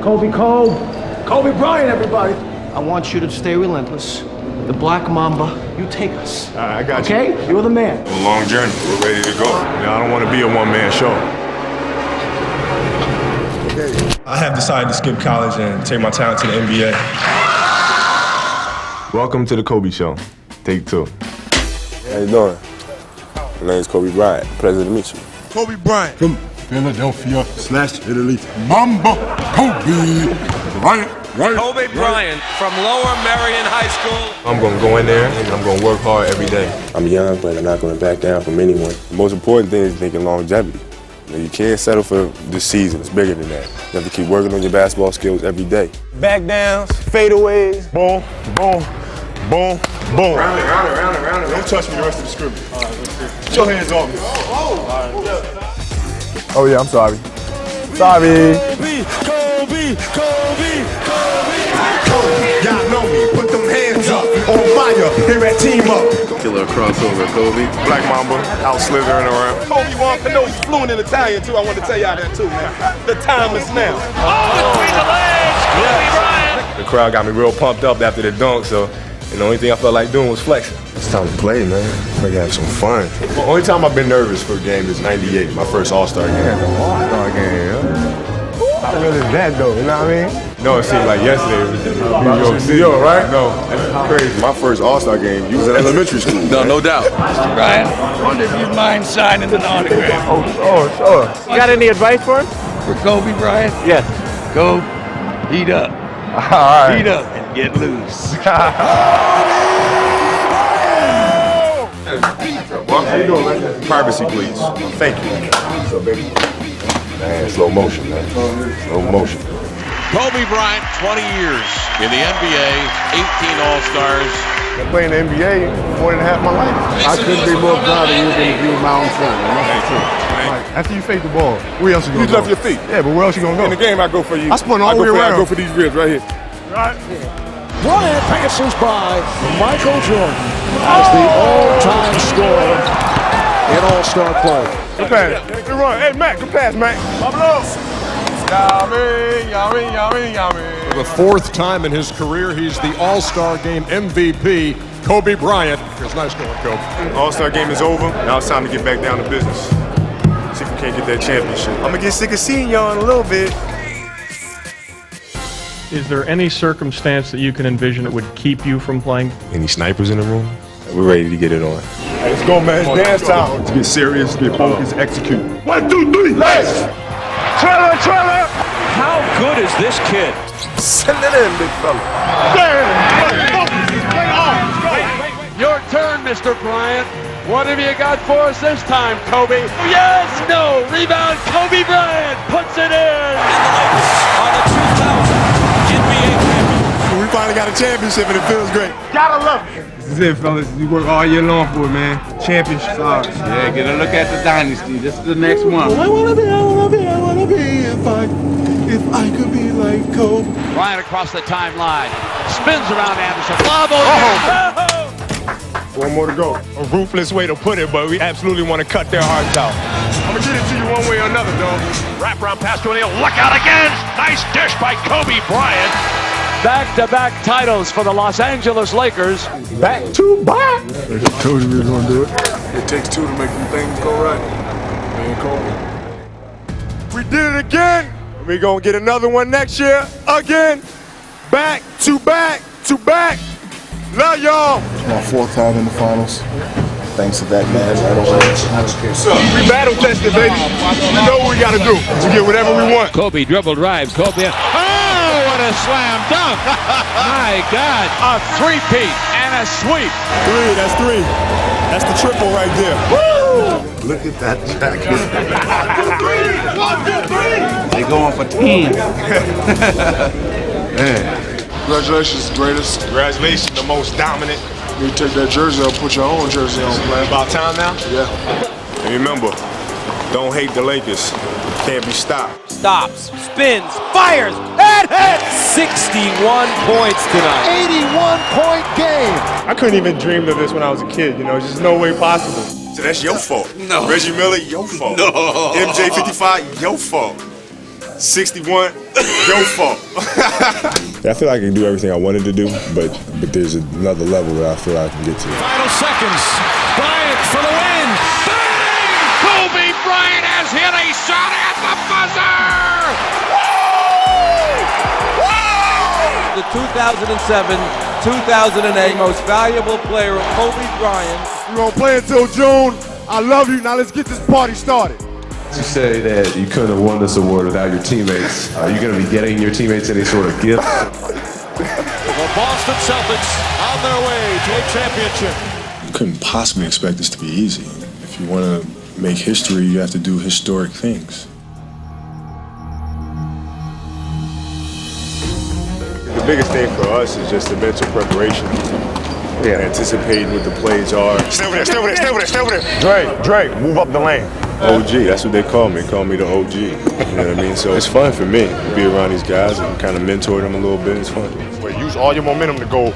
Kobe Bryant, everybody. I want you to stay relentless. The Black Mamba, you take us. All right, I got you. Okay? You're the man. A long journey. We're ready to go. I don't want to be a one-man show. I have decided to skip college and take my talent to the NBA. Welcome to the Kobe Show. Take 2. How you doing? My name's Kobe Bryant. Pleasure to meet you. Kobe Bryant from Philadelphia / Italy. Mamba Kobe Bryant. Right. Kobe Bryant from Lower Merion High School. I'm going to go in there and I'm going to work hard every day. I'm young, but I'm not going to back down from anyone. The most important thing is thinking longevity. You can't settle for this season. It's bigger than that. You have to keep working on your basketball skills every day. Back downs, fadeaways, boom, boom, boom, boom. Round it. Don't touch me the rest of the scrimmage. All right, let's see. Put your hands on me. Oh, yeah, I'm sorry. Sorry. Y'all know me. Put them hands up. On fire. Here at Team Up. Killer crossover, Kobe. Black Mamba, out slithering around. Kobe wants to know he's fluent in Italian, too. I want to tell y'all that, too, man. The time is now. Between the legs, Kobe Bryant. The crowd got me real pumped up after the dunk, so the only thing I felt like doing was flexing. It's time to play, man. I can have some fun. The only time I've been nervous for a game is '98, my first All-Star game. All-Star game, huh? How real is that, though? You know what I mean? No, it seemed like yesterday it was in New York City. Right? No, that's crazy. My first All-Star game, you was in elementary school. No doubt. Mr. Bryant, I wonder if you'd mind signing an autograph Oh, sure. You got any advice for him? for Kobe Bryant? Yes. Go heat up. All right. Heat up and get loose. How you doing, man? Privacy, please. Thank you. So, baby. Man, slow motion, man. Slow motion. Kobe Bryant, 20 years in the NBA, 18 All-Stars. I've been playing the NBA more than half my life. I couldn't be more proud of you than if you were my own son. That's the truth. After you fake the ball, where else you gonna You go? left your feet. Yeah, but where else you gonna go? In the game, I go for you. I spun all the way around. I go for these ribs right here. Bryant passes by Michael Jordan as the all-time scorer in All-Star play. Good pass. Good run. Hey, Matt, good pass, Matt. Pablo. Yummy. For the 4th time in his career, he's the All-Star Game MVP, Kobe Bryant. It's nice going, Kobe. All-Star game is over. Now it's time to get back down to business. See if we can't get that championship. I'm going to get sick of seeing y'all in a little bit. Is there any circumstance that you can envision that would keep you from playing? Any snipers in the room? We're ready to get it on. Let's go, man. It's dance time. Let's get serious, get focused, execute. 1, 2, 3, let's! Trailer! How good is this kid? Send it in, big fella. Your turn, Mr. Bryant. What have you got for us this time, Kobe? Yes, no, rebound, Kobe Bryant puts it in. On the 2000 NBA champion. We finally got a championship and it feels great. Gotta love it. This is it, fellas. You work all year long for it, man. Championship. Yeah, get a look at the dynasty. This is the next one. I wanna be if I could be like Kobe. Bryant across the timeline. Spins around Anderson. Lob One more to go. A ruthless way to put it, but we absolutely want to cut their hearts out. I'm going to get it to you one way or another, dog. Wraparound pass to O'Neal. Look out again. Nice dish by Kobe Bryant. Back-to-back titles for the Los Angeles Lakers. Back to back. I told you we were gonna do it. It takes 2 to make them things go right. Man, Kobe. We did it again. We're going to get another one next year. Again. Back to back to back. Love y'all. It's my 4th time in the finals. Thanks to that man. We battle tested, baby. We know what we got to do to get whatever we want. Kobe dribble drives. Kobe. Oh, what a slam dunk. My God. A three-peat and a sweep. 3, that's 3. That's the triple right there. Woo! Look at that jacket. 1, 2, 3. They going for 10. Man. Congratulations, greatest. Congratulations, the most dominant. You take that jersey up, put your own jersey on, man. About time now? Yeah. And remember, don't hate the Lakers. Can't be stopped. Stops, spins, fires, and hits! 61 points tonight. 81-point game. I couldn't even dream of this when I was a kid, you know, just no way possible. So that's your fault. No. Reggie Miller, your fault. No. MJ 55, your fault. 61, your fault. I feel like I can do everything I wanted to do, but there's another level that I feel I can get to. Final seconds. Bryant for the win. Bang! Kobe Bryant has hit a shot at the buzzer! The 2007-2008 most valuable player, Kobe Bryant. We're gonna play until June. I love you. Now let's get this party started. You say that you couldn't have won this award without your teammates. Are you going to be getting your teammates any sort of gift? The Boston Celtics on their way to a championship. You couldn't possibly expect this to be easy. If you want to make history, you have to do historic things. The biggest thing for us is just the mental preparation. Yeah, anticipating what the plays are. Stay over there, stay over there, stay over there, stay over there. Drake, move up the lane. OG, that's what they call me. They call me the OG. You know what I mean? So it's fun for me to be around these guys and kind of mentor them a little bit. It's fun. Wait, use all your momentum to go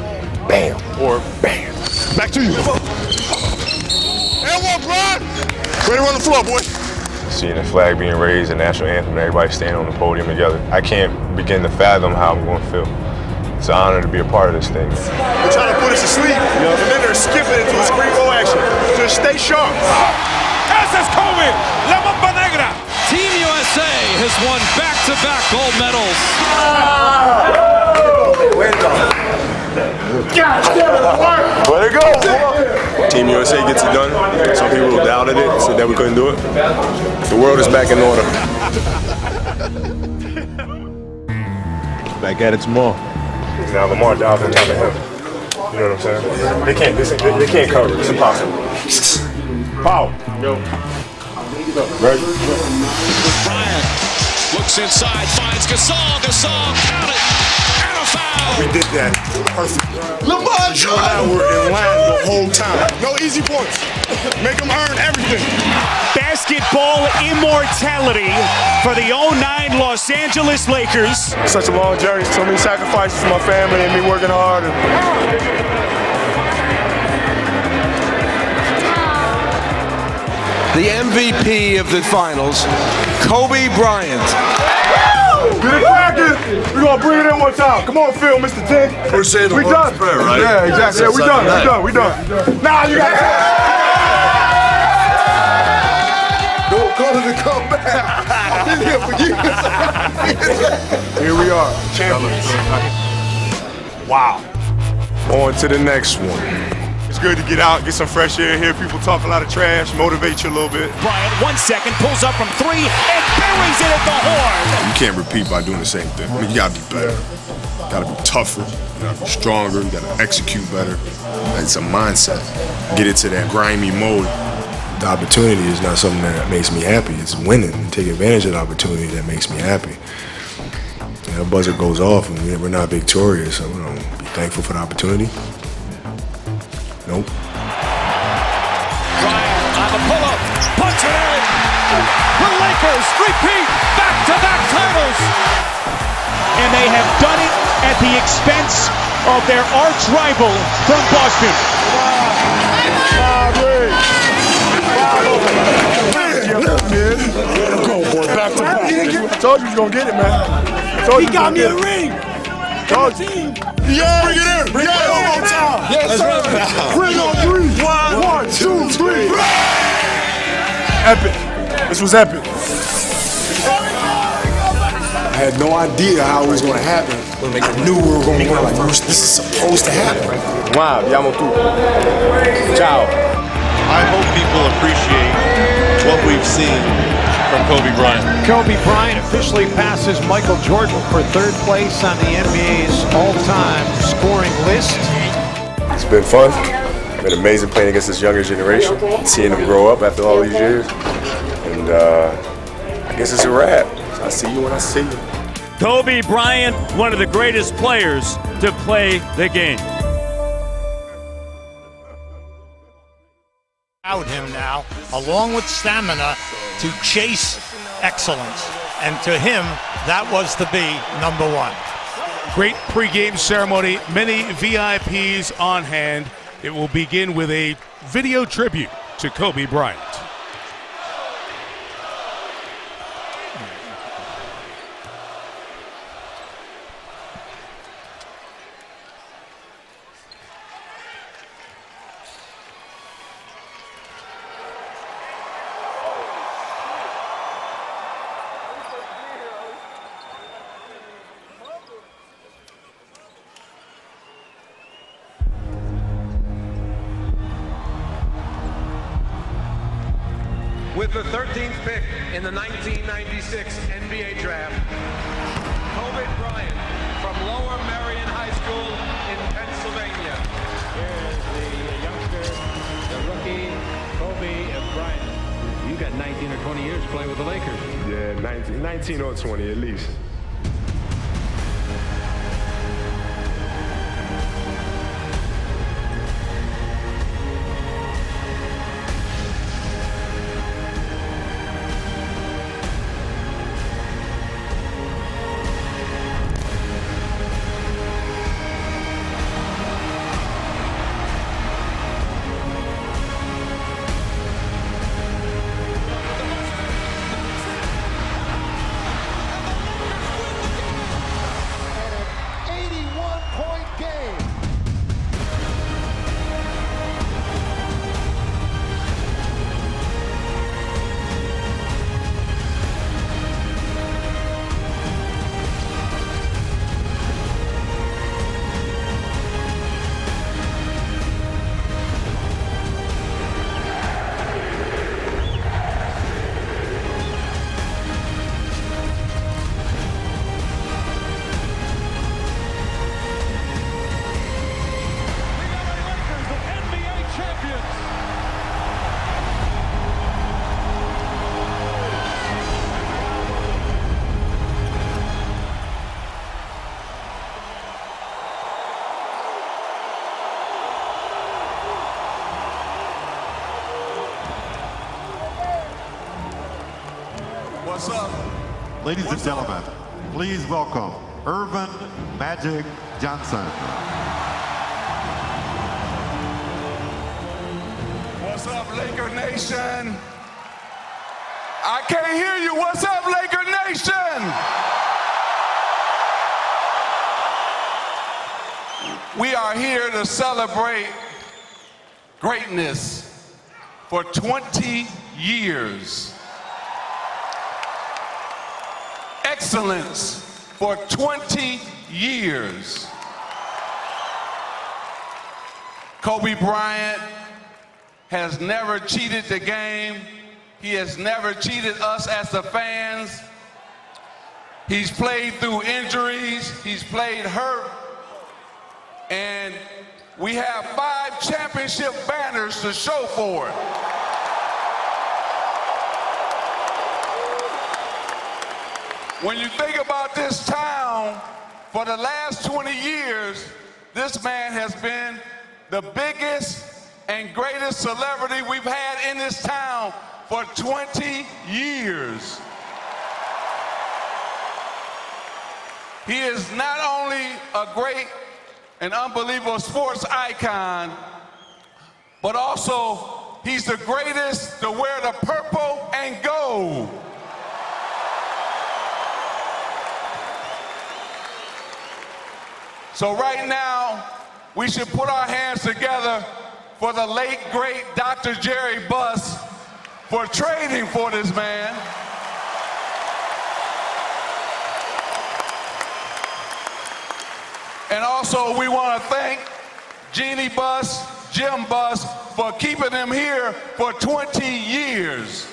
bam or bam. Back to you. And one, Bryant. Ready to run the floor, boy. Seeing the flag being raised, the national anthem, and everybody standing on the podium together, I can't begin to fathom how I'm going to feel. It's an honor to be a part of this thing. They're trying to put us to sleep, and then they're skipping into a screen goal action. Just stay sharp. Ese es Kobe, la Mamba Negra. Team USA has won back-to-back gold medals. Way to go. Team USA gets it done. Some people doubted it, said that we couldn't do it. The world is back in order. Back at it tomorrow. Now Lamar Johnson time to him. You know what I'm saying? They can't cover it. It's impossible. Power. Ready? Bryant looks inside, finds Gasol. Gasol, count it, and a foul. We did that perfect. Lamar You and I were in line the whole time. No easy points. Make them earn everything. Basketball immortality for the 09 Los Angeles Lakers. Such a long journey, so many sacrifices for my family and me working hard. The MVP of the finals, Kobe Bryant. Get it cracking. We're going to bring it in one time. Come on, Phil, Mr. T. We're saying the We Lord's done. Prayer, right? Yeah, exactly. Yeah, we done. We done. Now you got Don't call it to come back. I've been here for years. Here we are, champions. Wow. On to the next one. It's good to get out, get some fresh air, hear people talk a lot of trash, motivate you a little bit. Bryant, 1 second, pulls up from three and buries it at the horn. You can't repeat by doing the same thing. I mean, you gotta be better. You gotta be tougher. You gotta be stronger. You gotta execute better. It's a mindset. Get into that grimy mode. The opportunity is not something that makes me happy. It's winning and take advantage of the opportunity that makes me happy. You know, buzzer goes off and we're not victorious. So, you know, be thankful for the opportunity. Nope. Bryant on the pull-up, punch it in. The Lakers repeat back-to-back titles. And they have done it at the expense of their arch rival from Boston. Go, boy, back to back. I told you he was gonna get it, man. He got me a ring. Told you. Yeah, bring it in. Bring it in one more time. Yes, sir. Bring on three. 1, 2, 3. Epic. This was epic. I had no idea how it was going to happen. I knew we were going to win. Like, this is supposed to happen. Wow, diamo tu. Ciao. I hope people appreciate what we've seen from Kobe Bryant. Kobe Bryant officially passes Michael Jordan for third place on the NBA's all-time scoring list. It's been fun. It's been amazing playing against this younger generation, seeing them grow up after all these years. And I guess it's a wrap. I see you when I see you. Kobe Bryant, one of the greatest players to play the game. Out him now, along with stamina, to chase excellence. And to him, that was to be number one. Great pregame ceremony, many VIPs on hand. It will begin with a video tribute to Kobe Bryant. With the 13th pick in the 1996 NBA Draft, Kobe Bryant from Lower Merion High School in Pennsylvania. Here is the youngster, the rookie, Kobe Bryant. You got 19 or 20 years playing with the Lakers. Yeah, 19 or 20 at least. What's up? Ladies and gentlemen, please welcome Irvin Magic Johnson. What's up, Laker Nation? I can't hear you. What's up, Laker Nation? We are here to celebrate greatness for 20 years. Excellence for 20 years. Kobe Bryant has never cheated the game. He has never cheated us as the fans. He's played through injuries. He's played hurt. And we have 5 championship banners to show for it. When you think about this town, for the last 20 years, this man has been the biggest and greatest celebrity we've had in this town for 20 years. He is not only a great and unbelievable sports icon, but also he's the greatest to wear the purple and gold. So right now, we should put our hands together for the late, great Dr. Jerry Buss for trading for this man. And also, we want to thank Jeannie Buss, Jim Buss, for keeping him here for 20 years.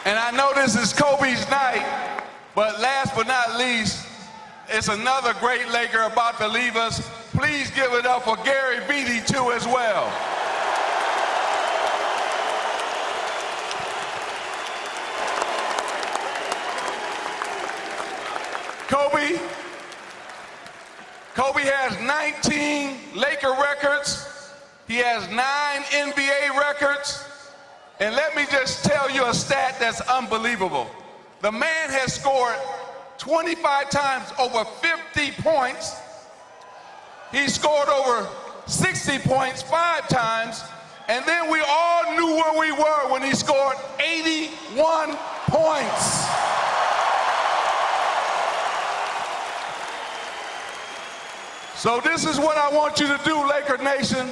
And I know this is Kobe's night, but last but not least, it's another great Laker about to leave us. Please give it up for Gary Beatty too as well. Kobe has 19 Laker records. He has 9 NBA records. And let me just tell you a stat that's unbelievable. The man has scored 25 times over 50 points. He scored over 60 points 5 times. And then we all knew where we were when he scored 81 points. So this is what I want you to do, Laker Nation.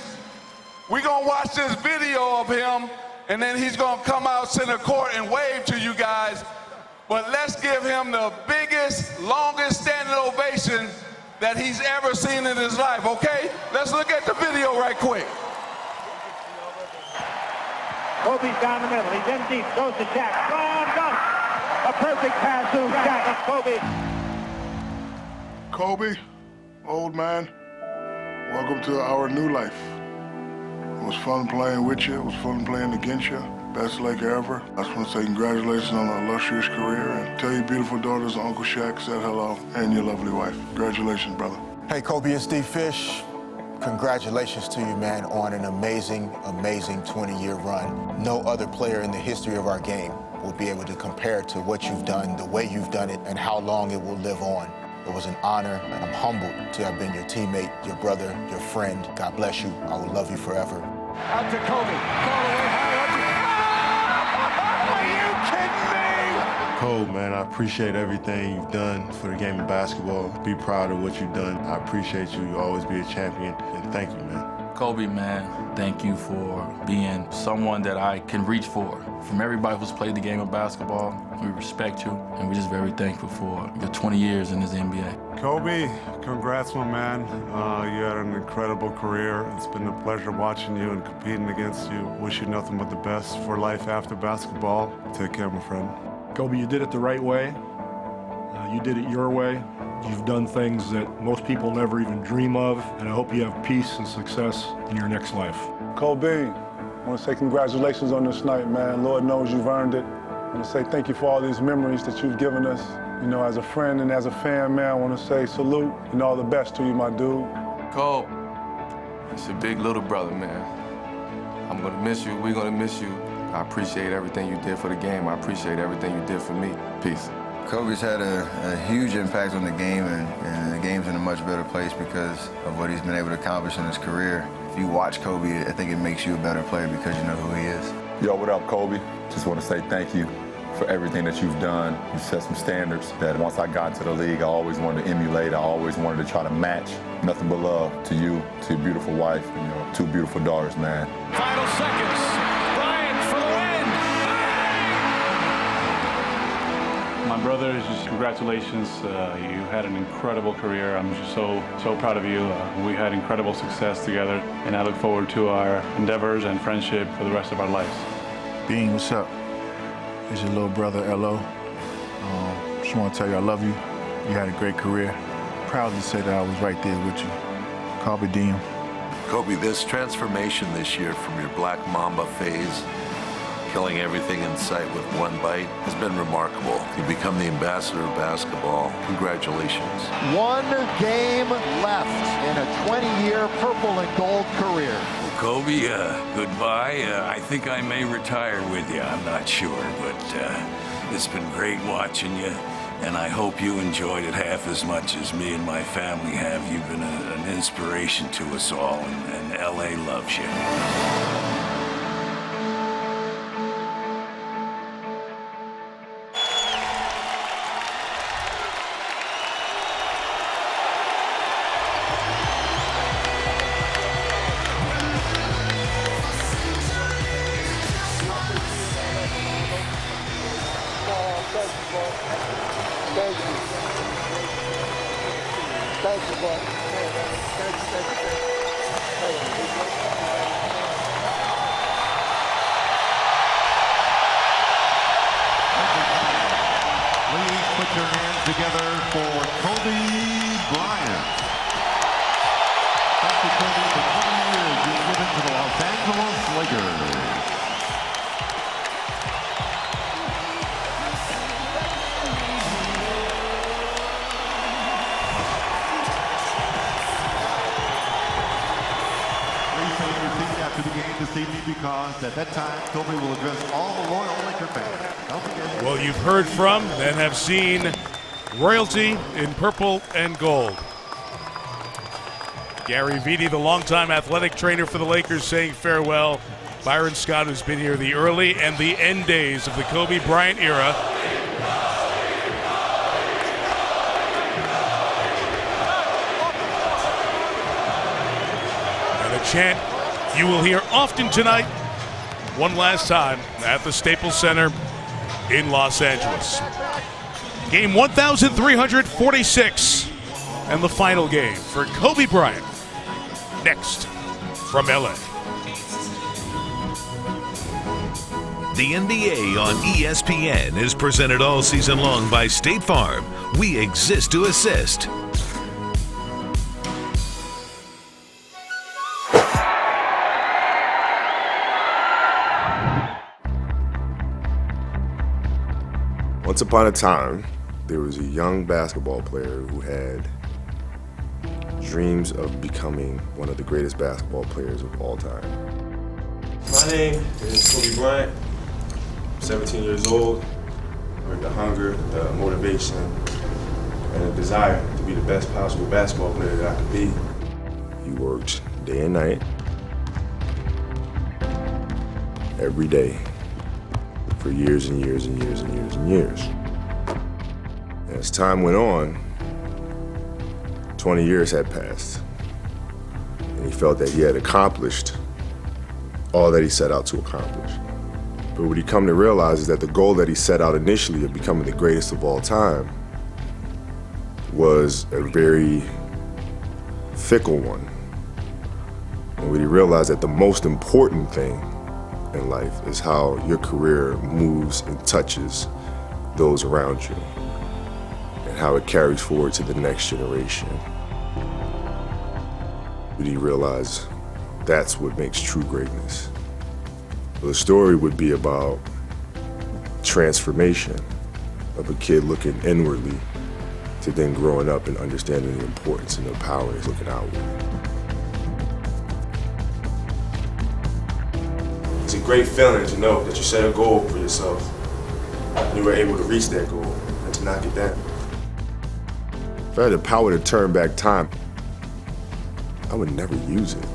We're going to watch this video of him, and then he's going to come out center court and wave to you guys. But let's give him the biggest, longest standing ovation that he's ever seen in his life, okay? Let's look at the video right quick. Kobe's down the middle. He's in deep. Goes to Shaq. Slam dunk. A perfect pass to Shaq and Kobe. Kobe, old man, welcome to our new life. It was fun playing with you. It was fun playing against you. Best Laker ever. I just want to say congratulations on an illustrious career and tell your beautiful daughters Uncle Shaq said hello and your lovely wife. Congratulations, brother. Hey, Kobe, it's D. Fish. Congratulations to you, man, on an amazing, amazing 20-year run. No other player in the history of our game will be able to compare to what you've done, the way you've done it, and how long it will live on. It was an honor, and I'm humbled to have been your teammate, your brother, your friend. God bless you. I will love you forever. Out to Kobe. Call away high. Are you kidding me? Kobe, man, I appreciate everything you've done for the game of basketball. Be proud of what you've done. I appreciate you. You'll always be a champion, and thank you, man. Kobe, man, thank you for being someone that I can reach for. From everybody who's played the game of basketball, we respect you, and we're just very thankful for your 20 years in this NBA. Kobe, congrats, my man. You had an incredible career. It's been a pleasure watching you and competing against you. Wish you nothing but the best for life after basketball. Take care, my friend. Kobe, you did it the right way. You did it your way. You've done things that most people never even dream of, and I hope you have peace and success in your next life. Kobe, I want to say congratulations on this night, man. Lord knows you've earned it. I want to say thank you for all these memories that you've given us. You know, as a friend and as a fan, man, I want to say salute and all the best to you, my dude. Kobe, it's your big little brother, man. I'm going to miss you. We're going to miss you. I appreciate everything you did for the game. I appreciate everything you did for me. Peace. Kobe's had a huge impact on the game, and the game's in a much better place because of what he's been able to accomplish in his career. If you watch Kobe, I think it makes you a better player because you know who he is. Yo, what up, Kobe? Just want to say thank you for everything that you've done. You set some standards that once I got into the league, I always wanted to emulate. I always wanted to try to match. Nothing but love to you, to your beautiful wife, and your two beautiful daughters, man. Final seconds. Bryant for the win. My brother, just congratulations. You had an incredible career. I'm just so proud of you. We had incredible success together, and I look forward to our endeavors and friendship for the rest of our lives. Bean, what's up? It's your little brother, L.O. Just want to tell you I love you. You had a great career. Proud to say that I was right there with you. Kobe Dean. Kobe, this transformation this year from your Black Mamba phase, killing everything in sight with one bite, has been remarkable. You've become the ambassador of basketball. Congratulations. One game left in a 20-year purple and gold career. Well, Kobe, goodbye. I think I may retire with you. I'm not sure, but it's been great watching you, and I hope you enjoyed it half as much as me and my family have. You've been an inspiration to us all, and L.A. loves you. Please put your hands together for Kobe Bryant. Thank you, Kobe, for 20 years you've given to the Los Angeles Lakers. Please take your seat after the game this evening because at that time, Kobe will address all the loyal Laker fans. Don't forget. Well, you've heard from and have seen royalty in purple and gold. Gary Vitti, the longtime athletic trainer for the Lakers, saying farewell. Byron Scott, who's been here the early and the end days of the Kobe Bryant era. And a chant you will hear often tonight, one last time at the Staples Center in Los Angeles. Game 1,346 and the final game for Kobe Bryant. Next from LA. The NBA on ESPN is presented all season long by State Farm. We exist to assist. Once upon a time, there was a young basketball player who had dreams of becoming one of the greatest basketball players of all time. My name is Kobe Bryant. I'm 17 years old. With the hunger, the motivation, and the desire to be the best possible basketball player that I could be. He worked day and night, every day, for years and years and years and years and years. And as time went on, 20 years had passed, and he felt that he had accomplished all that he set out to accomplish. But what he come to realize is that the goal that he set out initially of becoming the greatest of all time was a very fickle one. And what he realized that the most important thing in life is how your career moves and touches those around you and how it carries forward to the next generation. But he realized that's what makes true greatness. The story would be about transformation of a kid looking inwardly to then growing up and understanding the importance and the power is looking outward. It's a great feeling to know that you set a goal for yourself and you were able to reach that goal and to knock it down. If I had the power to turn back time, I would never use it.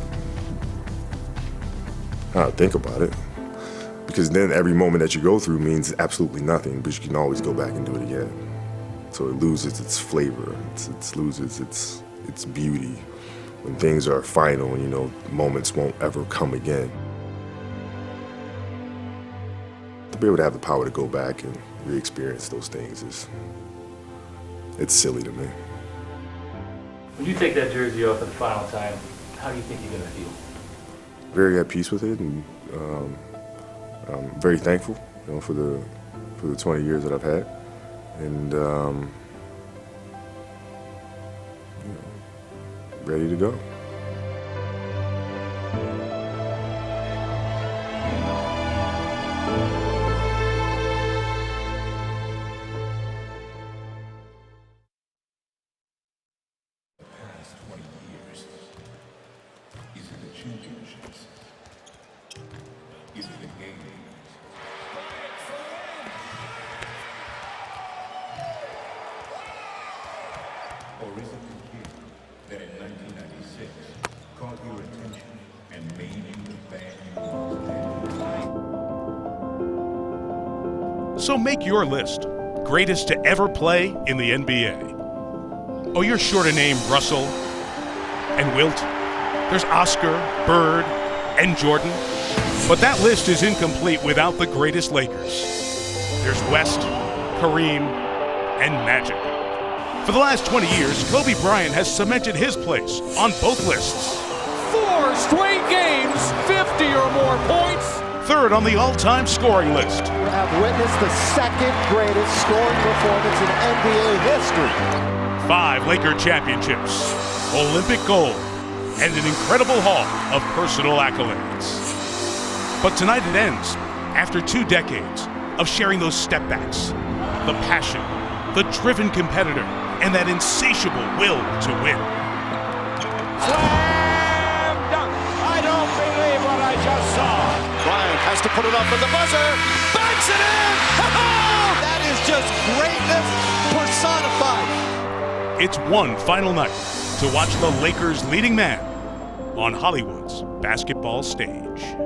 I don't think about it. Because then every moment that you go through means absolutely nothing, but you can always go back and do it again. So it loses its flavor, it loses its beauty. When things are final, you know, moments won't ever come again. To be able to have the power to go back and re-experience those things it's silly to me. When you take that jersey off for the final time, how do you think you're gonna feel? Very at peace with it, and I'm very thankful, you know, for the 20 years that I've had, and you know, ready to go. Or is it the year that in 1996 caught your attention and made you the fan you are? So make your list. Greatest to ever play in the NBA. Oh, you're sure to name Russell and Wilt. There's Oscar, Bird, and Jordan. But that list is incomplete without the greatest Lakers. There's West, Kareem, and Magic. For the last 20 years, Kobe Bryant has cemented his place on both lists. 4 straight games, 50 or more points. Third on the all-time scoring list. You have witnessed the second greatest scoring performance in NBA history. 5 Laker championships, Olympic gold, and an incredible haul of personal accolades. But tonight it ends after 2 decades of sharing those step-backs, the passion, the driven competitor, and that insatiable will to win. Slam dunk. I don't believe what I just saw. Bryant has to put it up at the buzzer. Backs it in. That is just greatness personified. It's one final night to watch the Lakers' leading man on Hollywood's basketball stage.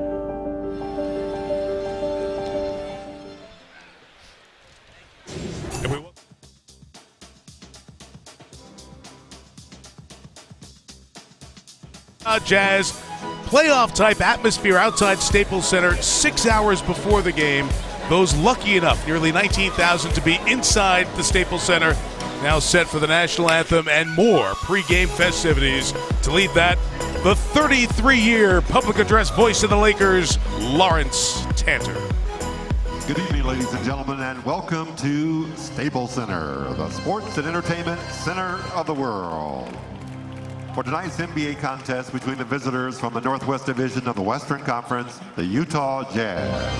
Jazz playoff type atmosphere outside Staples Center 6 hours before the game. Those lucky enough, nearly 19,000 to be inside the Staples Center, now set for the national anthem and more pregame festivities. To lead that, the 33-year public address voice of the Lakers, Lawrence Tanter. Good evening, ladies and gentlemen, and welcome to Staples Center, the sports and entertainment center of the world. For tonight's NBA contest between the visitors from the Northwest Division of the Western Conference, the Utah Jazz,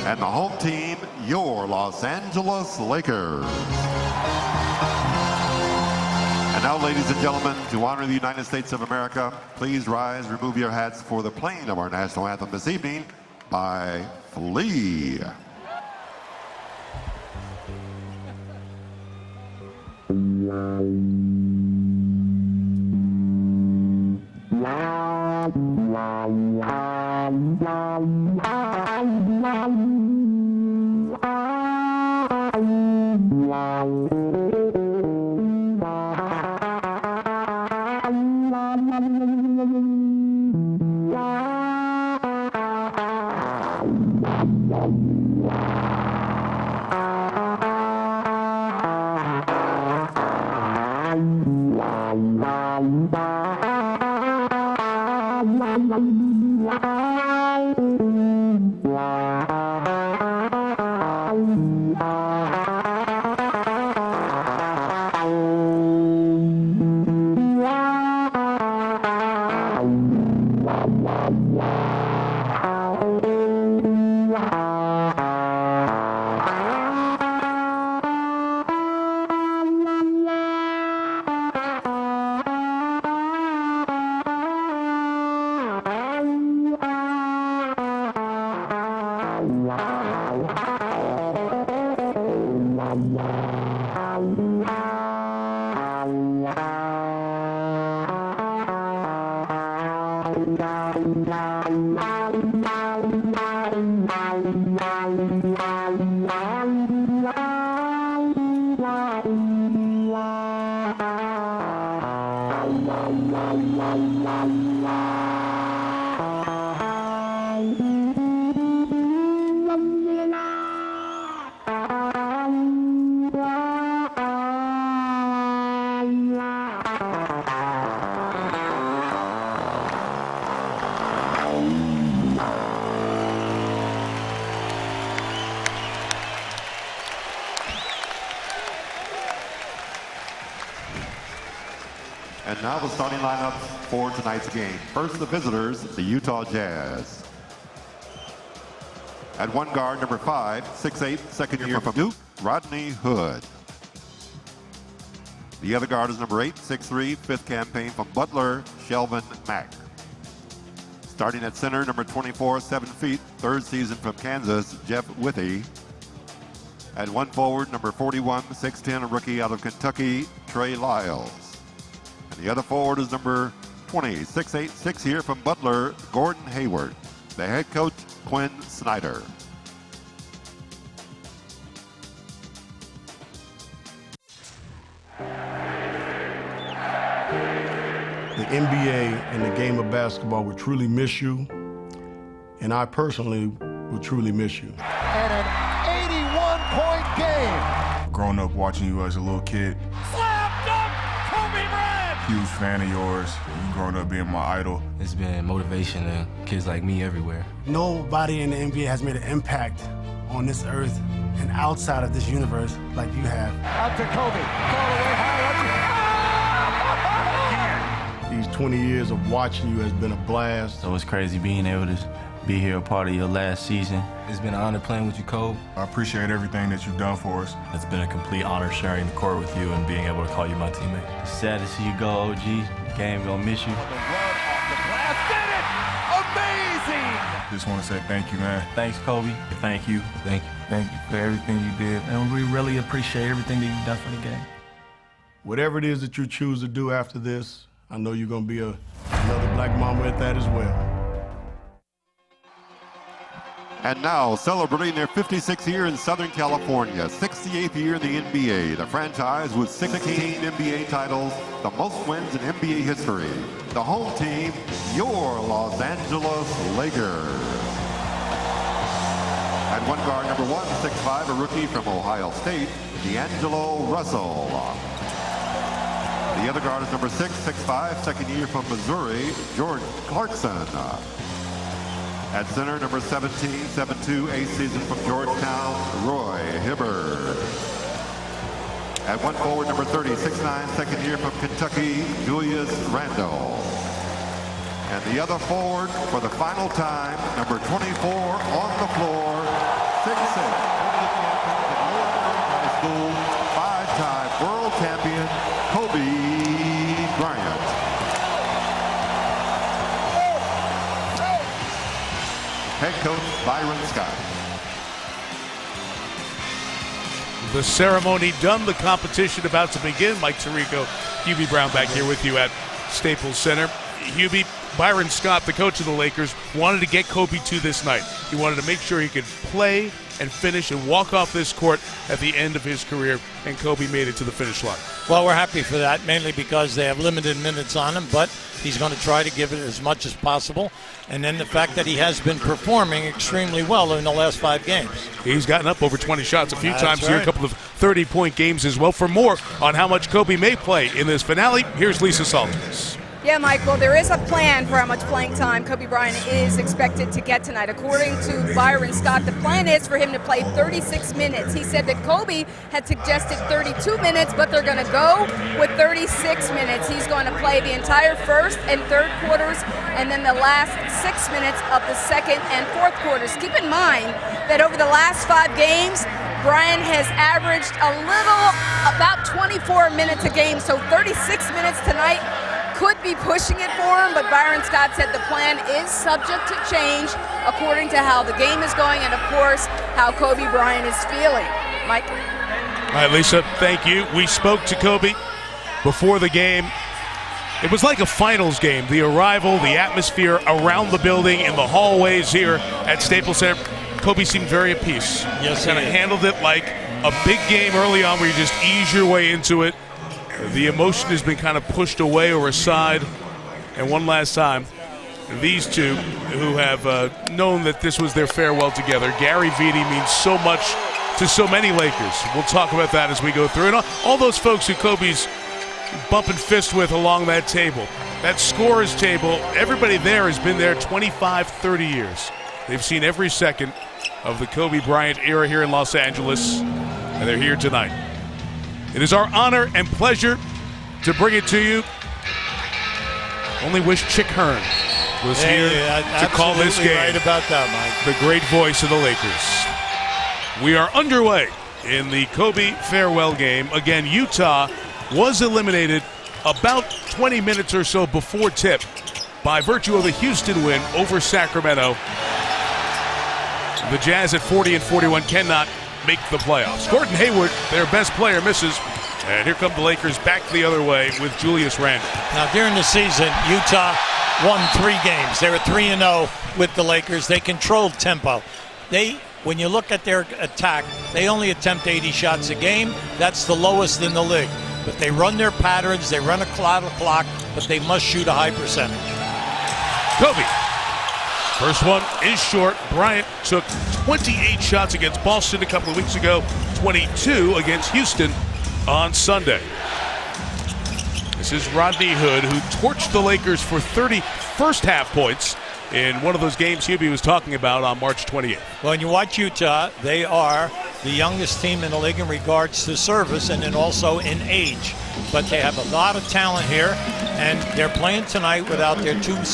and the home team, your Los Angeles Lakers. And now, ladies and gentlemen, to honor the United States of America, please rise, remove your hats for the playing of our national anthem this evening by Flea. And now the starting lineups for tonight's game. First, the visitors, the Utah Jazz. At one guard, number 5, 6'8", second year from Duke, Rodney Hood. The other guard is number 8, 6'3", fifth campaign from Butler, Shelvin Mack. Starting at center, number 24, 7 feet, third season from Kansas, Jeff Withey. At one forward, number 41, 6'10", a rookie out of Kentucky, Trey Lyles. And the other forward is number 20, 6'8", 6 year from Butler, Gordon Hayward. The head coach, Quinn Snyder. The NBA and the game of basketball will truly miss you, and I personally will truly miss you. And an 81-point game. Growing up watching you as a little kid. Slam dunk, Kobe Bryant! Huge fan of yours. You growing up being my idol. It's been motivation to kids like me everywhere. Nobody in the NBA has made an impact on this earth and outside of this universe like you have. Out to Kobe. Ball away high. These 20 years of watching you has been a blast. So it's crazy being able to be here a part of your last season. It's been an honor playing with you, Kobe. I appreciate everything that you've done for us. It's been a complete honor sharing the court with you and being able to call you my teammate. It's sad to see you go, OG. The game gonna miss you. The run off the glass, did it! Amazing! Just want to say thank you, man. Thanks, Kobe. Thank you. Thank you. Thank you for everything you did. And we really appreciate everything that you've done for the game. Whatever it is that you choose to do after this, I know you're gonna be another black mama at that as well. And now, celebrating their 56th year in Southern California, 68th year in the NBA, the franchise with 16 NBA titles, the most wins in NBA history. The home team, your Los Angeles Lakers. At one guard, number 1, 6'5", a rookie from Ohio State, D'Angelo Russell. The other guard is number 6'5", second year from Missouri, Jordan Clarkson. At center, number 17, 7'2", eighth season from Georgetown, Roy Hibbert. At one forward, number 30, 6'9", second year from Kentucky, Julius Randle. And the other forward for the final time, number 24 on the floor, 6'6", high school, five-time world champion, Kobe Bryant. Head coach Byron Scott. The ceremony done, the competition about to begin. Mike Tirico, Hubie Brown back here with you at Staples Center. Hubie, Byron Scott, the coach of the Lakers, wanted to get Kobe to this night. He wanted to make sure he could play and finish and walk off this court at the end of his career, and Kobe made it to the finish line. Well, we're happy for that, mainly because they have limited minutes on him, but he's going to try to give it as much as possible. And then the fact that he has been performing extremely well in the last 5 games. He's gotten up over 20 shots a few times right. here, a couple of 30-point games as well. For more on how much Kobe may play in this finale, here's Lisa Salters. Yeah, Mike, well, there is a plan for how much playing time Kobe Bryant is expected to get tonight. According to Byron Scott, the plan is for him to play 36 minutes. He said that Kobe had suggested 32 minutes, but they're going to go with 36 minutes. He's going to play the entire first and third quarters and then the last 6 minutes of the second and fourth quarters. Keep in mind that over the last 5 games, Bryant has averaged about 24 minutes a game, so 36 minutes tonight could be pushing it for him, but Byron Scott said the plan is subject to change according to how the game is going and, of course, how Kobe Bryant is feeling. Mike? All right, Lisa, thank you. We spoke to Kobe before the game. It was like a finals game. The arrival, the atmosphere around the building, in the hallways here at Staples Center. Kobe seemed very at peace. Yes, kind of handled it like a big game early on where you just ease your way into it. The emotion has been kind of pushed away or aside. And one last time, these two who have known that this was their farewell together. Gary Vitti means so much to so many Lakers. We'll talk about that as we go through. And all those folks who Kobe's bumping fists with along that table, that scorer's table, everybody there has been there 25, 30 years. They've seen every second of the Kobe Bryant era here in Los Angeles, and they're here tonight. It is our honor and pleasure to bring it to you. Only wish Chick Hearn was here to call this game. Right about that, Mike. The great voice of the Lakers. We are underway in the Kobe farewell game. Again, Utah was eliminated about 20 minutes or so before tip by virtue of the Houston win over Sacramento. The Jazz at 40-41 cannot make the playoffs. Gordon Hayward, their best player, misses. And here come the Lakers back the other way with Julius Randle. Now, during the season, Utah won 3 games. They were 3-0 with the Lakers. They controlled tempo. When you look at their attack, they only attempt 80 shots a game. That's the lowest in the league. But they run their patterns, they run a clock, but they must shoot a high percentage. Kobe. First one is short. Bryant took 28 shots against Boston a couple of weeks ago, 22 against Houston on Sunday. This is Rodney Hood, who torched the Lakers for 30 first-half points in one of those games Hubie was talking about on March 28th. Well, when you watch Utah, they are the youngest team in the league in regards to service and then also in age. But they have a lot of talent here, and they're playing tonight without their the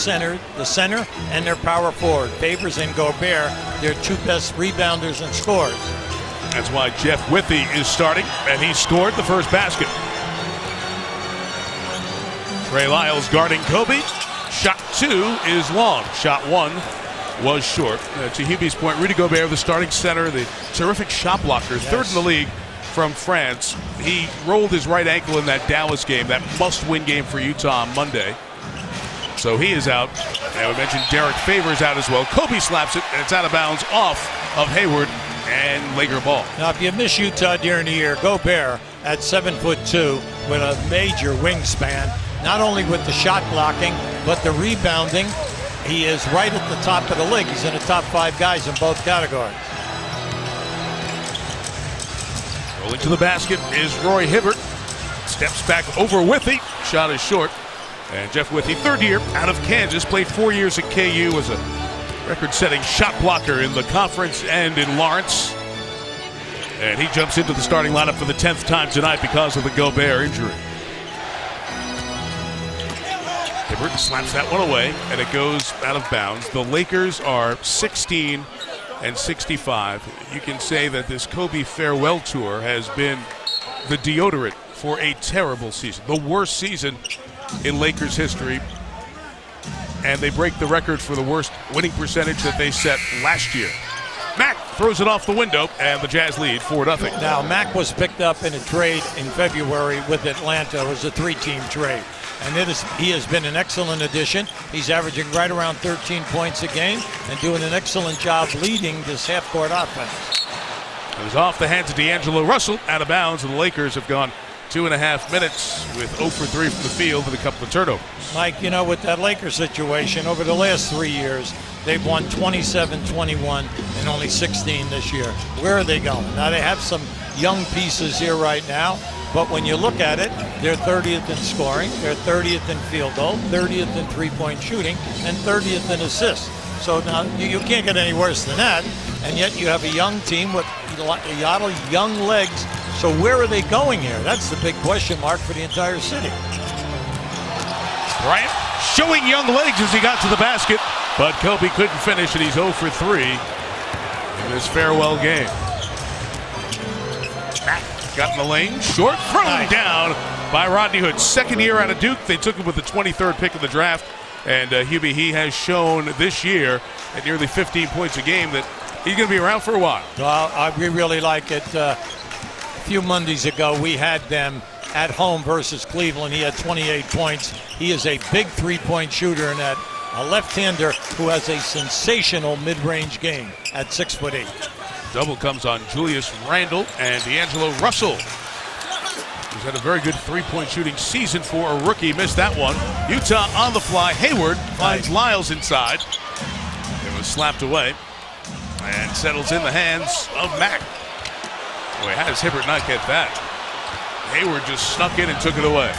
center and their power forward. Favors and Gobert, their 2 best rebounders and scorers. That's why Jeff Withey is starting, and he scored the first basket. Trey Lyles guarding Kobe. Shot 2 is long. Shot 1 was short. To Hubie's point, Rudy Gobert, the starting center, the terrific shot blocker, third in the league from France. He rolled his right ankle in that Dallas game, that must-win game for Utah on Monday. So he is out. And we mentioned Derek Favors out as well. Kobe slaps it, and it's out of bounds off of Hayward and Laker ball. Now, if you miss Utah during the year, Gobert at 7'2" with a major wingspan, not only with the shot blocking, but the rebounding. He is right at the top of the league. He's in the top 5 guys in both categories. Rolling to the basket is Roy Hibbert. Steps back over Withey. Shot is short. And Jeff Withey, third year out of Kansas, played 4 years at KU, was a record-setting shot blocker in the conference and in Lawrence. And he jumps into the starting lineup for the 10th time tonight because of the Gobert injury. Hibbert slaps that one away, and it goes out of bounds. The Lakers are 16-65. You can say that this Kobe farewell tour has been the deodorant for a terrible season, the worst season in Lakers history. And they break the record for the worst winning percentage that they set last year. Mack throws it off the window, and the Jazz lead 4-0. Now, Mack was picked up in a trade in February with Atlanta. It was a 3-team trade. And he has been an excellent addition. He's averaging right around 13 points a game and doing an excellent job leading this half-court offense. It was off the hands of D'Angelo Russell, out of bounds, and the Lakers have gone 2.5 minutes with 0 for 3 from the field and a couple of turnovers. Mike, you know, with that Lakers situation, over the last 3 years, they've won 27, 21, and only 16 this year. Where are they going? Now, they have some young pieces here right now, but when you look at it, they're 30th in scoring, they're 30th in field goal, 30th in three-point shooting, and 30th in assists. So now you can't get any worse than that, and yet you have a young team with a lot of young legs. So where are they going here? That's the big question mark for the entire city. Bryant showing young legs as he got to the basket, but Kobe couldn't finish, and he's 0 for 3 in this farewell game. Got in the lane, short, thrown down by Rodney Hood. Second year out of Duke, they took him with the 23rd pick of the draft, and Hubie, he has shown this year at nearly 15 points a game that he's going to be around for a while. Well, we really like it. A few Mondays ago, we had them at home versus Cleveland. He had 28 points. He is a big three-point shooter, and a left-hander who has a sensational mid-range game at 6'8". Double comes on Julius Randle and D'Angelo Russell, who's had a very good three-point shooting season for a rookie. Missed that one. Utah on the fly. Hayward finds Lyles inside. It was slapped away and settles in the hands of Mack. Boy, how does Hibbert not get that? Hayward just snuck in and took it away.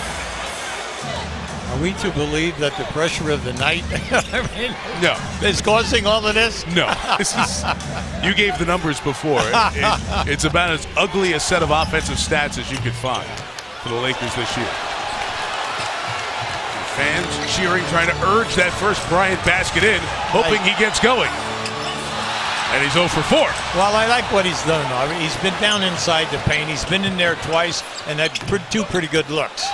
Are we to believe that the pressure of the night no. is causing all of this? No. You gave the numbers before. It's about as ugly a set of offensive stats as you could find for the Lakers this year. Fans cheering, trying to urge that first Bryant basket in, hoping he gets going. And he's 0 for 4. Well, I like what he's done. I mean, he's been down inside the paint. He's been in there twice and had two pretty good looks.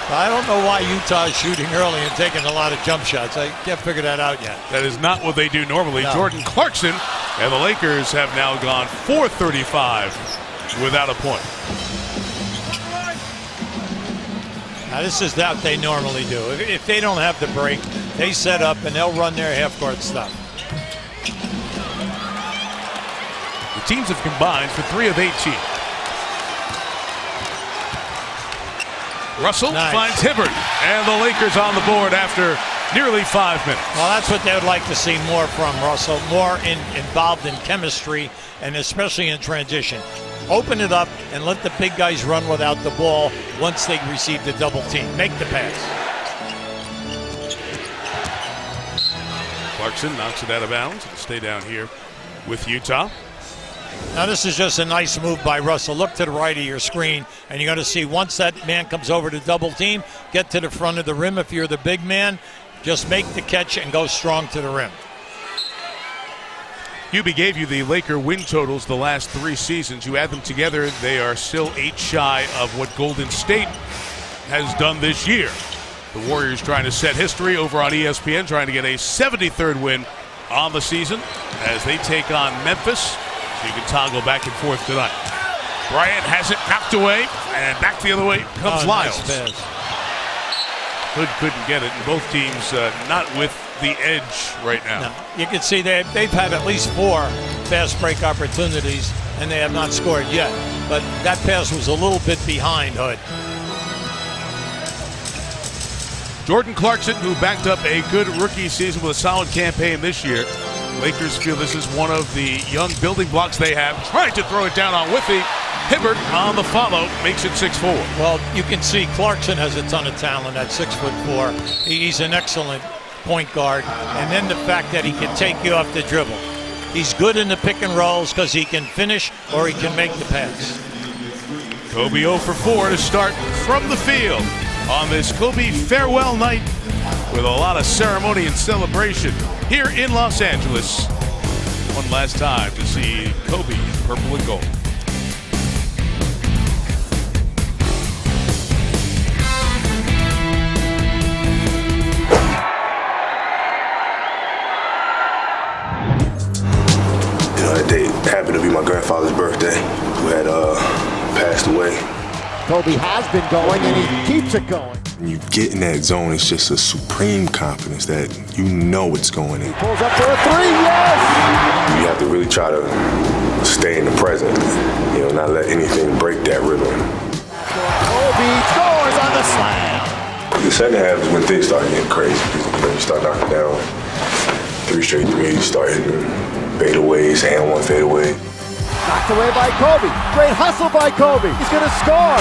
I don't know why Utah is shooting early and taking a lot of jump shots. I can't figure that out yet. That is not what they do normally. No. Jordan Clarkson and the Lakers have now gone 4:35 without a point. Now this is what they normally do. If they don't have the break, they set up and they'll run their half-court stuff. The teams have combined for 3 of 18. Russell finds Hibbert, and the Lakers on the board after nearly 5 minutes. Well, that's what they would like to see more from Russell, more involved in chemistry and especially in transition. Open it up and let the big guys run without the ball once they receive the double team. Make the pass. Clarkson knocks it out of bounds and stay down here with Utah. Now this is just a nice move by Russell. Look to the right of your screen, and you're going to see once that man comes over to double team, get to the front of the rim. If you're the big man, just make the catch and go strong to the rim. Hubie gave you the Laker win totals the last 3 seasons. You add them together, they are still 8 shy of what Golden State has done this year. The Warriors trying to set history over on ESPN, trying to get a 73rd win on the season as they take on Memphis. So you can toggle back and forth tonight. Bryant has it knocked away, and back the other way comes Lyles. Nice Hood couldn't get it, and both teams not with the edge right now. No, you can see they've had at least 4 fast break opportunities, and they have not scored yet. But that pass was a little bit behind Hood. Jordan Clarkson, who backed up a good rookie season with a solid campaign this year. Lakers feel this is one of the young building blocks they have. Trying to throw it down on Withey. Hibbert on the follow, makes it 6-4. Well, you can see Clarkson has a ton of talent at 6'4". He's an excellent point guard, and then the fact that he can take you off the dribble. He's good in the pick and rolls because he can finish or he can make the pass. Kobe 0 for 4 to start from the field on this Kobe farewell night with a lot of ceremony and celebration here in Los Angeles. One last time to see Kobe in purple and gold. That day happened to be my grandfather's birthday, who had passed away. Kobe has been going, and he keeps it going. When you get in that zone, it's just a supreme confidence that you know it's going in. Pulls up for a three, yes! You have to really try to stay in the present, not let anything break that rhythm. Kobe scores on the slam. The second half is when things start getting crazy. You start knocking down 3 straight threes, start hitting fadeaways, and one fadeaway. Knocked away by Kobe. Great hustle by Kobe. He's going to score.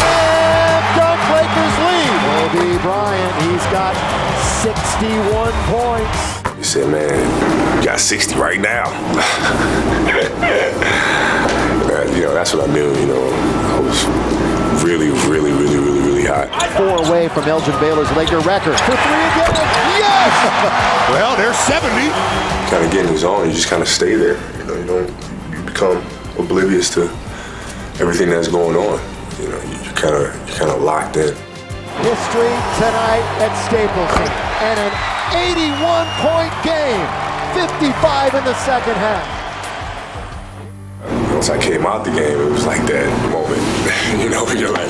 And dunk, Lakers lead. Kobe Bryant, he's got 61 points. You said, man, you got 60 right now. That's what I knew, I was really, really, really, really, really hot. 4 away from Elgin Baylor's Laker record. For 3 again. Yes! Well, there's 70. Kind of get in the zone, you just kind of stay there. You become oblivious to everything that's going on. You're kind of locked in. History tonight at Staples Center, and an 81-point game, 55 in the second half. Once I came out the game, it was like that moment, where you're like,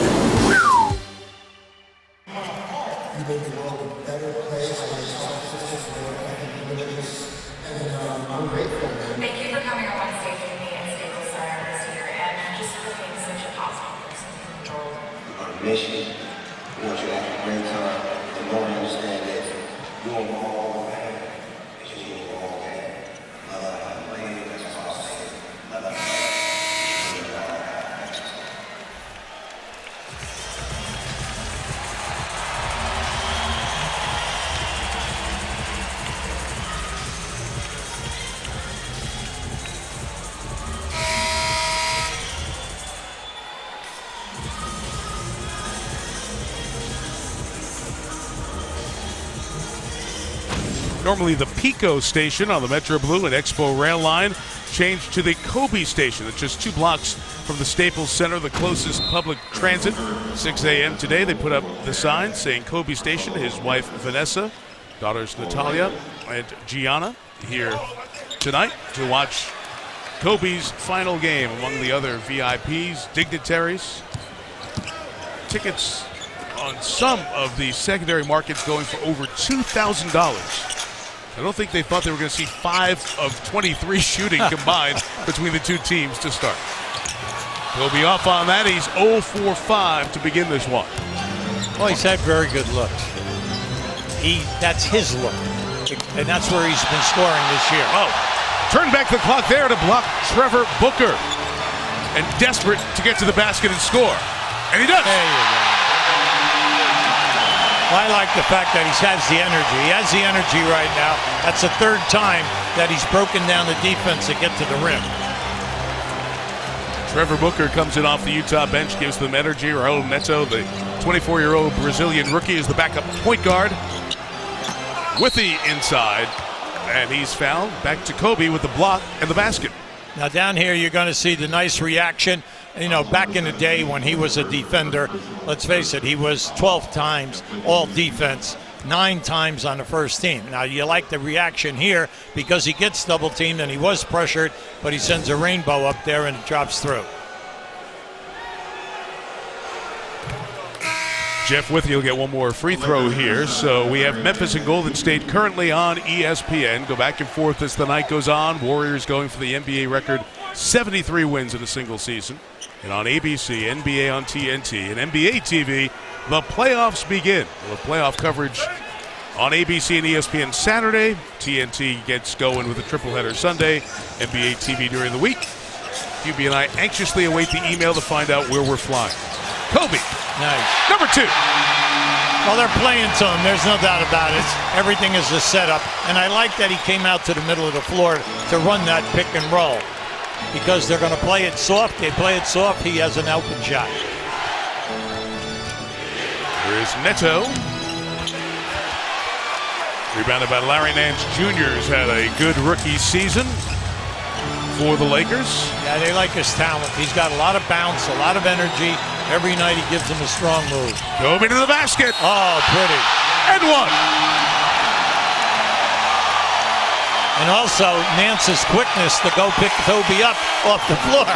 Thank you for coming up on stage with me at Staples Center this year, and just for being such a positive person to control. On a mission, we want you to have a great time. The more you understand this, you won't go all the way. It's just you won't go all the way. That's all I'll say. Normally the Pico station on the Metro Blue and Expo rail line changed to the Kobe station. It's just 2 blocks from the Staples Center, the closest public transit. 6 a.m. today they put up the sign saying Kobe Station. His wife Vanessa, daughters Natalia and Gianna here tonight to watch Kobe's final game among the other VIPs, dignitaries. Tickets on some of the secondary markets going for over $2,000. I don't think they thought they were going to see 5 of 23 shooting combined between the two teams to start. Kobe off on that. He's 0 for 5 to begin this one. Well, he's had very good looks. That's his look, and that's where he's been scoring this year. Oh, turn back the clock there to block Trevor Booker. And desperate to get to the basket and score. And he does. There you go. I like the fact that he has the energy. He has the energy right now. That's the 3rd time that he's broken down the defense to get to the rim. Trevor Booker comes in off the Utah bench, gives them energy. Raul Neto, the 24-year-old Brazilian rookie, is the backup point guard. With the inside, and he's fouled. Back to Kobe with the block and the basket. Now down here you're going to see the nice reaction. Back in the day when he was a defender, let's face it, he was 12 times all defense, 9 times on the first team. Now you like the reaction here because he gets double teamed and he was pressured, but he sends a rainbow up there and it drops through. Jeff Withey will get one more free throw here. So we have Memphis and Golden State currently on ESPN. Go back and forth as the night goes on. Warriors going for the NBA record, 73 wins in a single season. And on ABC, NBA on TNT, and NBA TV, the playoffs begin. With playoff coverage on ABC and ESPN Saturday. TNT gets going with a triple header Sunday. NBA TV during the week. QB and I anxiously await the email to find out where we're flying. Kobe. Nice. Number 2. Well, they're playing to him. There's no doubt about it. Everything is a setup. And I like that he came out to the middle of the floor to run that pick and roll. Because they're going to play it soft. They play it soft. He has an open shot. Here's Neto. Rebounded by Larry Nance Jr. has had a good rookie season for the Lakers. Yeah, they like his talent. He's got a lot of bounce, a lot of energy. Every night he gives them a strong move. Kobe to the basket. Oh, pretty. And one. And also Nance's quickness to go pick Kobe up off the floor.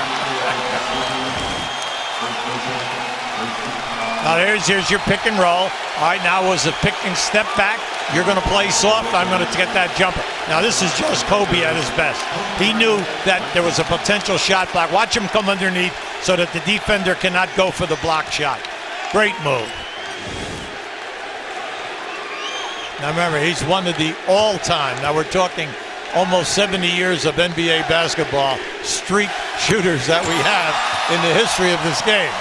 Now here's your pick and roll. All right, now was a pick and step back. You're going to play soft. I'm going to get that jumper. Now this is just Kobe at his best. He knew that there was a potential shot block. Watch him come underneath so that the defender cannot go for the block shot. Great move. Now remember, he's one of the all-time, now we're talking almost 70 years of NBA basketball streak shooters that we have in the history of this game.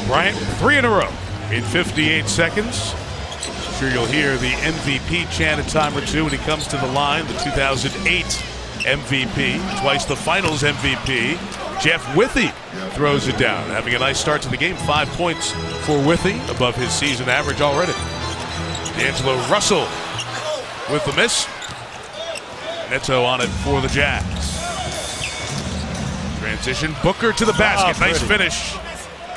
Bryant, 3 in a row in 58 seconds. I'm sure you'll hear the MVP chant a time or two when he comes to the line. The 2008 MVP, twice the finals MVP. Jeff Withey throws it down, having a nice start to the game. 5 points for Withey, above his season average already. D'Angelo Russell with the miss. Neto on it for the Jazz. Transition, Booker to the basket. Nice finish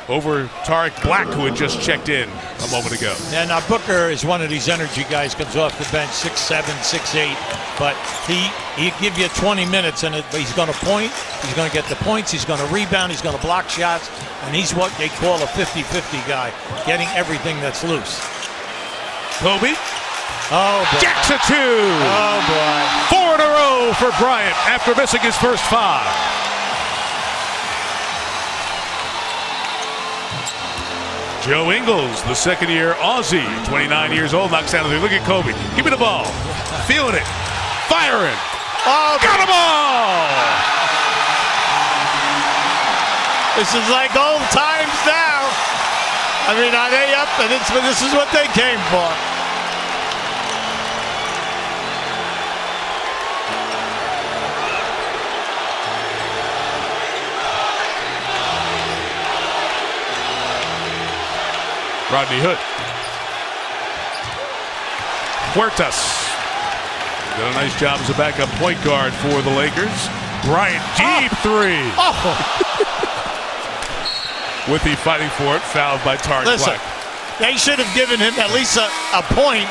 over Tariq Black, who had just checked in a moment ago. Yeah, now Booker is one of these energy guys, comes off the bench, 6'7", 6'8", but he give you 20 minutes, and he's going to point, he's going to get the points, he's going to rebound, he's going to block shots, and he's what they call a 50-50 guy, getting everything that's loose. Kobe. Oh, boy. Jack to 2. Oh, boy. 4 in a row for Bryant after missing his first 5. Joe Ingles, the second-year Aussie, 29 years old, knocks down the three. Look at Kobe. Give me the ball. Feeling it. Firing. Oh, got them all! This is like old times now. I mean, are they up? And this is what they came for. Rodney Hood. Huertas. Done a nice job as a backup point guard for the Lakers. Bryant, deep three. Oh. Withey fighting for it, fouled by Tariq Listen, Black. they should have given him at least a point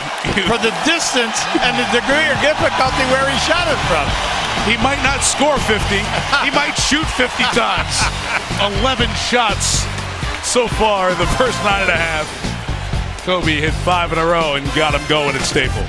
for the distance and the degree of difficulty where he shot it from. He might not score 50. He might shoot 50 times. 11 shots so far in the first 9.5. Kobe hit 5 in a row and got him going at Staples.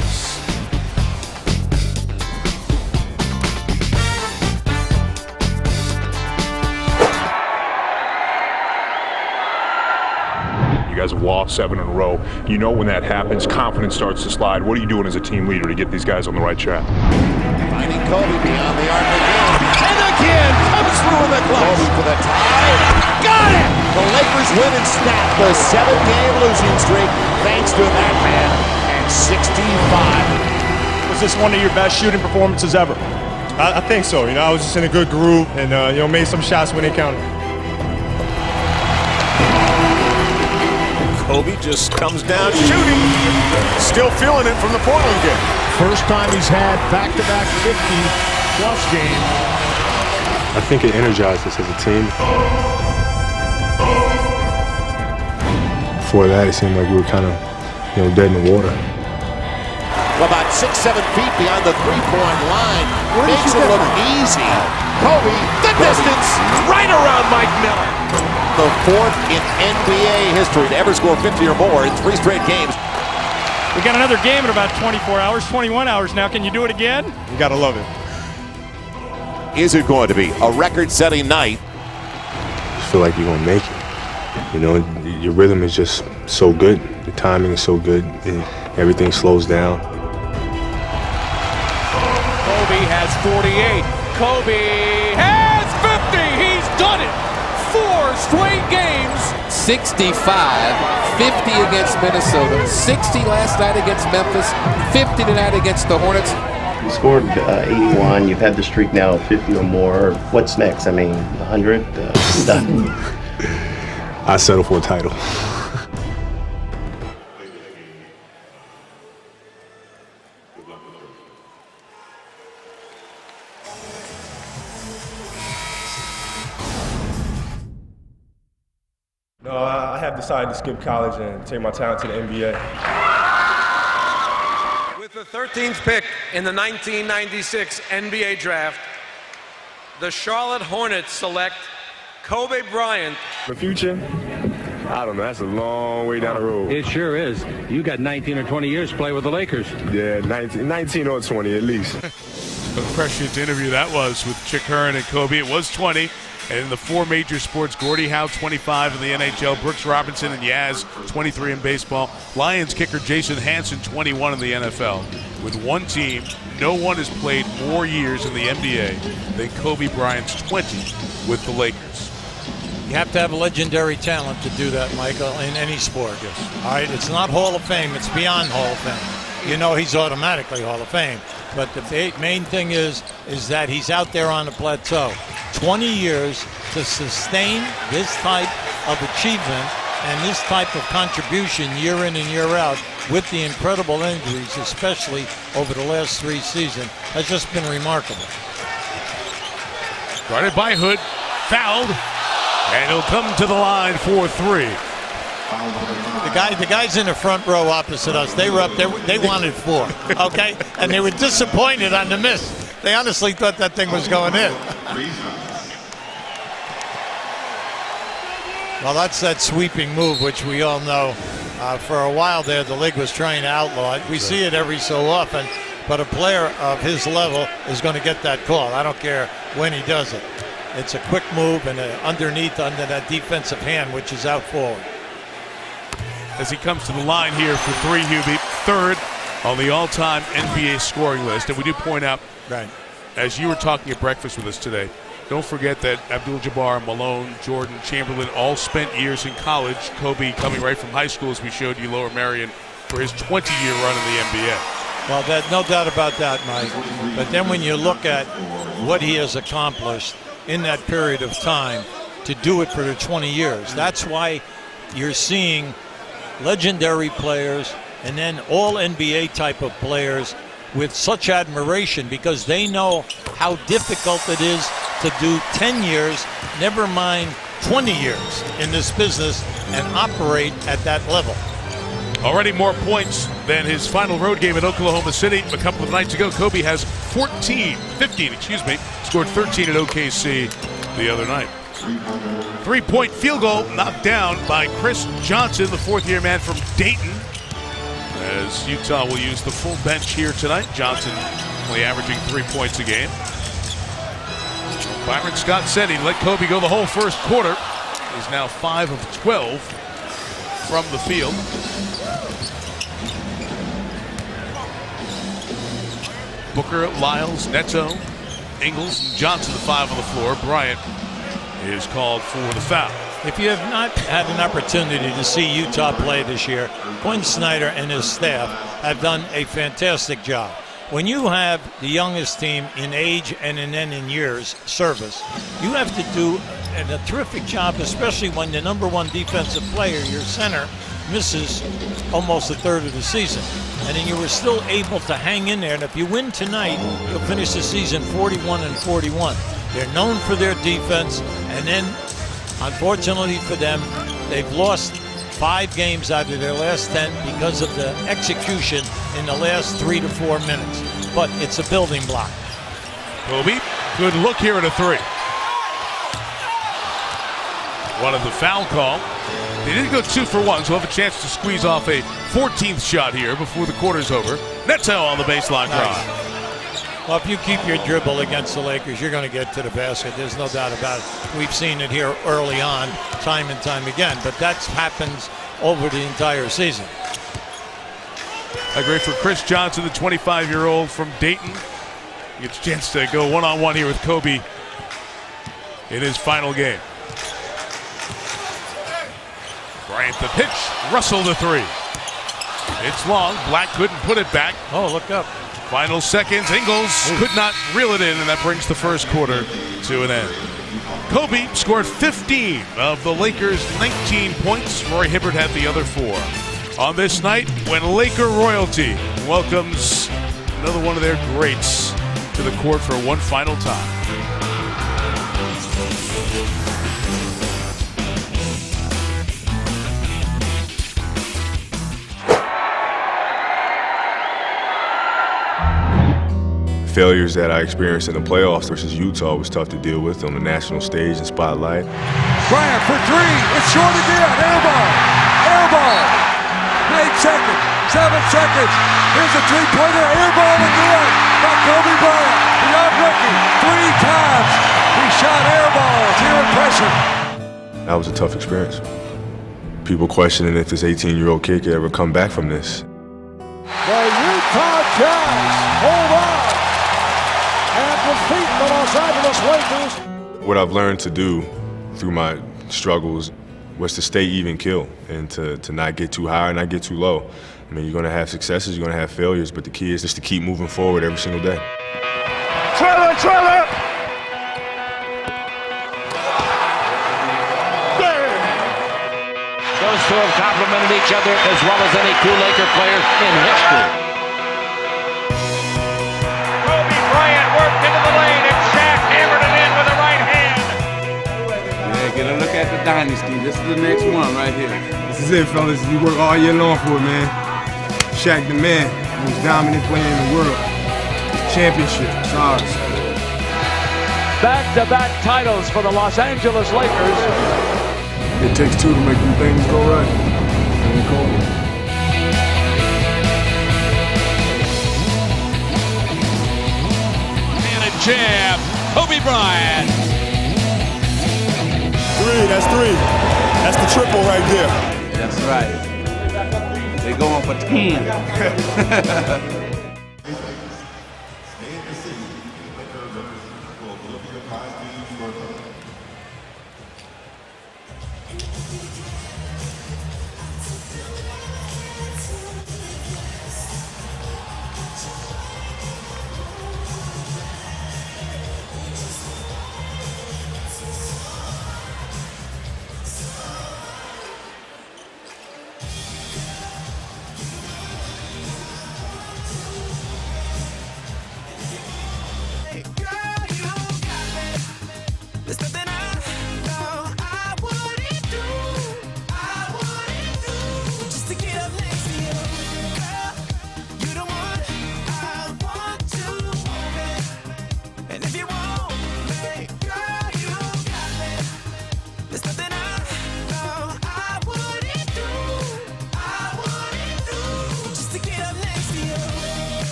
You guys have lost 7 in a row. You know when that happens, confidence starts to slide. What are you doing as a team leader to get these guys on the right track? Finding Kobe beyond the arc again. And again comes through in the clutch. Kobe for the tie. Got it! The Lakers win and snap the 7-game losing streak thanks to that man and 65. Was this one of your best shooting performances ever? I think so. You know, I was just in a good groove and, made some shots when they counted. Kobe just comes down shooting. Still feeling it from the Portland game. First time he's had back-to-back 50-plus games. I think it energized us as a team. Before that, it seemed like we were kind of, dead in the water. About 6-7 feet beyond the three-point line. Makes it look easy. Kobe, the distance, right around Mike Miller. The fourth in NBA history to ever score 50 or more in 3 straight games. We got another game in about 24 hours, 21 hours now. Can you do it again? You gotta love it. Is it going to be a record-setting night? I feel like you're gonna make it. Your rhythm is just so good. The timing is so good. Everything slows down. Kobe has 48. Kobe has 50. He's done it. 4 straight games, 65, 50 against Minnesota, 60 last night against Memphis, 50 tonight against the Hornets. You scored 81. You've had the streak now of 50 or more. What's next? I mean, 100? Done. I settle for a title. No, I have decided to skip college and take my talent to the NBA. With the 13th pick in the 1996 NBA draft, the Charlotte Hornets select Kobe Bryant. The future? I don't know. That's a long way down the road. It sure is. You got 19 or 20 years to play with the Lakers. Yeah, 19 or 20 at least. A prescient interview that was with Chick Hearn and Kobe. It was 20. And in the four major sports, Gordie Howe, 25 in the NHL, Brooks Robinson and Yaz, 23 in baseball, Lions kicker Jason Hansen, 21 in the NFL. With one team, no one has played more years in the NBA than Kobe Bryant's 20 with the Lakers. You have to have legendary talent to do that, Michael, in any sport. Yes. All right, it's not Hall of Fame, it's beyond Hall of Fame. You know he's automatically Hall of Fame. But the main thing is that he's out there on the plateau. 20 years to sustain this type of achievement and this type of contribution year in and year out with the incredible injuries, especially over the last 3 seasons, has just been remarkable. Guarded by Hood, fouled, and he'll come to the line for 3. The guys in the front row opposite us, they were up there, they wanted 4, okay? And they were disappointed on the miss. They honestly thought that thing was going in. Well, that's that sweeping move, which we all know. For a while there, the league was trying to outlaw it. We see it every so often, but a player of his level is going to get that call. I don't care when he does it. It's a quick move and underneath under that defensive hand, which is out forward. As he comes to the line here for 3, Hubie, 3rd on the all-time NBA scoring list. And we do point out, right, as you were talking at breakfast with us today, don't forget that Abdul-Jabbar, Malone, Jordan, Chamberlain all spent years in college. Kobe coming right from high school, as we showed you, Lower Merion, for his 20-year run in the NBA. Well, no doubt about that, Mike. But then when you look at what he has accomplished in that period of time to do it for the 20 years, that's why you're seeing legendary players and then all NBA type of players with such admiration, because they know how difficult it is to do 10 years, never mind 20 years in this business and operate at that level. Already more points than his final road game at Oklahoma City a couple of nights ago. Kobe has 15, scored 13 at OKC the other night. 3-point field goal knocked down by Chris Johnson, the 4th-year man from Dayton, as Utah will use the full bench here tonight. Johnson only averaging 3 points a game. Byron Scott said he'd let Kobe go the whole first quarter. He's now 5 of 12 from the field. Booker, Lyles, Neto, Ingles, and Johnson, the 5 on the floor. Bryant is called for the foul. If you have not had an opportunity to see Utah play this year, Quinn Snyder and his staff have done a fantastic job. When you have the youngest team in age and then in years service, you have to do a terrific job, especially when the number 1 defensive player, your center, misses almost a third of the season. And then you were still able to hang in there. And if you win tonight, you'll finish the season 41-41. They're known for their defense, and then unfortunately for them, they've lost 5 games out of their last 10 because of the execution in the last 3 to 4 minutes. But it's a building block. Kobe, good look here at a 3. One of the foul call. They did go 2 for 1, so we'll have a chance to squeeze off a 14th shot here before the quarter's over. Neto on the baseline drive. Well, if you keep your dribble against the Lakers, you're going to get to the basket. There's no doubt about it. We've seen it here early on, time and time again, but that happens over the entire season. I agree for Chris Johnson, the 25-year-old from Dayton. He gets a chance to go one-on-one here with Kobe in his final game. Bryant the pitch. Russell the three. It's long. Black couldn't put it back. Oh, look up. Final seconds. Ingles could not reel it in, and that brings the first quarter to an end. Kobe scored 15 of the Lakers' 19 points. Roy Hibbert had the other 4. On this night, when Laker royalty welcomes another one of their greats to the court for one final time. Failures that I experienced in the playoffs versus Utah was tough to deal with on the national stage and spotlight. Bryant for three. It's short again. Air ball. Air ball. 8 seconds. 7 seconds. Here's a three-pointer. Air ball again by Kobe Bryant. The young rookie. 3 times. He shot air balls. Here in pressure. That was a tough experience. People questioning if this 18-year-old kid could ever come back from this. The Utah Jazz hold on and defeat the Los Angeles Lakers. What I've learned to do through my struggles was to stay even keel and to not get too high or not get too low. I mean, you're going to have successes, you're going to have failures, but the key is just to keep moving forward every single day. Trailer! Those two have complimented each other as well as any two Laker players in history. Kobe Bryant worked into the lane and Shaq hammered it in with the right hand. Yeah, get a look at the dynasty. This is the next one right here. This is it, fellas. You work all year long for it, man. Shaq the man, most dominant player in the world. Championship, it's ours. Back-to-back titles for the Los Angeles Lakers. It takes 2 to make them things go right. And Kobe. And a jam. Kobe Bryant. 3, that's 3. That's the triple right there. That's right. They're going for 10.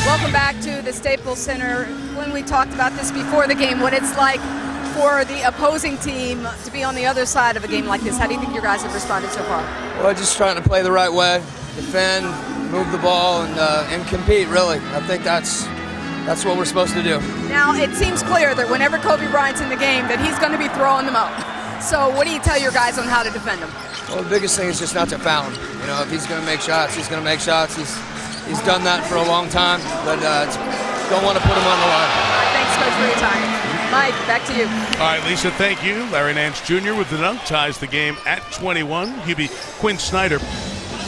Welcome back to the Staples Center. When we talked about this before the game, what it's like for the opposing team to be on the other side of a game like this. How do you think your guys have responded so far? Well, just trying to play the right way, defend, move the ball, and compete, really. I think that's what we're supposed to do. Now, it seems clear that whenever Kobe Bryant's in the game, that he's going to be throwing them out. So what do you tell your guys on how to defend him? Well, the biggest thing is just not to foul him. You know, if he's going to make shots, he's going to make shots. He's done that for a long time, but don't want to put him on the line. Thanks, Coach, for your time. Mike, back to you. All right, Lisa, thank you. Larry Nance Jr. with the dunk ties the game at 21. Hubie Quinn Snyder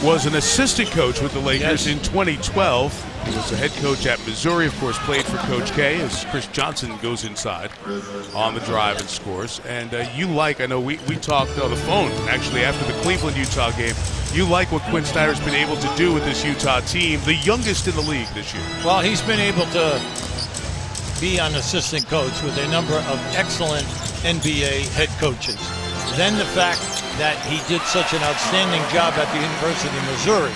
was an assistant coach with the Lakers in 2012. He was a head coach at Missouri, of course, played for Coach K as Chris Johnson goes inside on the drive and scores. And I know we talked on the phone, actually, after the Cleveland-Utah game. You like what Quinn Snyder's been able to do with this Utah team, the youngest in the league this year. Well, he's been able to be an assistant coach with a number of excellent NBA head coaches. Then the fact that he did such an outstanding job at the University of Missouri,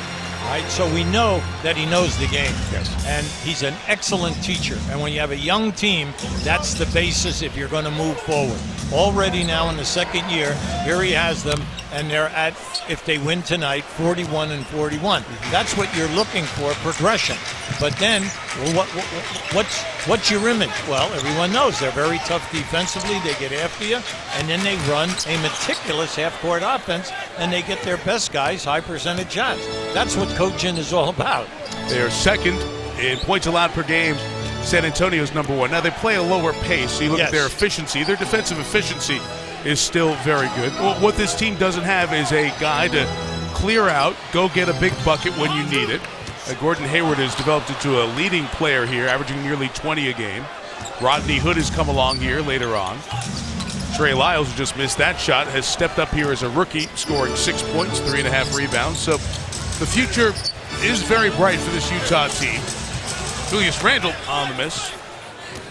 right? So we know that he knows the game. Yes. And he's an excellent teacher. And when you have a young team, that's the basis if you're going to move forward. Already now in the second year, here he has them, and they're at, if they win tonight, 41-41. That's what you're looking for, progression. But then, what's your image? Well, everyone knows they're very tough defensively. They get after you, and then they run a meticulous half-court offense, and they get their best guys high percentage shots. That's what coaching is all about. They're second in points allowed per game. San Antonio's number one. Now, they play a lower pace, so you look at their efficiency. Their defensive efficiency is still very good. Well, what this team doesn't have is a guy to clear out, go get a big bucket when you need it. Gordon Hayward has developed into a leading player here, averaging nearly 20 a game. Rodney Hood has come along here later on. Trey Lyles, who just missed that shot, has stepped up here as a rookie, scoring 6 points, 3.5 rebounds. So the future is very bright for this Utah team. Julius Randle on the miss.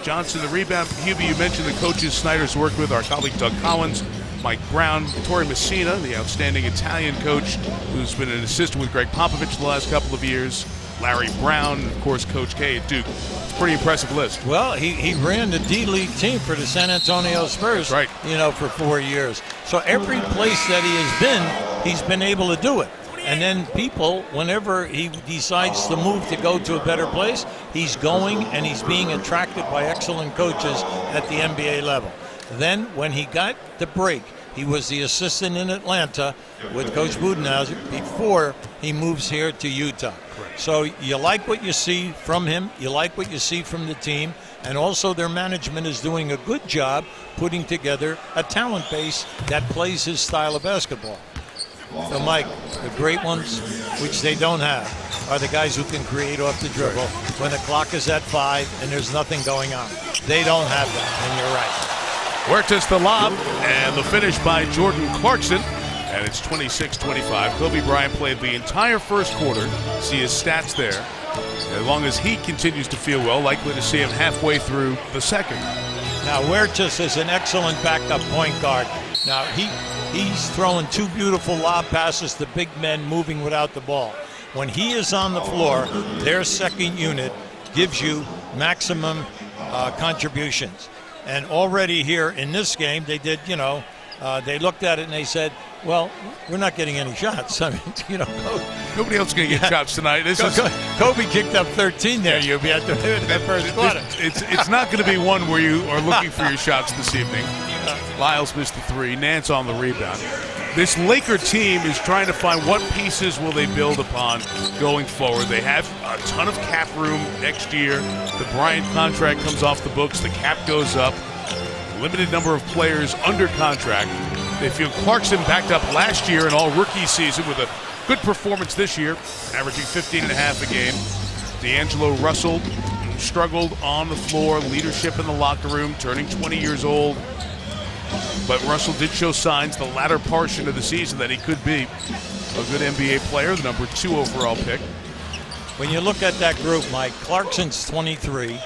Johnson, the rebound. Hubie, you mentioned the coaches Snyder's worked with, our colleague Doug Collins, Mike Brown, Torrey Messina, the outstanding Italian coach who's been an assistant with Greg Popovich the last couple of years, Larry Brown, and of course Coach K at Duke. It's a pretty impressive list. Well, he ran the D-League team for the San Antonio Spurs, for 4 years. So every place that he has been, he's been able to do it. And then people, whenever he decides to move to go to a better place, he's going and he's being attracted by excellent coaches at the NBA level. Then when he got the break, he was the assistant in Atlanta with Coach Budenholzer before he moves here to Utah. So you like what you see from him, you like what you see from the team, and also their management is doing a good job putting together a talent base that plays his style of basketball. So, Mike, the great ones, which they don't have, are the guys who can create off the dribble when the clock is at 5 and there's nothing going on. They don't have that, and you're right. Huertas the lob, and the finish by Jordan Clarkson, and it's 26-25. Kobe Bryant played the entire first quarter. See his stats there. As long as he continues to feel well, likely to see him halfway through the second. Now, Huertas is an excellent backup point guard. Now, he's throwing 2 beautiful lob passes to big men moving without the ball. When he is on the floor, their second unit gives you maximum contributions. And already here in this game, they did, they looked at it and they said, well, we're not getting any shots. I mean, nobody else is going to get shots tonight. Kobe kicked up 13 there, Hubie, at the first quarter. It's not going to be one where you are looking for your shots this evening. Lyles missed the 3. Nance on the rebound. This Laker team is trying to find what pieces will they build upon going forward. They have a ton of cap room next year. The Bryant contract comes off the books. The cap goes up. Limited number of players under contract. They feel Clarkson backed up last year in all rookie season with a good performance this year, averaging 15.5 a game. D'Angelo Russell struggled on the floor, leadership in the locker room, turning 20 years old. But Russell did show signs the latter portion of the season that he could be a good NBA player, the number 2 overall pick. When you look at that group, Mike, Clarkson's 23,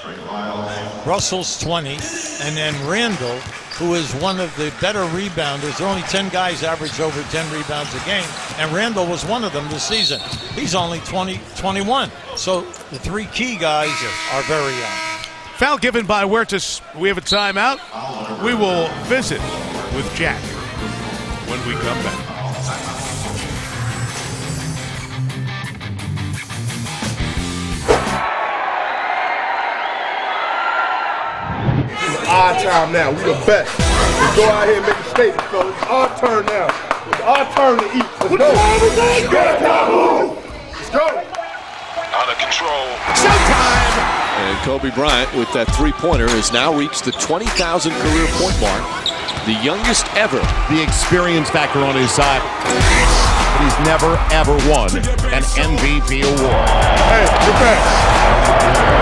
Russell's 20, and then Randle, who is one of the better rebounders. There are only 10 guys average over 10 rebounds a game, and Randle was one of them this season. He's only 21. So the 3 key guys are very young. Foul given by Huertas. We have a timeout. We will visit with Jack when we come back. It's our time now. We the best. Let's go out here and make a statement, fellas. It's our turn now. It's our turn to eat. Let's go. Let's go. Out of control. Showtime! And Kobe Bryant, with that three-pointer, has now reached the 20,000 career point mark, the youngest ever. The experience factor on his side. But he's never, ever won an MVP award. Hey, get back.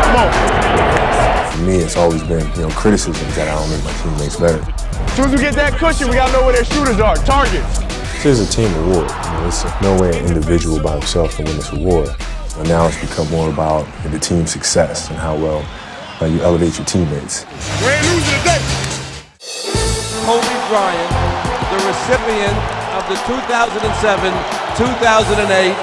Come on. For me, it's always been, criticisms that I don't make my teammates better. As soon as we get that cushion, we got to know where their shooters are, targets. This is a team award. It's no way an individual by himself can win this award. And now it's become more about the team's success and how well you elevate your teammates. We ain't losing today. Kobe Bryant, the recipient of the 2007-2008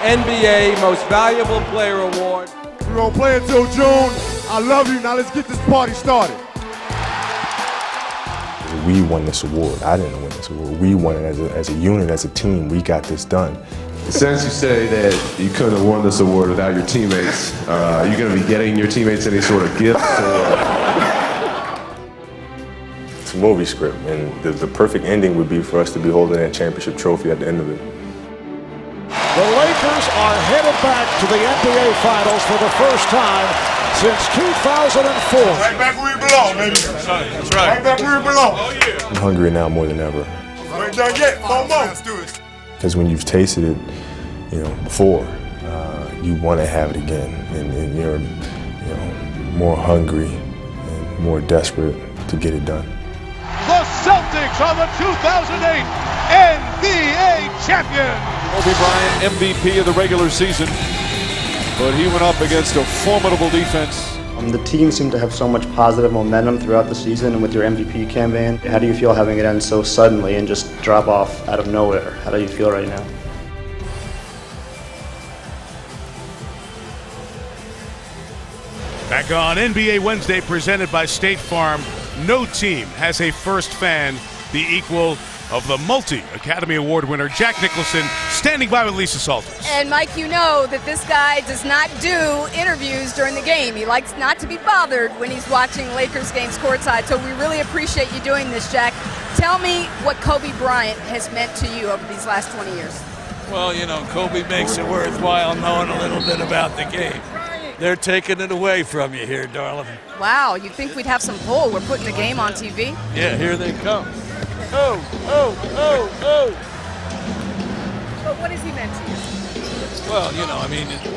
NBA Most Valuable Player Award. We're going to play until June. I love you. Now let's get this party started. We we won this award. I didn't win this award. We won it as a unit, as a team. We got this done. Since you say that you couldn't have won this award without your teammates, are you going to be getting your teammates any sort of gifts? It's a movie script, and the perfect ending would be for us to be holding that championship trophy at the end of it. The Lakers are headed back to the NBA Finals for the first time since 2004. Right back where we belong, baby. That's right. Right back where we belong. Oh, yeah. I'm hungry now more than ever. We ain't done yet. 4 more. Let's do it. Because when you've tasted it, before, you want to have it again, and you're, more hungry and more desperate to get it done. The Celtics are the 2008 NBA champions. Kobe Bryant, MVP of the regular season, but he went up against a formidable defense. The team seemed to have so much positive momentum throughout the season, and with your MVP campaign, how do you feel having it end so suddenly and just drop off out of nowhere? How do you feel right now? Back on NBA Wednesday, presented by State Farm, no team has a first fan the equal of the multi-Academy Award winner Jack Nicholson, standing by with Lisa Salters. And Mike, you know that this guy does not do interviews during the game. He likes not to be bothered when he's watching Lakers games courtside, so we really appreciate you doing this, Jack. Tell me what Kobe Bryant has meant to you over these last 20 years. Well, Kobe makes it worthwhile knowing a little bit about the game. They're taking it away from you here, darling. Wow, you'd think we'd have some pull. We're putting the game on TV. Yeah, here they come. Oh. But what has he meant to you? Well,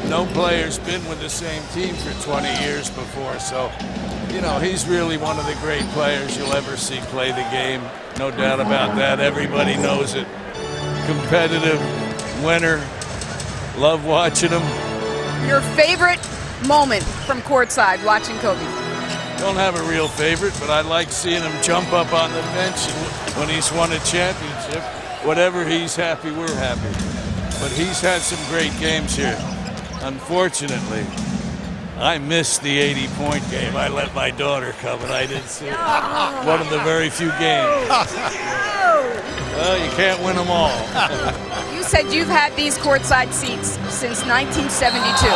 no player's been with the same team for 20 years before, so, he's really one of the great players you'll ever see play the game. No doubt about that. Everybody knows it. Competitive, winner, love watching him. Your favorite moment from courtside watching Kobe? Don't have a real favorite, but I like seeing him jump up on the bench when he's won a championship. Whatever he's happy, we're happy. But he's had some great games here. Unfortunately, I missed the 80-point game. I let my daughter come, and I didn't see it. One of the very few games. Well, you can't win them all. You said you've had these courtside seats since 1972.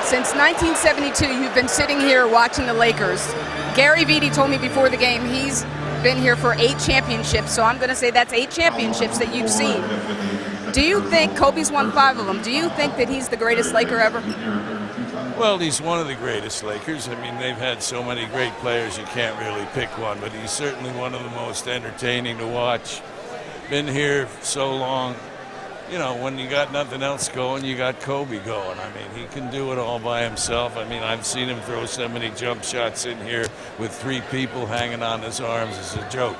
Since 1972, you've been sitting here watching the Lakers. Gary Vitti told me before the game he's been here for 8 championships, so I'm going to say that's 8 championships that you've seen. Do you think Kobe's won 5 of them? Do you think that he's the greatest Laker ever? Well, he's one of the greatest Lakers. They've had so many great players you can't really pick one, but he's certainly one of the most entertaining to watch. Been here so long. When you got nothing else going, you got Kobe going. He can do it all by himself. I've seen him throw so many jump shots in here with 3 people hanging on his arms. It's a joke.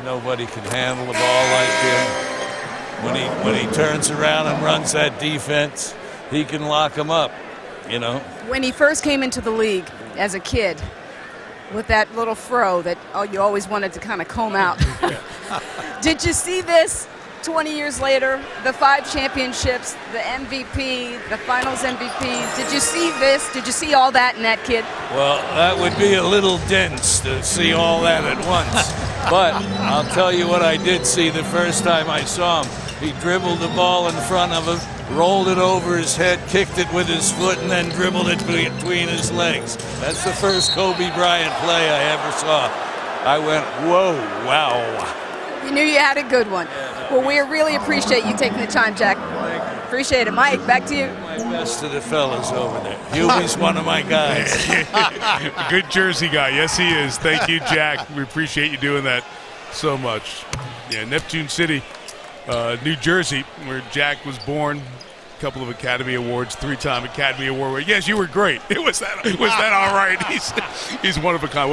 Nobody can handle the ball like him. When he turns around and runs that defense, he can lock them up, When he first came into the league as a kid, with that little fro that you always wanted to kind of comb out, did you see this? 20 years later, the 5 championships, the MVP, the finals MVP. Did you see this? Did you see all that in that kid? Well, that would be a little dense to see all that at once. But I'll tell you what I did see the first time I saw him. He dribbled the ball in front of him, rolled it over his head, kicked it with his foot, and then dribbled it between his legs. That's the first Kobe Bryant play I ever saw. I went, whoa, wow. You knew you had a good one. Well, we really appreciate you taking the time, Jack. Appreciate it. Mike, back to you. My best to the fellas over there. Hubie's one of my guys. Good Jersey guy. Yes, he is. Thank you, Jack. We appreciate you doing that so much. Yeah, Neptune City, New Jersey, where Jack was born. A couple of Academy Awards, 3-time Academy Award winner. Yes, you were great. Was that all right? He's one of a kind.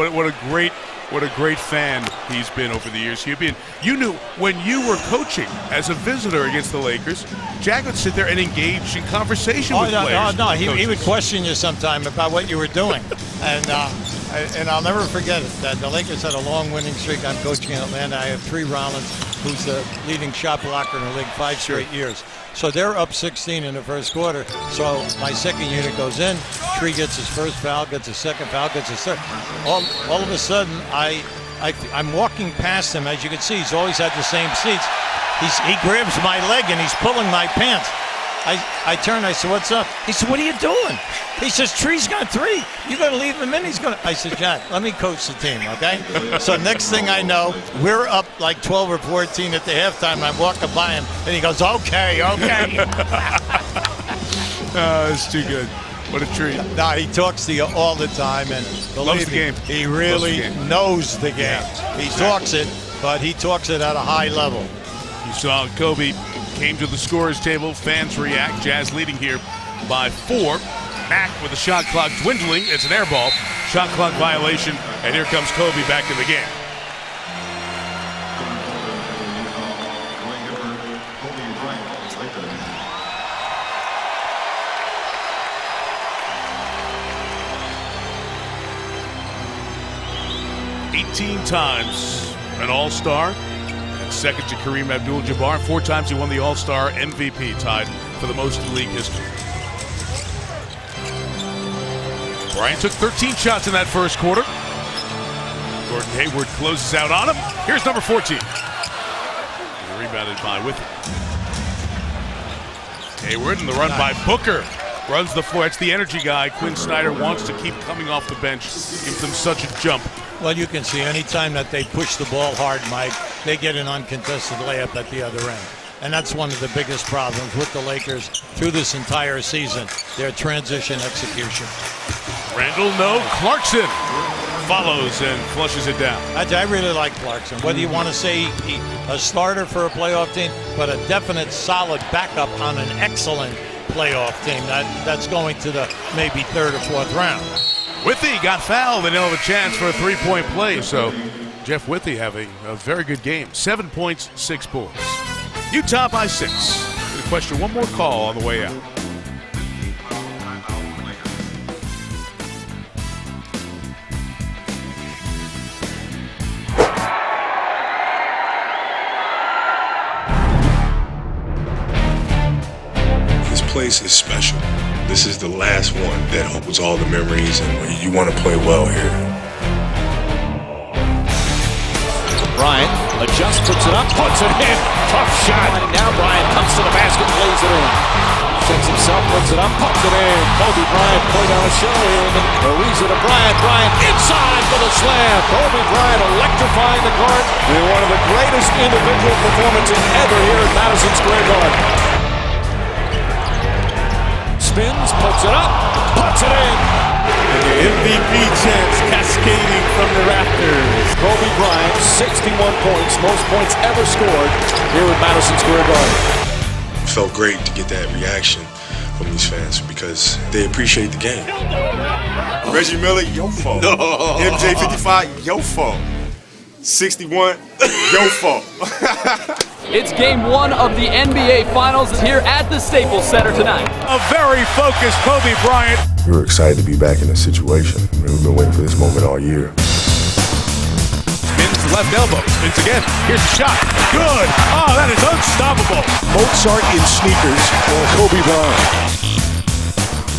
What a great fan he's been over the years. You knew when you were coaching as a visitor against the Lakers, Jack would sit there and engage in conversation with players. No, he would question you sometime about what you were doing, and I'll never forget it. That the Lakers had a long winning streak. I'm coaching in Atlanta. I have Tree Rollins, who's the leading shot blocker in the league 5 straight years. So they're up 16 in the first quarter. So my second unit goes in. Tree gets his first foul, gets his second foul, gets his third. All of a sudden, I'm walking past him. As you can see, he's always had the same seats. He grabs my leg and he's pulling my pants. I turn, I said, what's up? He said, what are you doing? He says, Tree's got 3. You got to leave him in. He's going to. I said, John, let me coach the team, okay? So next thing I know, we're up like 12 or 14 at the halftime. I'm walking by him, and he goes, okay. It's too good. What a treat. No, he talks to you all the time, and loves the game. He really knows the game. He talks it, but he talks it at a high level. You saw Kobe came to the scorer's table. Fans react. Jazz leading here by 4. Mack with the shot clock dwindling. It's an air ball. Shot clock violation. And here comes Kobe back in the game. Times an All-Star, and second to Kareem Abdul-Jabbar. 4 times he won the All-Star MVP, tied for the most in league history. Bryant took 13 shots in that first quarter. Gordon Hayward closes out on him. Here's number 14. He's rebounded by Withy. Hayward and the run by Booker. Runs the floor. It's the energy guy. Quinn Snyder wants to keep coming off the bench. Gives them such a jump. Well, you can see anytime that they push the ball hard, Mike, they get an uncontested layup at the other end. And that's one of the biggest problems with the Lakers through this entire season, their transition execution. Randall, no. Clarkson follows and flushes it down. I really like Clarkson. Whether you want to say a starter for a playoff team, but a definite solid backup on an excellent playoff team that's going to the maybe 3rd or 4th round. Withy got fouled and he'll have a chance for a 3-point play. So Jeff Withy having a very good game. 7 points, 6 boards. Utah by 6. The question, one more call on the way out. This place is special. This is the last one that holds all the memories, and you want to play well here. Bryant adjusts, puts it up, puts it in. Tough shot. Now Bryant comes to the basket, lays it in. Sets himself, puts it up, puts it in. Kobe Bryant put on a show in. Ariza to Bryant. Bryant inside for the slam. Kobe Bryant electrifying the court in one of the greatest individual performances ever here at Madison Square Garden. Spins, puts it up, puts it in. And the MVP chants cascading from the rafters. Kobe Bryant, 61 points, most points ever scored here at Madison Square Garden. It felt great to get that reaction from these fans because they appreciate the game. Reggie Miller, your fault. MJ 55, your fault. 61, your fault. It's game 1 of the NBA Finals here at the Staples Center tonight. A very focused Kobe Bryant. We were excited to be back in this situation. We've been waiting for this moment all year. Spins left elbow, spins again. Here's the shot. Good. Oh, that is unstoppable. Mozart in sneakers or Kobe Bryant.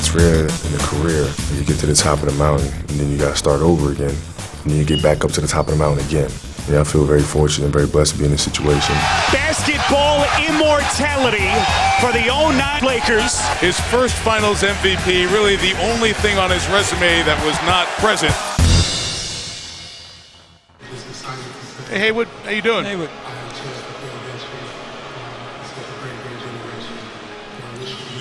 It's rare in a career when you get to the top of the mountain and then you got to start over again. And then you get back up to the top of the mountain again. Yeah, I feel very fortunate and very blessed to be in this situation. Basketball immortality for the 09 Lakers. His first Finals MVP, really the only thing on his resume that was not present. Hey, Haywood, how you doing? Haywood.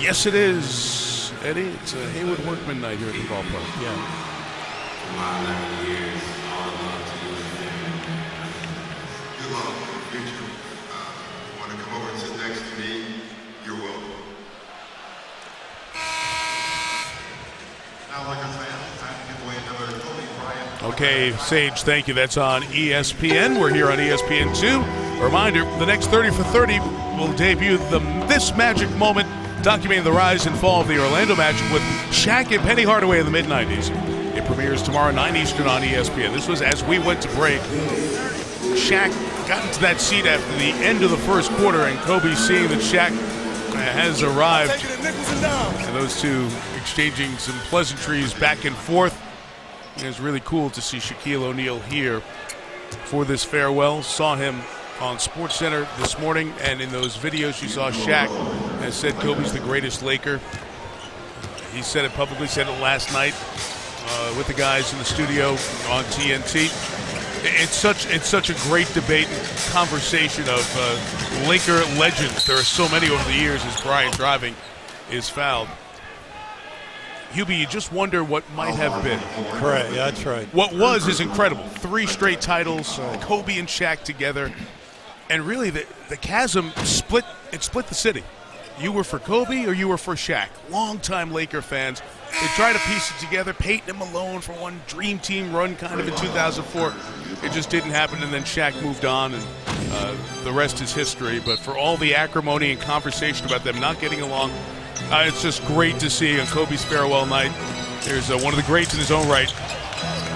Yes, it is, Eddie. It's a Haywood Workman night here at the ballpark. Yeah. Okay, Sage, thank you. That's on ESPN. We're here on ESPN2. A reminder, the next 30 for 30 will debut This Magic Moment, documenting the rise and fall of the Orlando Magic with Shaq and Penny Hardaway in the mid-90s. It premieres tomorrow, 9 Eastern on ESPN. This was as we went to break. Shaq got into that seat after the end of the first quarter, and Kobe, seeing that Shaq has arrived. And those two exchanging some pleasantries back and forth. It was really cool to see Shaquille O'Neal here for this farewell. Saw him on SportsCenter this morning, and in those videos you saw Shaq has said Kobe's the greatest Laker. He said it publicly, said it last night with the guys in the studio on TNT. It's such a great debate and conversation of Laker legends. There are so many over the years as Bryant driving is fouled. Hubie, you just wonder what might have been. Correct, yeah, that's right. What was is incredible. 3 straight titles, Kobe and Shaq together. And really, the chasm split the city. You were for Kobe or you were for Shaq. Longtime Laker fans. They tried to piece it together, Peyton and Malone for one dream team run kind of in 2004. It just didn't happen, and then Shaq moved on, and the rest is history. But for all the acrimony and conversation about them not getting along, it's just great to see on Kobe's farewell night. There's one of the greats in his own right,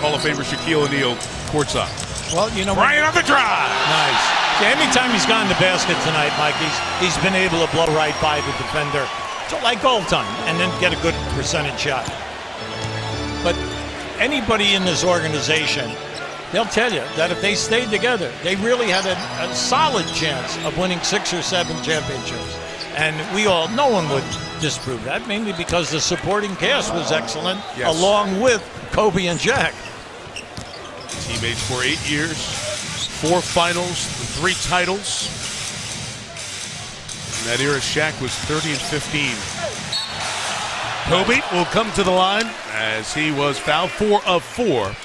Hall of Famer Shaquille O'Neal, courtside. Well, you know, Bryant on the drive. Nice. Yeah, anytime he's gone to basket tonight, Mike, he's been able to blow right by the defender, so like goal time, and then get a good percentage shot. But anybody in this organization, they'll tell you that if they stayed together, they really had a solid chance of winning 6 or 7 championships. And no one would disprove that, mainly because the supporting cast was excellent, along with Kobe and Shaq. Teammates for 8 years, 4 finals, 3 titles. In that era, Shaq was 30 and 15. Kobe will come to the line as he was fouled 4 of 4.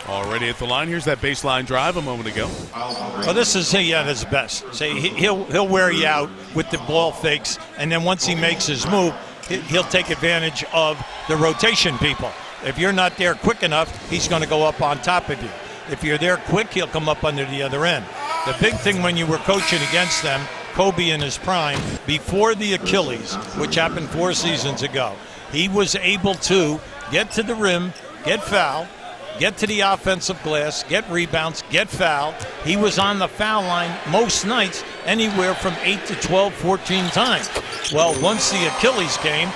Already at the line. Here's that baseline drive a moment ago. Well, this is he at his best. Say he'll wear you out with the ball fakes, and then once he makes his move, he'll take advantage of the rotation people. If you're not there quick enough, he's going to go up on top of you. If you're there quick, he'll come up under the other end. The big thing when you were coaching against them, Kobe in his prime, before the Achilles, which happened 4 seasons ago, he was able to get to the rim, get fouled, get to the offensive glass, get rebounds, get fouled. He was on the foul line most nights, anywhere from 8 to 12, 14 times. Well, once the Achilles came,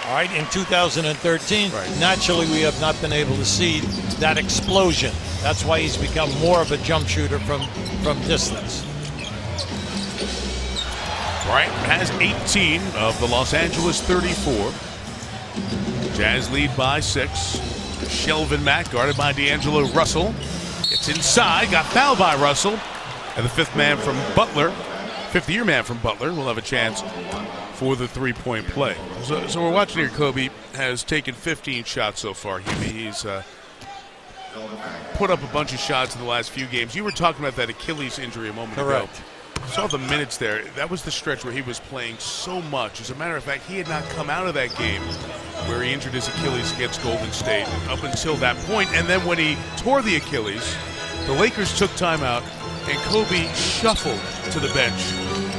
all right, in 2013, naturally we have not been able to see that explosion. That's why he's become more of a jump shooter from distance. Bryant has 18 of the Los Angeles 34. Jazz lead by 6. Shelvin Mack guarded by D'Angelo Russell. Gets inside, got fouled by Russell. And the 5th man from Butler, 5th-year man from Butler, will have a chance for the 3-point play. So we're watching here. Kobe has taken 15 shots so far. He's put up a bunch of shots in the last few games. You were talking about that Achilles injury a moment ago. Saw the minutes there. That was the stretch where he was playing so much. As a matter of fact, he had not come out of that game where he injured his Achilles against Golden State up until that point. And then when he tore the Achilles, the Lakers took time out, and Kobe shuffled to the bench,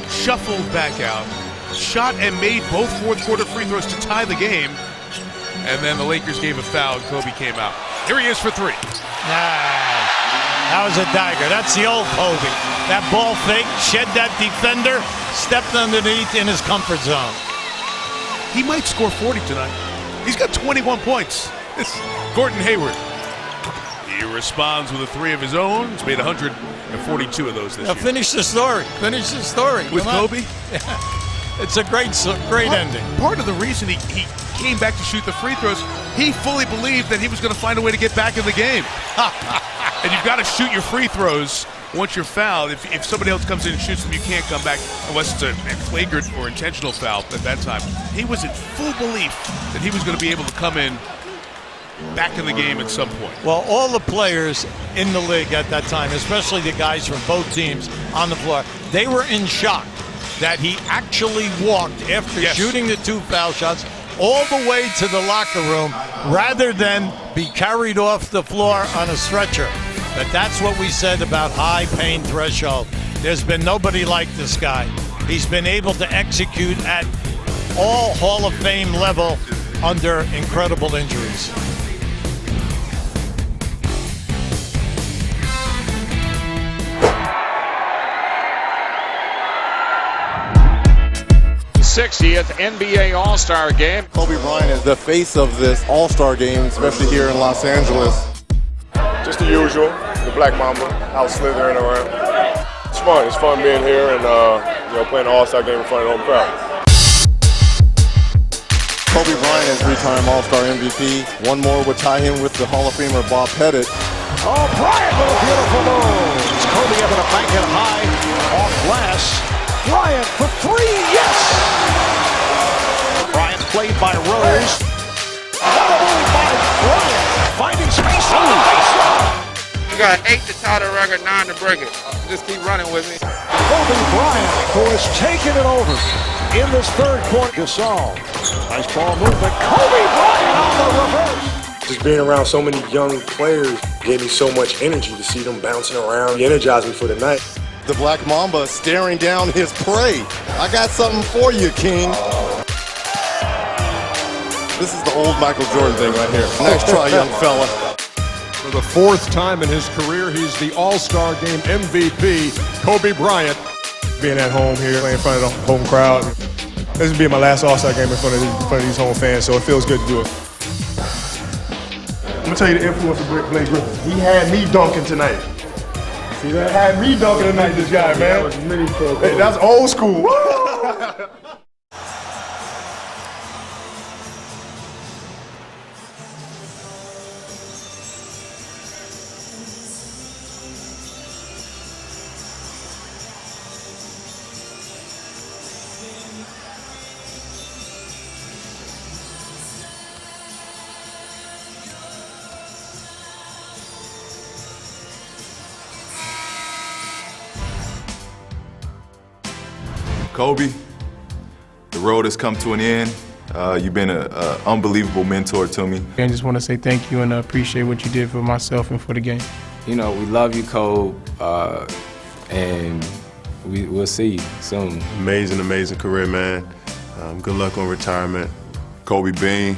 shuffled back out, shot and made both fourth-quarter free throws to tie the game. And then the Lakers gave a foul, and Kobe came out. Here he is for 3. Nice. That was a dagger. That's the old Kobe. That ball fake, shed that defender, stepped underneath in his comfort zone. He might score 40 tonight. He's got 21 points. It's Gordon Hayward. He responds with a 3 of his own. He's made 142 of those this year. Finish the story. Finish the story. With Kobe? It's a great ending. Part of the reason he came back to shoot the free throws, he fully believed that he was going to find a way to get back in the game. And you've got to shoot your free throws once you're fouled. If somebody else comes in and shoots them, you can't come back unless it's a flagrant or intentional foul at that time. He was in full belief that he was going to be able to come in back in the game at some point. Well, all the players in the league at that time, especially the guys from both teams on the floor, they were in shock that he actually walked after shooting the 2 foul shots all the way to the locker room rather than be carried off the floor on a stretcher. But that's what we said about high pain threshold. There's been nobody like this guy. He's been able to execute at all Hall of Fame level under incredible injuries. 60th NBA All-Star game. Kobe Bryant is the face of this All-Star game, especially here in Los Angeles. Just the usual, the Black Mamba out slithering around. It's fun. It's fun being here and playing the All-Star game in front of the home crowd. Kobe Bryant is three-time All-Star MVP. One more would tie him with the Hall of Famer Bob Pettit. Oh, Bryant with a beautiful move. It's Kobe able to bank it high off glass. Bryant for three, yes! Bryant played by Rose. What a move by Bryant. Finding space on the baseline. You got 8 to tie the record, 9 to break it. Just keep running with me. Kobe Bryant, who has taken it over in this third quarter. Gasol. Nice ball movement. Kobe Bryant on the reverse. Just being around so many young players gave me so much energy to see them bouncing around. He energized me for the night. The Black Mamba staring down his prey. I got something for you, King. This is the old Michael Jordan thing right here. Nice try, young fella. For the fourth time in his career, he's the All-Star Game MVP, Kobe Bryant. Being at home here, playing in front of the home crowd. This will be my last All-Star game in front of these home fans, so it feels good to do it. I'm gonna tell you the influence of Blake Griffin. He had me dunking tonight. See that? Had me dunking tonight, this guy, man. That was mini pro. Hey, that's old school. Kobe, the road has come to an end. You've been an unbelievable mentor to me. I just want to say thank you and appreciate what you did for myself and for the game. You know, we love you, Kobe, and we'll see you soon. Amazing, amazing career, man. Good luck on retirement. Kobe Bean,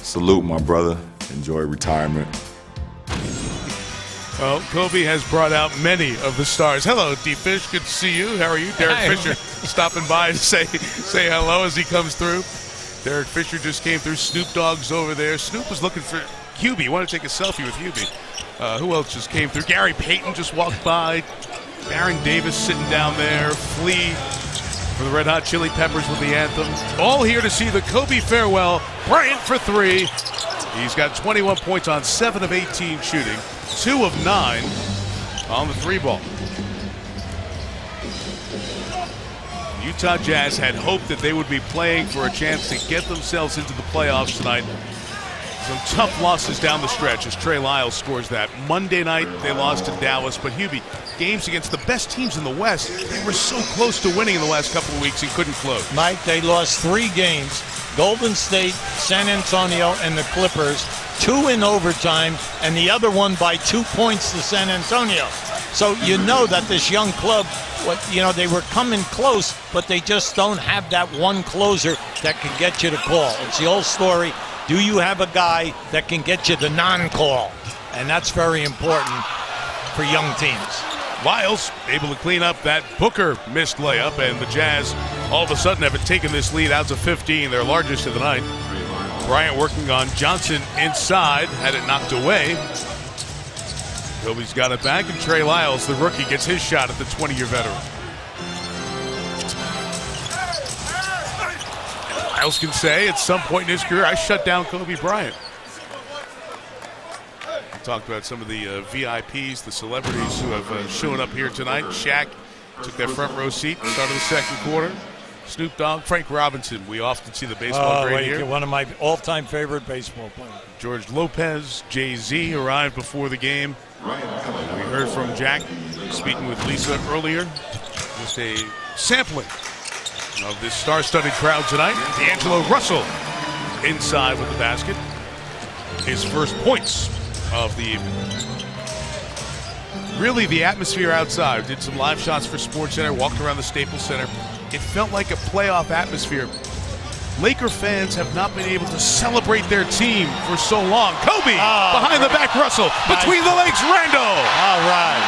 salute my brother. Enjoy retirement. Well, Kobe has brought out many of the stars. Hello, D-Fish. Good to see you. How are you? Derek Fisher stopping by to say hello as he comes through. Derek Fisher just came through. Snoop Dogg's over there. Snoop was looking for Hubie. Want to take a selfie with Hubie. Who else just came through? Gary Payton just walked by. Baron Davis sitting down there. Flea for the Red Hot Chili Peppers with the anthem. All here to see the Kobe farewell. Bryant for three. He's got 21 points on 7 of 18 shooting. 2 of 9 on the 3-ball. Utah Jazz had hoped that they would be playing for a chance to get themselves into the playoffs tonight. Some tough losses down the stretch as Trey Lyles scores that. Monday night, they lost to Dallas, but Hubie, games against the best teams in the West, they were so close to winning in the last couple of weeks and couldn't close. Mike, they lost 3 games. Golden State, San Antonio, and the Clippers. 2 in overtime, and the other one by 2 points to San Antonio. So you know that this young club, they were coming close, but they just don't have that one closer that can get you to call. It's the old story. Do you have a guy that can get you the non-call? And that's very important for young teams. Lyles able to clean up that Booker missed layup, and the Jazz all of a sudden have taken this lead out to 15, their largest of the night. Bryant working on Johnson inside, had it knocked away. Kobe's got it back, and Trey Lyles, the rookie, gets his shot at the 20-year veteran. Lyles can say at some point in his career, I shut down Kobe Bryant. We talked about some of the VIPs, the celebrities who have shown up here tonight. Shaq took that front row seat at the start of the second quarter. Snoop Dogg, Frank Robinson. We often see the baseball great here. One of my all-time favorite baseball players. George Lopez, Jay-Z arrived before the game. We heard from Jack speaking with Lisa earlier. Just a sampling of this star-studded crowd tonight. D'Angelo Russell inside with the basket. His first points of the evening. Really, the atmosphere outside. Did some live shots for SportsCenter, walked around the Staples Center. It felt like a playoff atmosphere. Laker fans have not been able to celebrate their team for so long. Kobe behind the back, Russell between the legs, Randall. All right,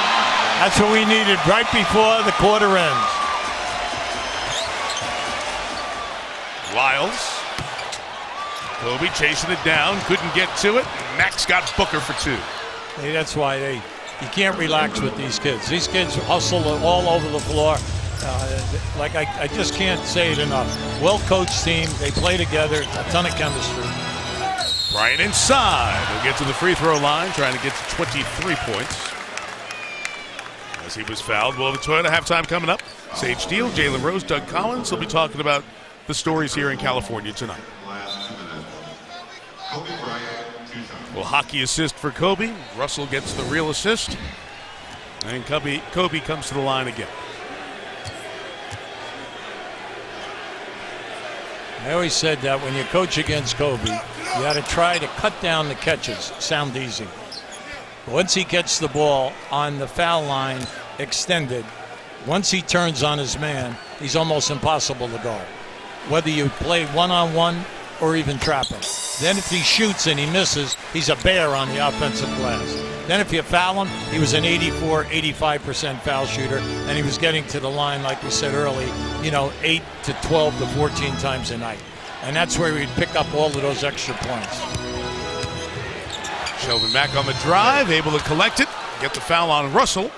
that's what we needed right before the quarter ends. Lyles. Kobe chasing it down, couldn't get to it. Max got Booker for 2. Hey, that's why you can't relax with these kids. These kids hustle all over the floor. I just can't say it enough. Well-coached team. They play together. A ton of chemistry. Bryant inside. He'll get to the free throw line, trying to get to 23 points. As he was fouled. We'll have a Toyota halftime coming up. Sage Steele, Jalen Rose, Doug Collins. We'll be talking about the stories here in California tonight. Well, hockey assist for Kobe. Russell gets the real assist. And Kobe comes to the line again. I always said that when you coach against Kobe, you got to try to cut down the catches. Sound easy. Once he gets the ball on the foul line extended, once he turns on his man, he's almost impossible to guard. Whether you play one-on-one or even trap him. Then if he shoots and he misses, he's a bear on the offensive glass. Then if you foul him, he was an 85% foul shooter, and he was getting to the line, like we said early, 8 to 12 to 14 times a night. And that's where he'd pick up all of those extra points. Sheldon Mack on the drive, able to collect it, get the foul on Russell.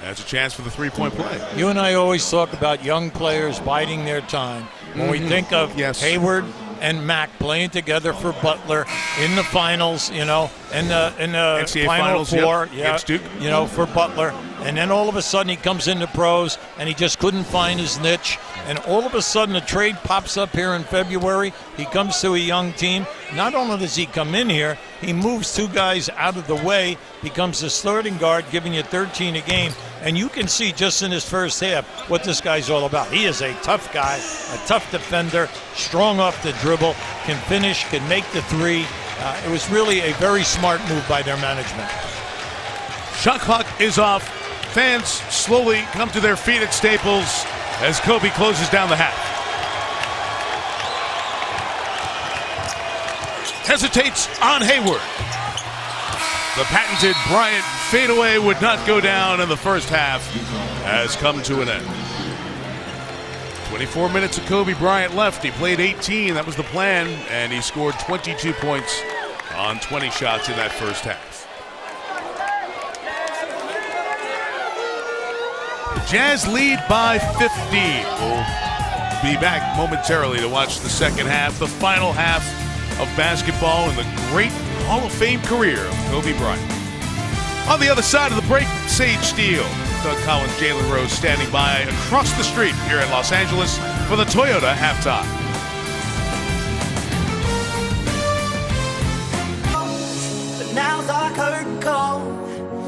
That's a chance for the three-point play. You and I always talk about young players biding their time. When we think of Hayward and Mack playing together for Butler in the finals, in the NCAA Final finals, Four, against Duke. For Butler. And then all of a sudden he comes into pros and he just couldn't find his niche. And all of a sudden a trade pops up here in February. He comes to a young team. Not only does he come in here, he moves 2 guys out of the way, becomes the starting guard, giving you 13 a game. And you can see just in his first half what this guy's all about. He is a tough guy, a tough defender, strong off the dribble, can finish, can make the three. It was really a very smart move by their management. Shot clock is off. Fans slowly come to their feet at Staples as Kobe closes down the half. Hesitates on Hayward. The patented Bryant fadeaway would not go down, and the first half has come to an end. 24 minutes of Kobe Bryant left. He played 18. That was the plan, and he scored 22 points on 20 shots in that first half. The Jazz lead by 15. We'll be back momentarily to watch the second half, the final half of basketball in the great Hall of Fame career of Kobe Bryant. On the other side of the break, Sage Steele, Doug Collins, Jalen Rose standing by across the street here in Los Angeles for the Toyota halftime. But now's our curtain call,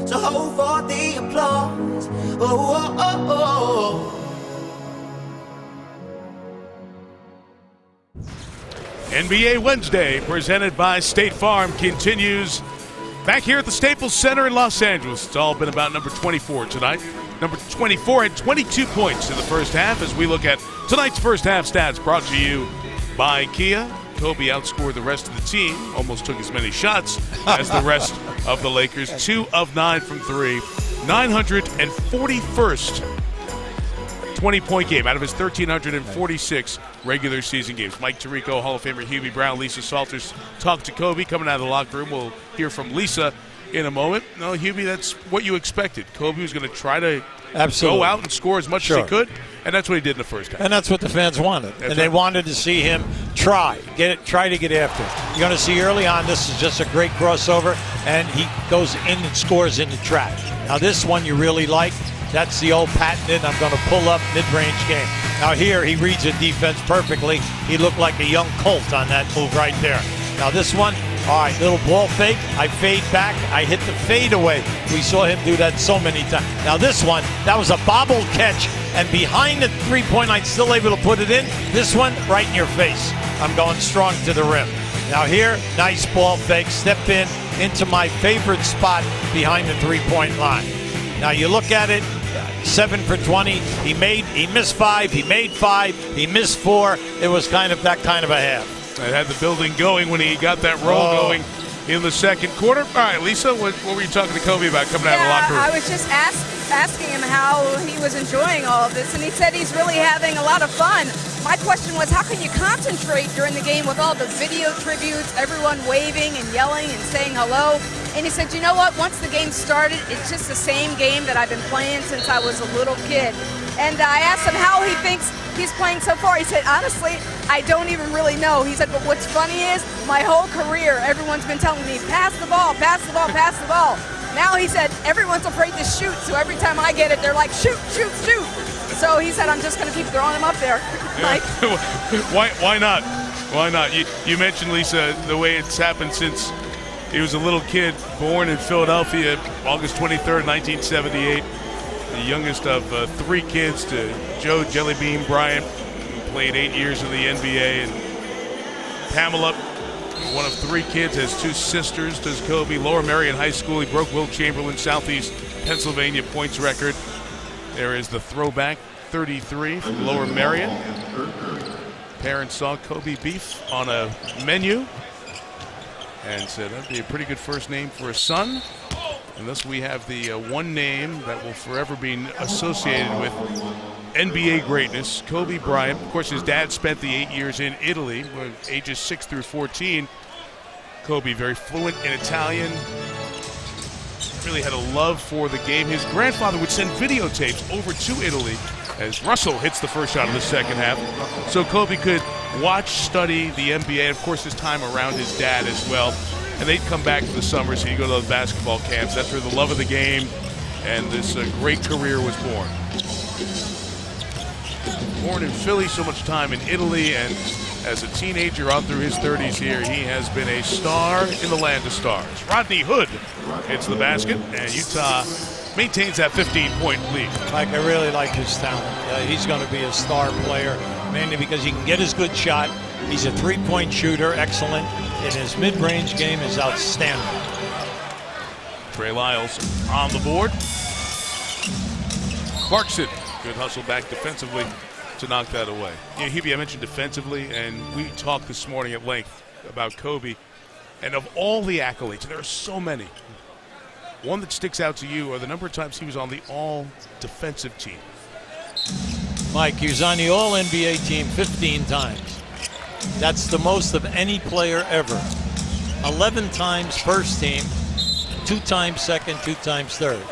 so hold for the applause. Oh, oh, oh, oh. NBA Wednesday, presented by State Farm, continues back here at the Staples Center in Los Angeles. It's all been about number 24 tonight. Number 24 had 22 points in the first half as we look at tonight's first half stats brought to you by Kia. Kobe outscored the rest of the team, almost took as many shots as the rest of the Lakers. 2 of 9 from 3, 941st 20-point game out of his 1,346 regular season games. Mike Tirico, Hall of Famer Hubie Brown, Lisa Salters talked to Kobe coming out of the locker room. We'll hear from Lisa in a moment. No, Hubie, that's what you expected. Kobe was going to try to go out and score as much as he could, and that's what he did in the first half. And that's what the fans wanted. They wanted to see him try to get after it. You're going to see early on, this is just a great crossover, and he goes in and scores in the trap. Now this one you really like. That's the old patented, I'm going to pull up mid-range game. Now here, he reads the defense perfectly. He looked like a young colt on that move right there. Now this one, all right, little ball fake. I fade back. I hit the fade away. We saw him do that so many times. Now this one, that was a bobbled catch, and behind the three-point line, still able to put it in. This one, right in your face. I'm going strong to the rim. Now here, nice ball fake. Step into my favorite spot behind the three-point line. Now you look at it, 7 for 20. He missed 5. He made 5. He missed 4. It was kind of that kind of a half. It had the building going when he got that roll going in the second quarter. All right, Lisa, what were you talking to Kobe about coming out of the locker room? I was just asking him how he was enjoying all of this, and he said he's really having a lot of fun. my question was, how can you concentrate during the game with all the video tributes, everyone waving and yelling and saying hello? And he said, you know what, once the game started, it's just the same game that I've been playing since I was a little kid. And I asked him how he thinks he's playing so far. He said, honestly, I don't even really know. He said, but what's funny is, my whole career, everyone's been telling me, pass the ball, pass the ball, pass the ball. Now he said, everyone's afraid to shoot, so every time I get it, they're like, shoot, shoot, shoot. So he said, I'm just going to keep throwing them up there. Like, Why not? Why not? You mentioned, Lisa, the way it's happened since he was a little kid, born in Philadelphia, August 23rd, 1978. The youngest of 3 kids to Joe Jellybean Bryant, who played 8 years in the NBA. And Pamela, one of 3 kids, has 2 sisters, does Kobe. Lower Merion High School, he broke Wilt Chamberlain's Southeast Pennsylvania points record. There is the throwback 33 from Lower Merion. Parents saw Kobe beef on a menu and said that'd be a pretty good first name for a son. And thus we have the one name that will forever be associated with NBA greatness, Kobe Bryant. Of course, his dad spent the 8 years in Italy, ages 6 through 14. Kobe, very fluent in Italian, really had a love for the game. His grandfather would send videotapes over to Italy as Russell hits the first shot of the second half. So Kobe could watch, study the NBA, of course, his time around his dad as well. And they'd come back for the summer, so you go to the basketball camps. That's where the love of the game and this great career was born. Born in Philly, so much time in Italy, and as a teenager on through his 30s here, he has been a star in the land of stars. Rodney Hood hits the basket, and Utah maintains that 15-point lead. Mike, I really like his talent. He's going to be a star player, mainly because he can get his good shot. He's a three-point shooter, excellent, and his mid-range game is outstanding. Trey Lyles on the board. Clarkson, good hustle back defensively to knock that away. You know, Hebe, I mentioned defensively, and we talked this morning at length about Kobe. And of all the accolades, there are so many, one that sticks out to you are the number of times he was on the all-defensive team. Mike, he was on the All-NBA team 15 times. That's the most of any player ever. 11 times first team, 2 times second, 2 times third.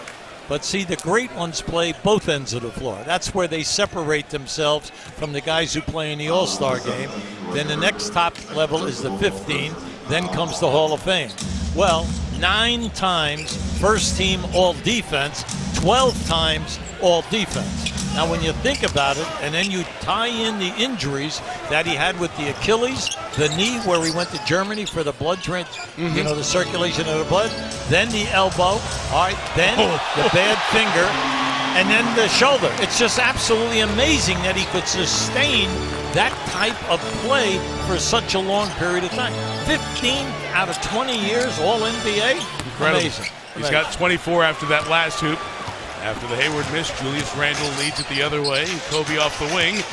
But see, the great ones play both ends of the floor. That's where they separate themselves from the guys who play in the All-Star game. Then the next top level is the 15, then comes the Hall of Fame. Well, 9 times first team All-Defense, 12 times All-Defense. Now, when you think about it, and then you tie in the injuries that he had with the Achilles, the knee where he went to Germany for the blood you know, the circulation of the blood, then the elbow, all right, then the bad finger, and then the shoulder. It's just absolutely amazing that he could sustain that type of play for such a long period of time. 15 out of 20 years, all NBA. Incredible. Amazing. He's got 24 after that last hoop. After the Hayward miss, Julius Randle leads it the other way. Kobe off the wing.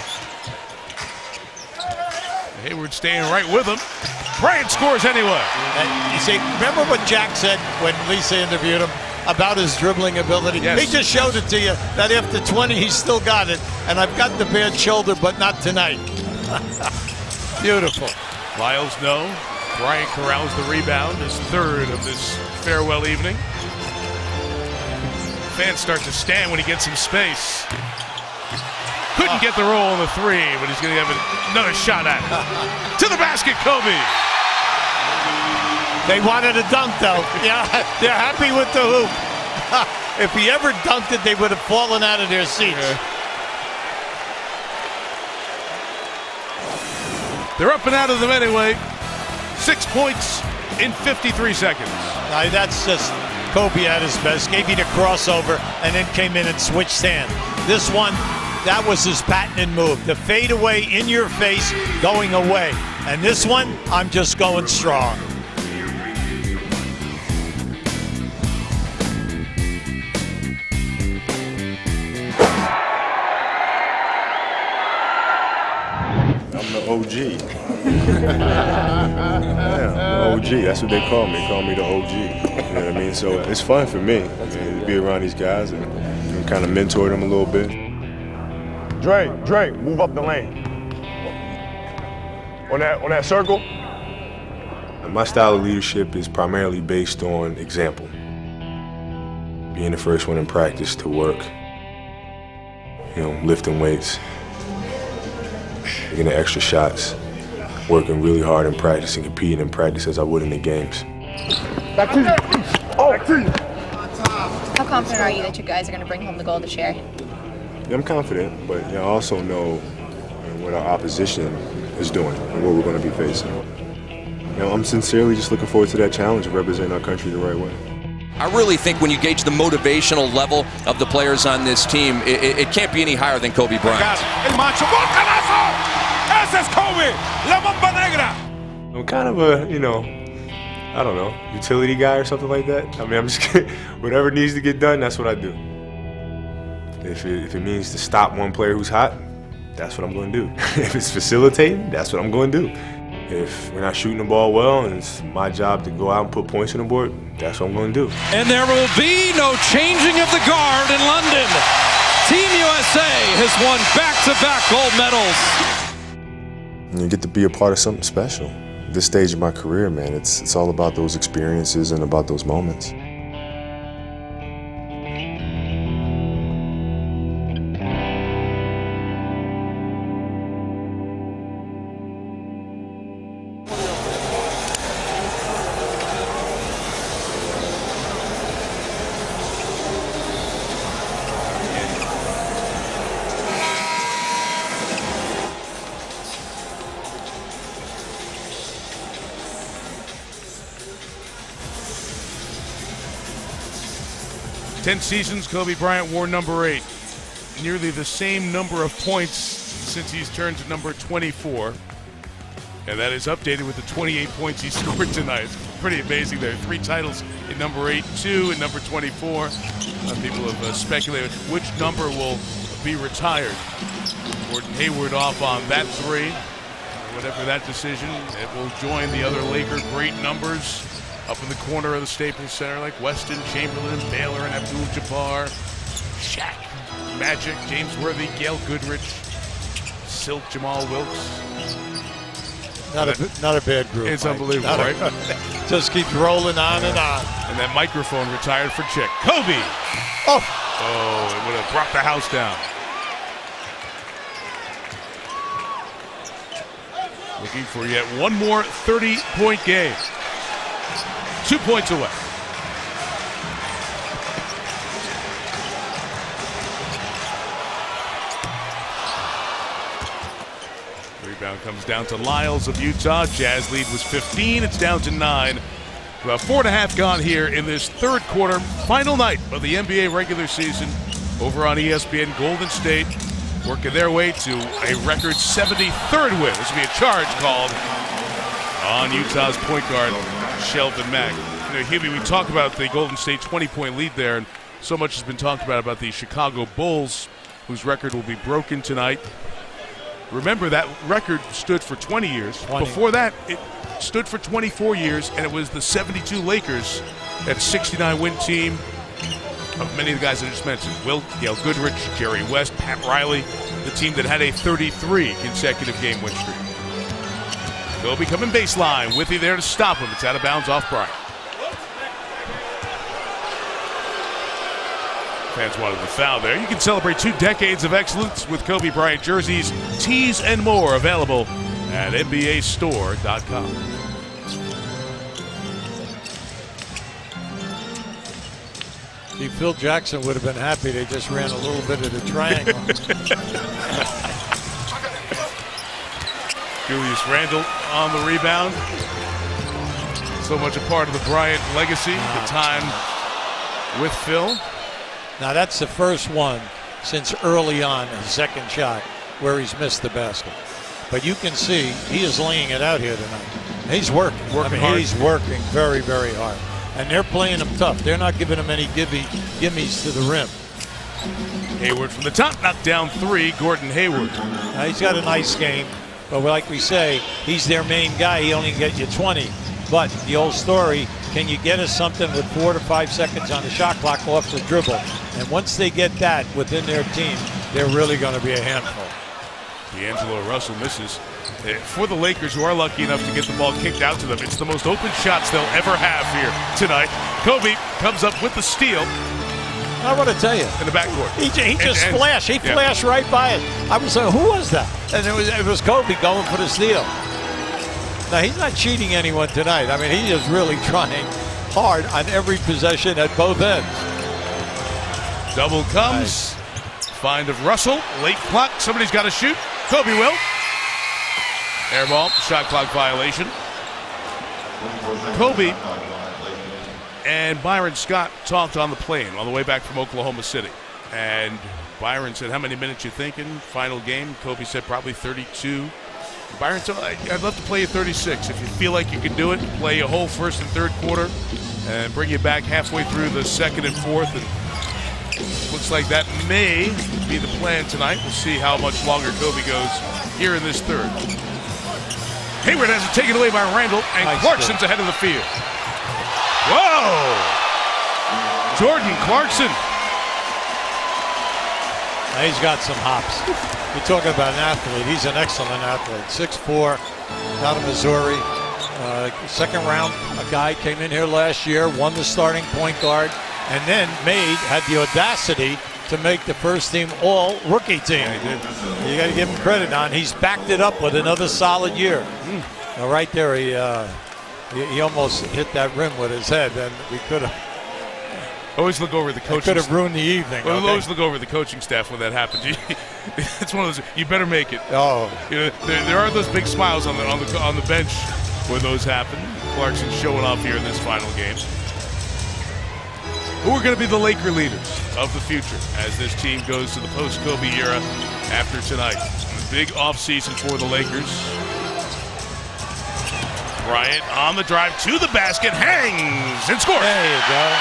Hayward staying right with him. Bryant scores anyway. And you see, remember what Jack said when Lisa interviewed him about his dribbling ability? Yes. He just showed it to you that after 20, he's still got it. And I've got the bad shoulder, but not tonight. Beautiful. Lyles, no. Bryant corrals the rebound, his third of this farewell evening. Fans start to stand when he gets some space. Couldn't get the roll on the 3, but he's going to have another shot at it. To the basket, Kobe. They wanted a dunk, though. Yeah, they're happy with the hoop. If he ever dunked it, they would have fallen out of their seats. They're up and out of them anyway. 6 points in 53 seconds. That's just Kobe at his best. Gave you the crossover and then came in and switched hands. This one, that was his patented move. The fadeaway in your face, going away. And this one, I'm just going strong. I'm the OG. Yeah, I'm the OG. That's what they call me. They call me the OG. You know what I mean? So it's fun for me to be around these guys and kind of mentor them a little bit. Dre, move up the lane. on that circle. My style of leadership is primarily based on example. Being the first one in practice to work, lifting weights, taking the extra shots, working really hard in practice and competing in practice as I would in the games. Back to you. Oh, back to you. How confident are you that you guys are going to bring home the gold this year? Yeah, I'm confident, but I also know what our opposition is doing and what we're going to be facing. I'm sincerely just looking forward to that challenge of representing our country the right way. I really think when you gauge the motivational level of the players on this team, it can't be any higher than Kobe Bryant. El macho, ¡Volcanazo! ¡Ese es Kobe! ¡La Mamba Negra! I'm kind of a, I don't know, utility guy or something like that. I mean, I'm just kidding. Whatever needs to get done, that's what I do. If it means to stop one player who's hot, that's what I'm going to do. If it's facilitating, that's what I'm going to do. If we're not shooting the ball well and it's my job to go out and put points on the board, that's what I'm going to do. And there will be no changing of the guard in London. Team USA has won back-to-back gold medals. You get to be a part of something special. This stage of my career, man, it's all about those experiences and about those moments. Ten seasons, Kobe Bryant wore number 8. Nearly the same number of points since he's turned to number 24. And that is updated with the 28 points he scored tonight. It's pretty amazing there. 3 titles in number 8, 2 in number 24. People have speculated which number will be retired. Gordon Hayward off on that 3. Whatever that decision, it will join the other Laker great numbers up in the corner of the Staples Center, like Weston, Chamberlain, Baylor, and Abdul-Jabbar, Shaq, Magic, James Worthy, Gail Goodrich, Silk, Jamal Wilkes. Not a bad group. It's Mike. unbelievable, right? Just keeps rolling on and on. And that microphone retired for Chick. Kobe! Oh, it would have brought the house down. Looking for yet one more 30-point game. 2 points away. Rebound comes down to Lyles of Utah. Jazz lead was 15. It's down to 9. About 4.5 gone here in this third quarter. Final night of the NBA regular season over on ESPN. Golden State working their way to a record 73rd win. This will be a charge called on Utah's point guard, Sheldon Mack. Hibby, we talk about the Golden State 20-point lead there, and so much has been talked about the Chicago Bulls, whose record will be broken tonight. Remember, that record stood for 20 years. 20. Before that, it stood for 24 years, and it was the 72 Lakers, that 69-win team of many of the guys I just mentioned. Wilt, Gail Goodrich, Jerry West, Pat Riley, the team that had a 33 consecutive game win streak. Kobe coming baseline. Withy there to stop him. It's out of bounds off Bryant. Fans wanted the foul there. You can celebrate 2 decades of excellence with Kobe Bryant jerseys, tees, and more available at NBAstore.com. See, Phil Jackson would have been happy they just ran a little bit of the triangle. Julius Randle on the rebound. So much a part of the Bryant legacy, the time with Phil. Now that's the first one since early on, his second shot, where he's missed the basket. But you can see he is laying it out here tonight. He's working. Hard. He's working very, very hard. And they're playing him tough. They're not giving him any gimmies to the rim. Hayward from the top, knocked down 3. Gordon Hayward. Now he's got a nice game, but like we say, he's their main guy. He only can get you 20. But the old story, can you get us something with 4 to 5 seconds on the shot clock off the dribble? And once they get that within their team, they're really going to be a handful. D'Angelo Russell misses. For the Lakers, who are lucky enough to get the ball kicked out to them, it's the most open shots they'll ever have here tonight. Kobe comes up with the steal. I want to tell you, in the backcourt, he just flashed. He flashed right by it. I was like, who was that? And it was Kobe going for the steal. Now he's not cheating anyone tonight. I mean, he is really trying hard on every possession at both ends. Double comes. Nice. Find of Russell. Late clock. Somebody's got to shoot. Kobe will. Air ball. Shot clock violation. Kobe and Byron Scott talked on the plane on the way back from Oklahoma City. And Byron said, how many minutes you thinking? Final game. Kobe said probably 32. Byron said, I'd love to play you 36. If you feel like you can do it, play a whole first and third quarter and bring you back halfway through the second and fourth. And looks like that may be the plan tonight. We'll see how much longer Kobe goes here in this third. Hayward has it taken away by Randall, and nice Clarkson's ahead of the field. Whoa! Jordan Clarkson. Now he's got some hops. You're talking about an athlete. He's an excellent athlete. 6'4", out of Missouri. Second round, a guy came in here last year, won the starting point guard, and then had the audacity to make the first team all-rookie team. Yeah, he did. You got to give him credit on. He's backed it up with another solid year. Now right there, he almost hit that rim with his head, and we could have. Always look over the coaching. Could have ruined the evening. Well, always look over the coaching staff when that happens. It's one of those. You better make it. Oh, you know, there are those big smiles on the bench when those happen. Clarkson's showing off here in this final game. Who are going to be the Laker leaders of the future as this team goes to the post-Kobe era after tonight? Big offseason for the Lakers. Bryant on the drive to the basket, hangs and scores. There you go.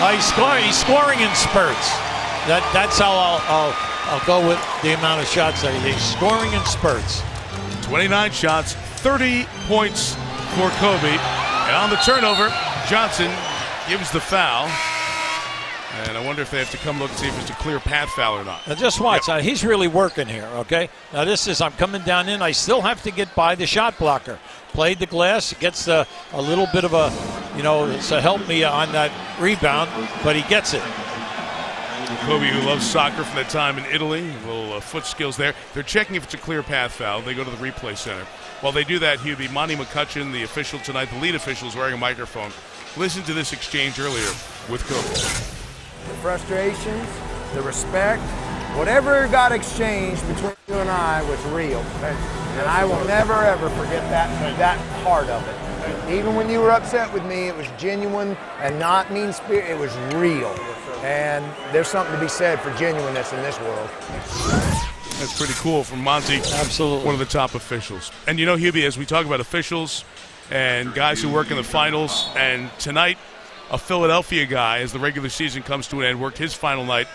He's scoring in spurts. That's how I'll go with the amount of shots that he's scoring in spurts. 29 shots, 30 points for Kobe. And on the turnover, Johnson gives the foul. And I wonder if they have to come look and see if it's a clear path foul or not. Now just watch. Yep. He's really working here, okay? Now this is, I'm coming down in. I still have to get by the shot blocker. Played the glass, gets a little bit of a, to help me on that rebound, but he gets it. Kobe, who loves soccer from that time in Italy, little foot skills there. They're checking if it's a clear path foul. They go to the replay center. While they do that, Hubie, Monty McCutcheon, the official tonight, the lead official, is wearing a microphone. Listen to this exchange earlier with Kobe. The frustrations, the respect, whatever got exchanged between you and I was real. And I will never, ever forget that part of it. Even when you were upset with me, it was genuine and not mean-spirited. It was real. And there's something to be said for genuineness in this world. That's pretty cool from Monty. Absolutely. One of the top officials. And Hubie, as we talk about officials and guys who work in the finals, and tonight, a Philadelphia guy, as the regular season comes to an end, worked his final night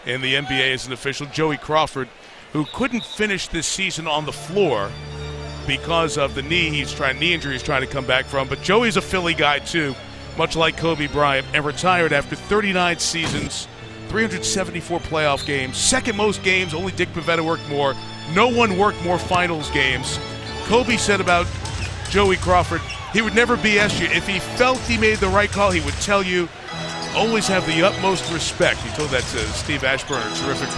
in the NBA as an official, Joey Crawford, who couldn't finish this season on the floor because of the knee injury he's trying to come back from. But Joey's a Philly guy too, much like Kobe Bryant, and retired after 39 seasons, 374 playoff games, second most games. Only Dick Pavetta worked more. No one worked more finals games. Kobe said about Joey Crawford, he would never BS you. If he felt he made the right call, he would tell you. Always have the utmost respect. He told that to Steve Ashburn, a terrific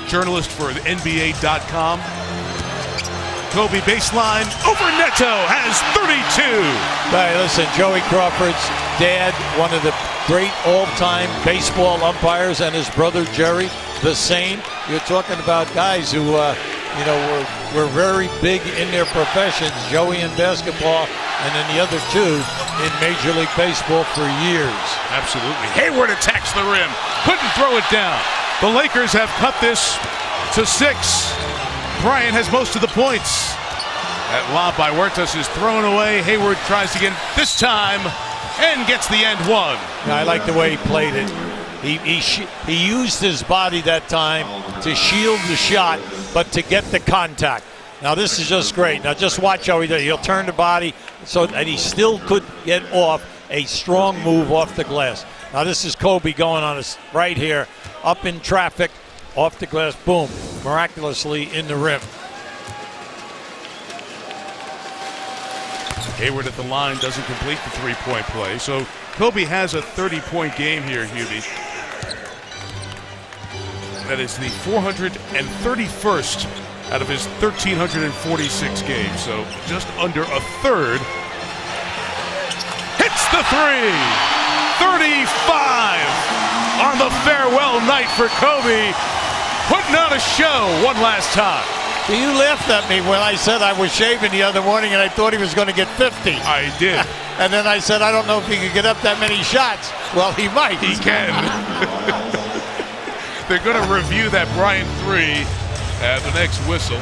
journalist for the NBA.com. Kobe baseline over Neto has 32. Hey, listen, Joey Crawford's dad, one of the great all-time baseball umpires, and his brother Jerry, the same. You're talking about guys who, were very big in their professions. Joey in basketball, and then the other two in Major League Baseball for years. Absolutely. Hayward attacks the rim. Couldn't throw it down. The Lakers have cut this to 6. Bryant has most of the points. That lob by Huertas is thrown away. Hayward tries to get it this time and gets the end one. I like the way he played it. He used his body that time to shield the shot, but to get the contact. Now this is just great. Now just watch how he does. He'll turn the body so that he still could get off a strong move off the glass. Now this is Kobe going on us right here, up in traffic, off the glass, boom, miraculously in the rim. Hayward at the line doesn't complete the three-point play. So Kobe has a 30-point game here, Hubie. That is the 431st out of his 1,346 games. So just under a third. Hits the three! 35 on the farewell night for Kobe. Putting on a show one last time. You laughed at me when I said I was shaving the other morning and I thought he was going to get 50. I did. And then I said, I don't know if he could get up that many shots. Well, he might. He can. They're going to review that Bryant three at the next whistle.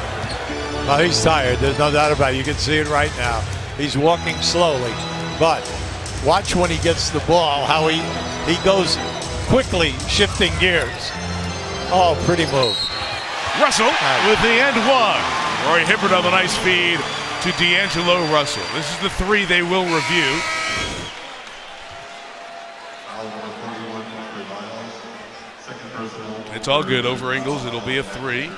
Well, he's tired. There's no doubt about it. You can see it right now. He's walking slowly. But watch when he gets the ball, how he goes quickly shifting gears. Oh, pretty move. Russell with the end one. Roy Hibbert on the nice feed to D'Angelo Russell. This is the three they will review. It's all good over Ingles. It'll be a three.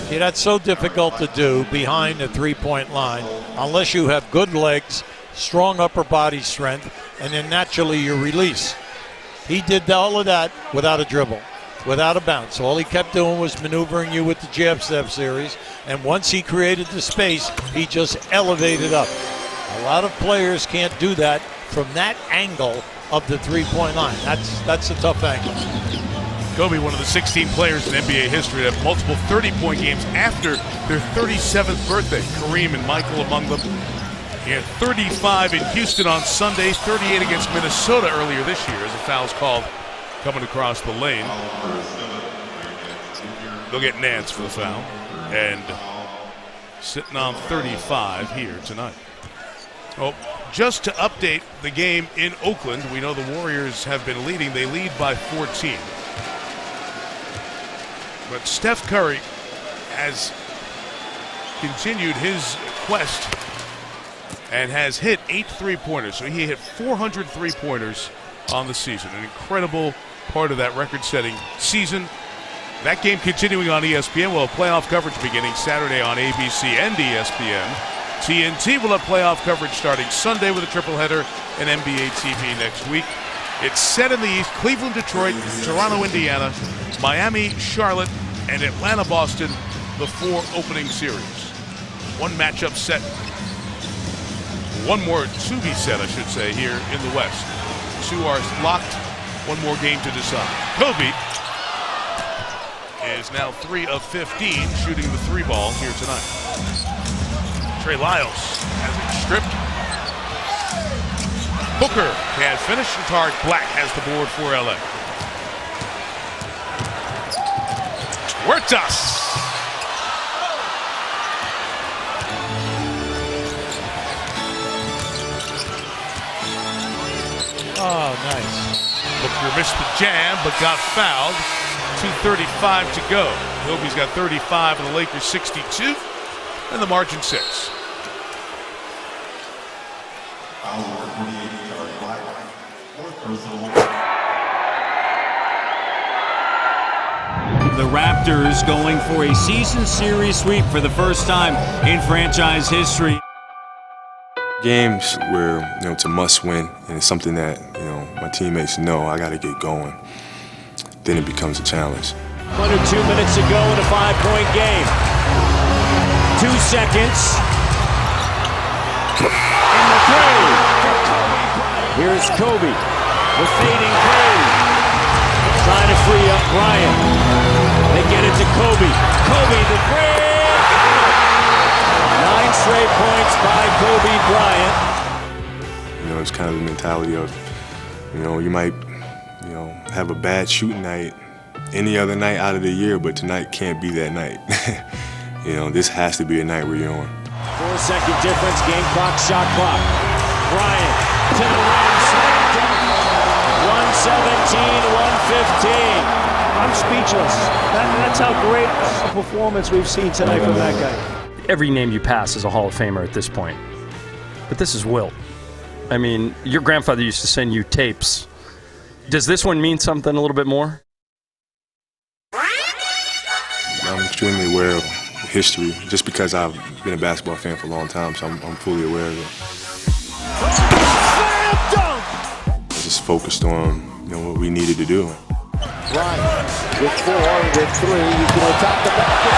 Yeah, that's so difficult to do behind the three-point line unless you have good legs, strong upper body strength, and then naturally your release. He did all of that without a dribble, without a bounce. All he kept doing was maneuvering you with the jab step series, and once he created the space, he just elevated up. A lot of players can't do that from that angle of the three-point line. That's a tough angle. Kobe, one of the 16 players in NBA history to have multiple 30-point games after their 37th birthday. Kareem and Michael among them. He had 35 in Houston on Sunday, 38 against Minnesota earlier this year as a foul's called coming across the lane. They'll get Nance for the foul. And sitting on 35 here tonight. Well, just to update the game in Oakland, we know the Warriors have been leading. They lead by 14. But Steph Curry has continued his quest and has hit 8 three-pointers. So he hit 400 three-pointers on the season. An incredible part of that record-setting season. That game continuing on ESPN. We'll have playoff coverage beginning Saturday on ABC and ESPN. TNT will have playoff coverage starting Sunday with a tripleheader and NBA TV next week. It's set in the East: Cleveland, Detroit, Toronto, Indiana, Miami, Charlotte, and Atlanta, Boston, the 4 opening series. One matchup set. One more to be set, I should say, here in the West. 2 are locked. One more game to decide. Kobe is now 3 of 15 shooting the 3-ball here tonight. Trey Lyles has it stripped. Booker can't finish, and Tariq Black has the board for LA. Huertas. Oh, nice. Booker missed the jam, but got fouled. 2:35 to go. Kobe's got 35 and the Lakers 62, and the margin 6. The Raptors going for a season series sweep for the first time in franchise history. Games where it's a must-win and it's something that my teammates know I got to get going. Then it becomes a challenge. Under 2 minutes to go in a 5-point game. 2 seconds. In the three. Here's Kobe with fading three. Trying to free up Bryant. They get it to Kobe. Kobe the three. 9 straight points by Kobe Bryant. It's kind of the mentality of, you might, have a bad shooting night any other night out of the year, but tonight can't be that night. This has to be a night where you're on. 4-second difference, game clock, shot clock. Bryant to the rim, slammed down. 117, 115. I'm speechless. That's how great a performance we've seen tonight from that guy. Every name you pass is a Hall of Famer at this point. But this is Wilt. I mean, your grandfather used to send you tapes. Does this one mean something a little bit more? I'm extremely aware of him. history, just because I've been a basketball fan for a long time, so I'm fully aware of it. I just focused on what we needed to do. Bryant with 4, with 3. He's going to attack the basket.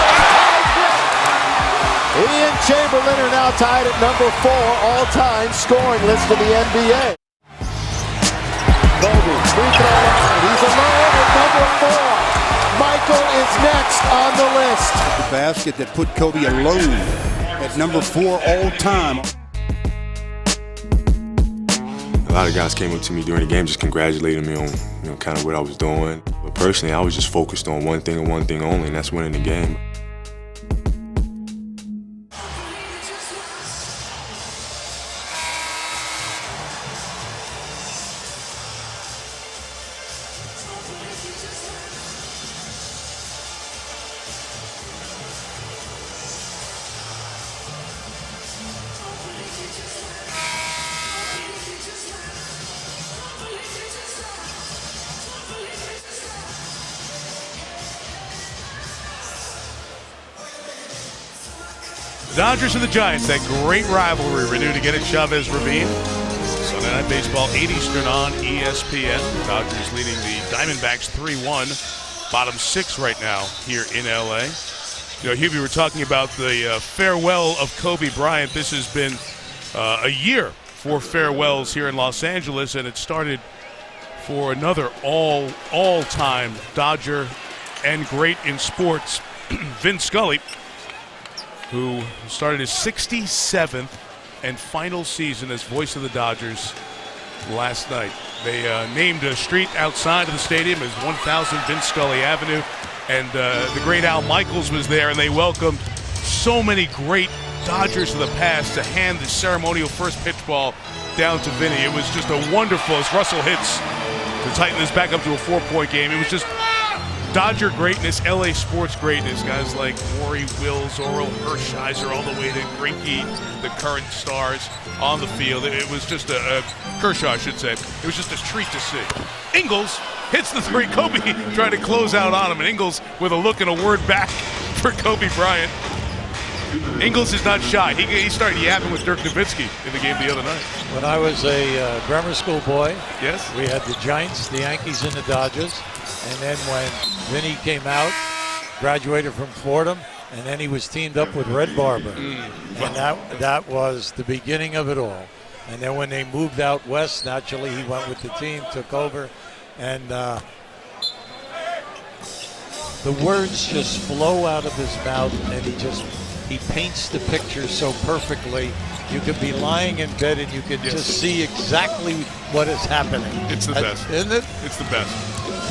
He and Chamberlain are now tied at number 4 all-time scoring list in the NBA. Kobe, free throw line. He's alone at number 4. Michael is next on the list. The basket that put Kobe alone at number 4 all-time. A lot of guys came up to me during the game just congratulating me on kind of what I was doing. But personally, I was just focused on one thing and one thing only, and that's winning the game. The Dodgers and the Giants, that great rivalry renewed again at Chavez Ravine. Sunday Night Baseball, 8 Eastern on ESPN. The Dodgers leading the Diamondbacks 3-1. Bottom 6 right now here in L.A. Hugh, we were talking about the farewell of Kobe Bryant. This has been a year for farewells here in Los Angeles, and it started for another all-time Dodger and great in sports, Vin Scully, who started his 67th and final season as voice of the Dodgers last night. They named a street outside of the stadium as 1000 Vince Scully Avenue, and the great Al Michaels was there, and they welcomed so many great Dodgers of the past to hand the ceremonial first pitch ball down to Vinny. It was just a wonderful, as Russell hits to tighten this back up to a 4-point game. It was just Dodger greatness, LA sports greatness. Guys like Maury Wills, Oral Hershiser, all the way to Greinke, the current stars on the field. It was just Kershaw, I should say. It was just a treat to see. Ingles hits the three. Kobe trying to close out on him, and Ingles with a look and a word back for Kobe Bryant. Ingles is not shy. He started yapping with Dirk Nowitzki in the game the other night. When I was a grammar school boy, yes, we had the Giants, the Yankees, and the Dodgers. And then when Vinny came out, graduated from Fordham, and then he was teamed up with Red Barber. And that was the beginning of it all. And then when they moved out west, naturally he went with the team, took over, and the words just flow out of his mouth, and he paints the picture so perfectly. You could be lying in bed and you could just see exactly what is happening. It's the best. Isn't it? It's the best.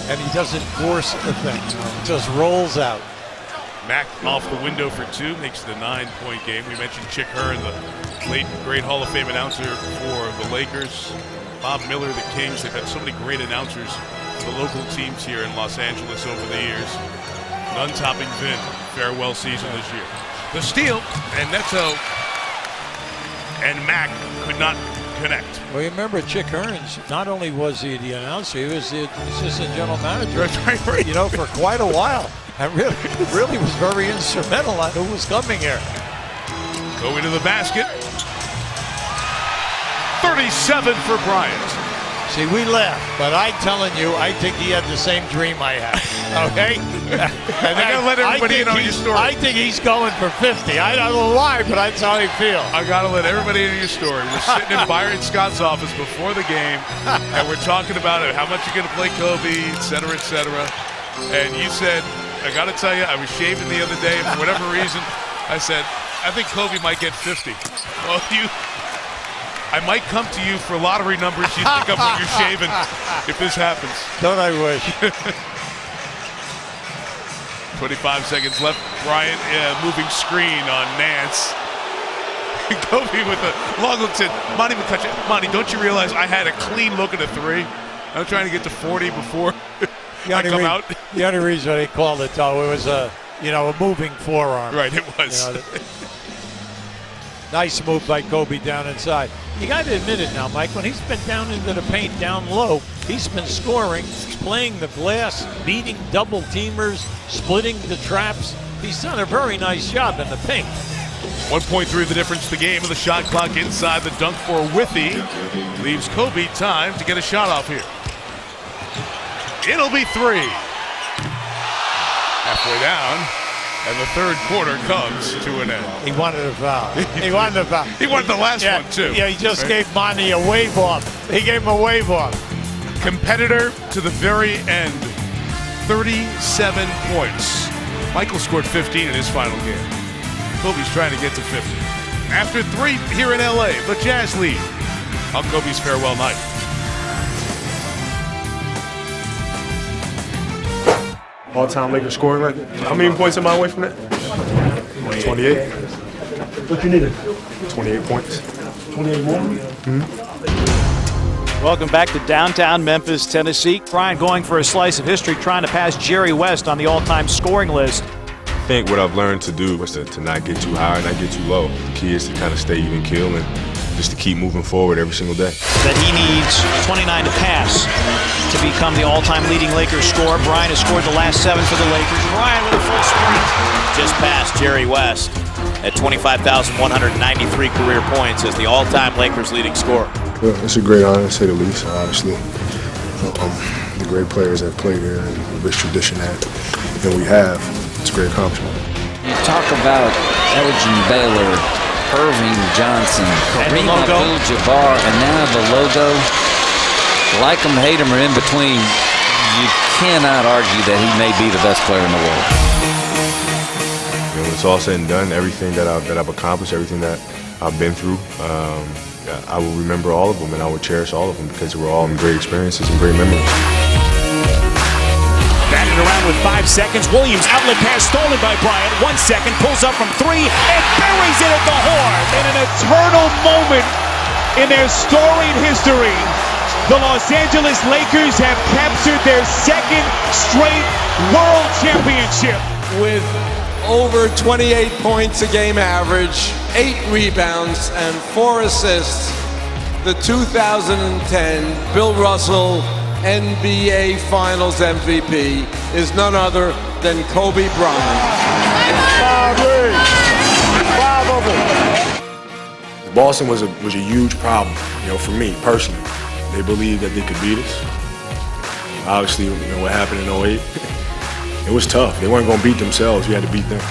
And he doesn't force a thing. It just rolls out. Mack off the window for two, makes it a 9-point game. We mentioned Chick Hearn, the late great Hall of Fame announcer for the Lakers. Bob Miller, the Kings. They've had so many great announcers for the local teams here in Los Angeles over the years. None topping Vin. Farewell season this year. The steal, and Neto and Mack could not connect. Well, you remember Chick Hearns, not only was he the announcer, he was the assistant general manager, right. You know, for quite a while. And really was very instrumental on who was coming here. Going to the basket. 37 for Bryant. See, we laugh, but I'm telling you, I think he had the same dream I had. Okay? And I gotta let everybody know your story. I think he's going for 50. I don't know why, but that's how I feel. I gotta let everybody know your story. We're sitting in Byron Scott's office before the game, and we're talking about it, how much you're gonna play Kobe, et cetera, et cetera. And you said, I gotta tell you, I was shaving the other day, and for whatever reason, I said, I think Kobe might get 50. Well, I might come to you for lottery numbers you think of when you're shaving if this happens. Don't I wish. 25 seconds left. Bryant moving screen on Nance. Kobe with a long look. Said, Monty McCutcheon, Monty, don't you realize I had a clean look at a three? I'm trying to get to 40 before I come out. The only reason they called it, though, it was a moving forearm. Right, it was. Nice move by Kobe down inside. You got to admit it now, Mike. When he's been down into the paint, down low, he's been scoring, playing the glass, beating double teamers, splitting the traps. He's done a very nice job in the paint. 1.3 the difference the game of the shot clock inside the dunk for Withy. Leaves Kobe time to get a shot off here. It'll be 3. Halfway down, and the third quarter comes to an end. He wanted a foul. He wanted a foul. He wanted the last one, too. Yeah, he just gave Monty a wave off. He gave him a wave off. Competitor to the very end. 37 points. Michael scored 15 in his final game. Kobe's trying to get to 50. After 3 here in LA, the Jazz lead on Kobe's farewell night. All-time Lakers scoring record. How many points am I away from that? 28. What you needed? 28 points. 28 more? Mm-hmm. Welcome back to downtown Memphis, Tennessee. Bryant going for a slice of history, trying to pass Jerry West on the all-time scoring list. I think what I've learned to do was to not get too high and not get too low. The key is to kind of stay even keel and just to keep moving forward every single day. That he needs 29 to pass to become the all-time leading Lakers scorer. Bryant has scored the last 7 for the Lakers. Bryant with a full sprint. Just passed Jerry West at 25,193 career points as the all-time Lakers leading scorer. Well, it's a great honor, to say the least, honestly. The great players that played here and the rich tradition that we have, it's a great accomplishment. You talk about Elgin Baylor, Irving Johnson, Kareem Abdul-Jabbar, and now the logo. Like him, hate him, or in between, you cannot argue that he may be the best player in the world. When it's all said and done, everything that I've accomplished, everything that I've been through, I will remember all of them and I will cherish all of them because they were all great experiences and great memories. Batted around with 5 seconds. Williams, outlet pass stolen by Bryant. 1 second, pulls up from 3 and buries it at the horn. In an eternal moment in their storied history, the Los Angeles Lakers have captured their second straight world championship. With over 28 points a game average, 8 rebounds, and 4 assists, the 2010 Bill Russell NBA Finals MVP is none other than Kobe Bryant. 5 of them. Boston was a huge problem, for me personally. They believed that they could beat us. Obviously, what happened in 08, it was tough. They weren't going to beat themselves. We had to beat them.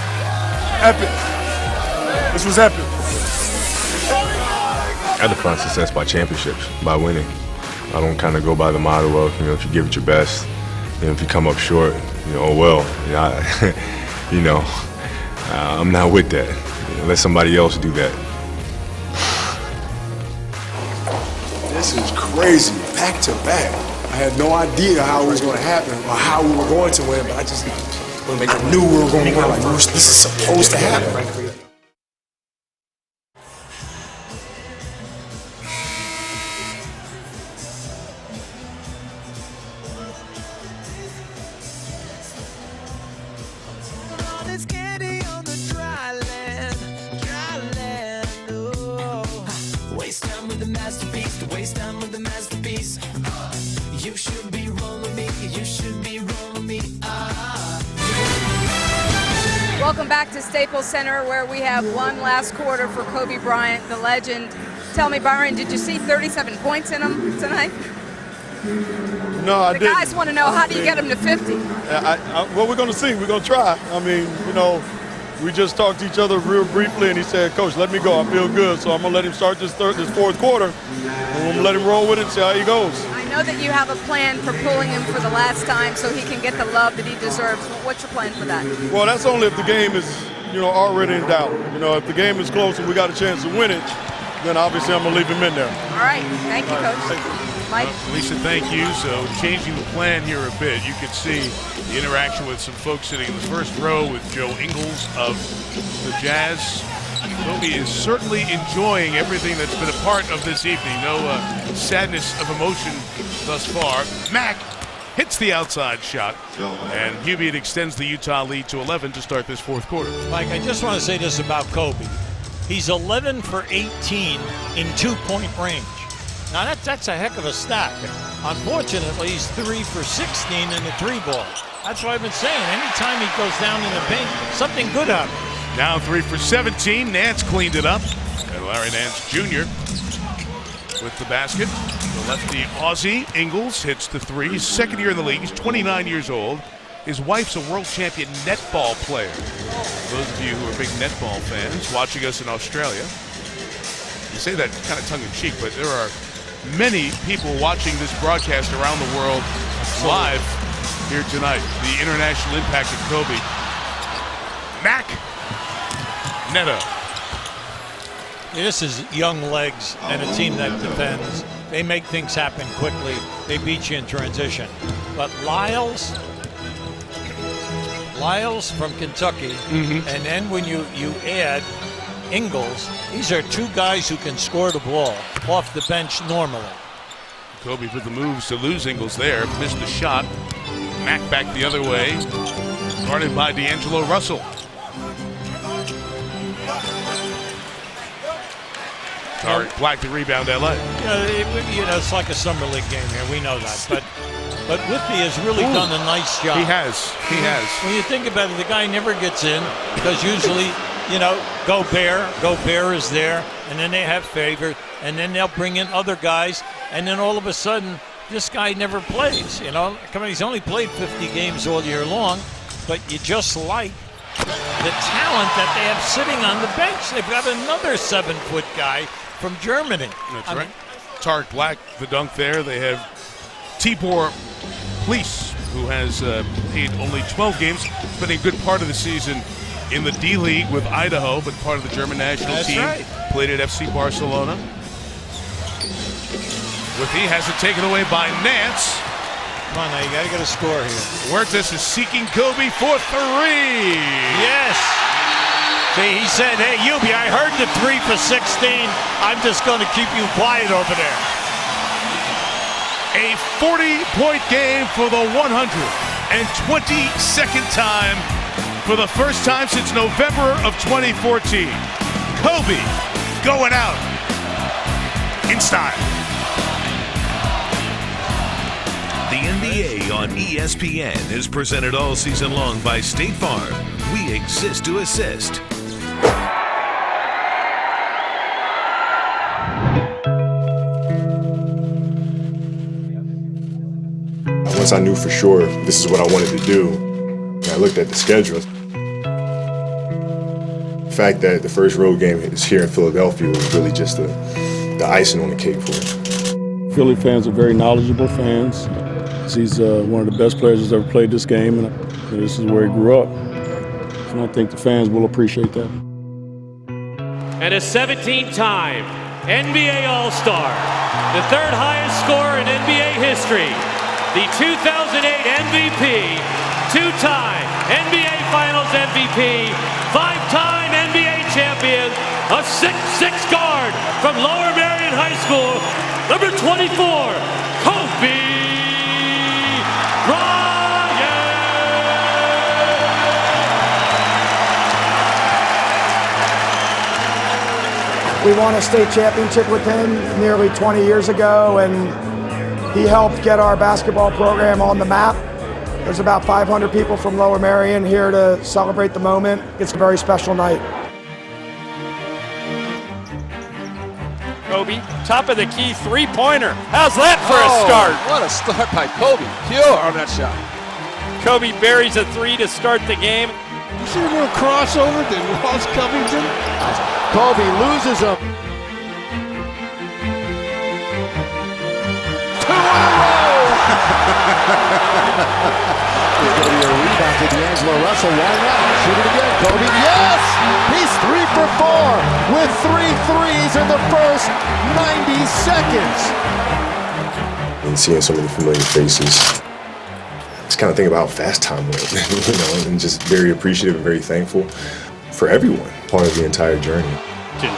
Epic. This was epic. I define success by championships, by winning. I don't kind of go by the motto of, if you give it your best, if you come up short, oh well. I'm not with that. Let somebody else do that. This is crazy, back to back. I had no idea how it was going to happen or how we were going to win, but I knew we were going to win. Like, this is supposed to happen. You should be rolling me, you should be rolling me. Welcome back to Staples Center, where we have one last quarter for Kobe Bryant, the legend. Tell me, Byron, did you see 37 points in him tonight? No, I didn't. The guys want to know, how do you get him to 50? Well, we're going to see. We're going to try. I mean, we just talked to each other real briefly, and he said, Coach, let me go. I feel good. So I'm going to let him start this fourth quarter, and we're going to let him roll with it and see how he goes. I know that you have a plan for pulling him for the last time so he can get the love that he deserves. What's your plan for that? Well, that's only if the game is, already in doubt. If the game is close and we got a chance to win it, then obviously I'm going to leave him in there. All right. Thank you, Coach. Thank you. Mike? Lisa, thank you. So changing the plan here a bit, you can see the interaction with some folks sitting in the first row with Joe Ingles of the Jazz. Kobe is certainly enjoying everything that's been a part of this evening. No sadness of emotion thus far. Mack hits the outside shot, and Hubie extends the Utah lead to 11 to start this fourth quarter. Mike, I just want to say this about Kobe. He's 11 for 18 in 2-point range. Now that's a heck of a stat. Unfortunately, he's 3 for 16 in the 3-ball. That's what I've been saying. Anytime he goes down in the paint, something good happens. Now 3 for 17. Nance cleaned it up. And Larry Nance Jr. with the basket. The lefty Aussie Ingles hits the 3. He's second year in the league. He's 29 years old. His wife's a world champion netball player. Those of you who are big netball fans watching us in Australia, you say that kind of tongue-in-cheek, but there are many people watching this broadcast around the world live here tonight. The international impact of Kobe. Mac Neto. This is young legs and a team that defends. They make things happen quickly. They beat you in transition. But Lyles from Kentucky, and then when you add Ingles, these are two guys who can score the ball off the bench normally. Kobe with the moves to lose Ingles there. Missed the shot. Mac back the other way. Guarded by D'Angelo Russell. Tarek Black the rebound, LA. It's like a summer league game here. We know that, but Whitby has really done a nice job. He has. When you think about it, the guy never gets in because usually, Gobert is there, and then they have Favor, and then they'll bring in other guys, and then all of a sudden, this guy never plays. He's only played 50 games all year long, but you just like the talent that they have sitting on the bench. They've got another 7-foot guy from Germany. That's right. Tarek Black, the dunk there. They have Tibor Police, who has played only 12 games, spent a good part of the season in the D-League with Idaho, but part of the German national team. Right. Played at FC Barcelona. Whitby has it taken away by Nance. Come on now, you got to get a score here. Huertas is seeking Kobe for 3. Yes. See, he said, hey, Yubi, I heard the 3 for 16. I'm just going to keep you quiet over there. A 40-point game for the 122nd time for the first time since November of 2014. Kobe going out in style. The NBA on ESPN is presented all season long by State Farm. We exist to assist. Once I knew for sure this is what I wanted to do, I looked at the schedule. The fact that the first road game is here in Philadelphia was really just the icing on the cake for it. Philly fans are very knowledgeable fans. He's one of the best players that's ever played this game, and this is where he grew up. And I think the fans will appreciate that. And a 17-time NBA All-Star, the third highest scorer in NBA history, the 2008 MVP, two-time NBA Finals MVP, five-time NBA champion, a 6'6" guard from Lower Merion High School, number 24, Kobe Bryant. We won a state championship with him nearly 20 years ago, and he helped get our basketball program on the map. There's about 500 people from Lower Merion here to celebrate the moment. It's a very special night. Kobe, top of the key three-pointer. How's that for a start? What a start by Kobe. Pure on that shot. Kobe buries a 3 to start the game. You see a little crossover to Ross Covington? Kobe loses him. 2 in a row. There's going to be a rebound to D'Angelo Russell. Why not? Shoot it again. Kobe, yes! He's 3 for 4 with 3 threes in the first 90 seconds. And seeing so many familiar faces, just kind of think about how fast time went, and just very appreciative and very thankful for everyone, part of the entire journey.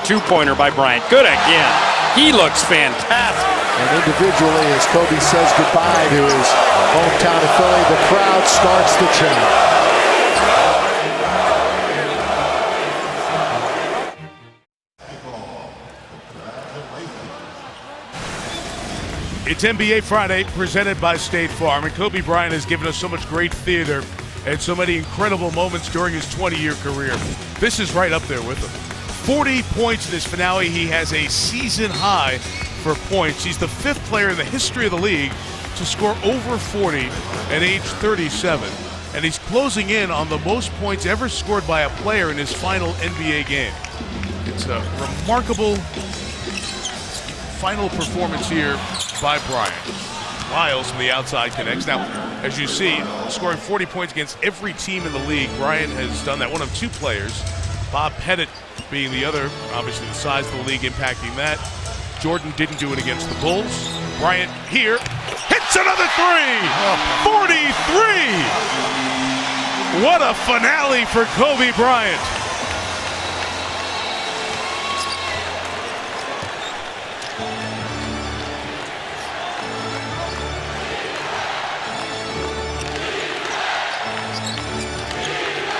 Two-pointer by Bryant. Good again. He looks fantastic. And individually, as Kobe says goodbye to his hometown of Philly, the crowd starts to chant. It's NBA Friday, presented by State Farm, and Kobe Bryant has given us so much great theater and so many incredible moments during his 20-year career. This is right up there with him. 40 points in this finale. He has a season high for points. He's the 5th player in the history of the league to score over 40 at age 37. And he's closing in on the most points ever scored by a player in his final NBA game. It's a remarkable final performance here by Bryant. Lyles from the outside connects. Now, as you see, scoring 40 points against every team in the league, Bryant has done that. One of 2 players, Bob Pettit being the other, obviously the size of the league impacting that. Jordan didn't do it against the Bulls. Bryant here, hits another 3! 43! What a finale for Kobe Bryant.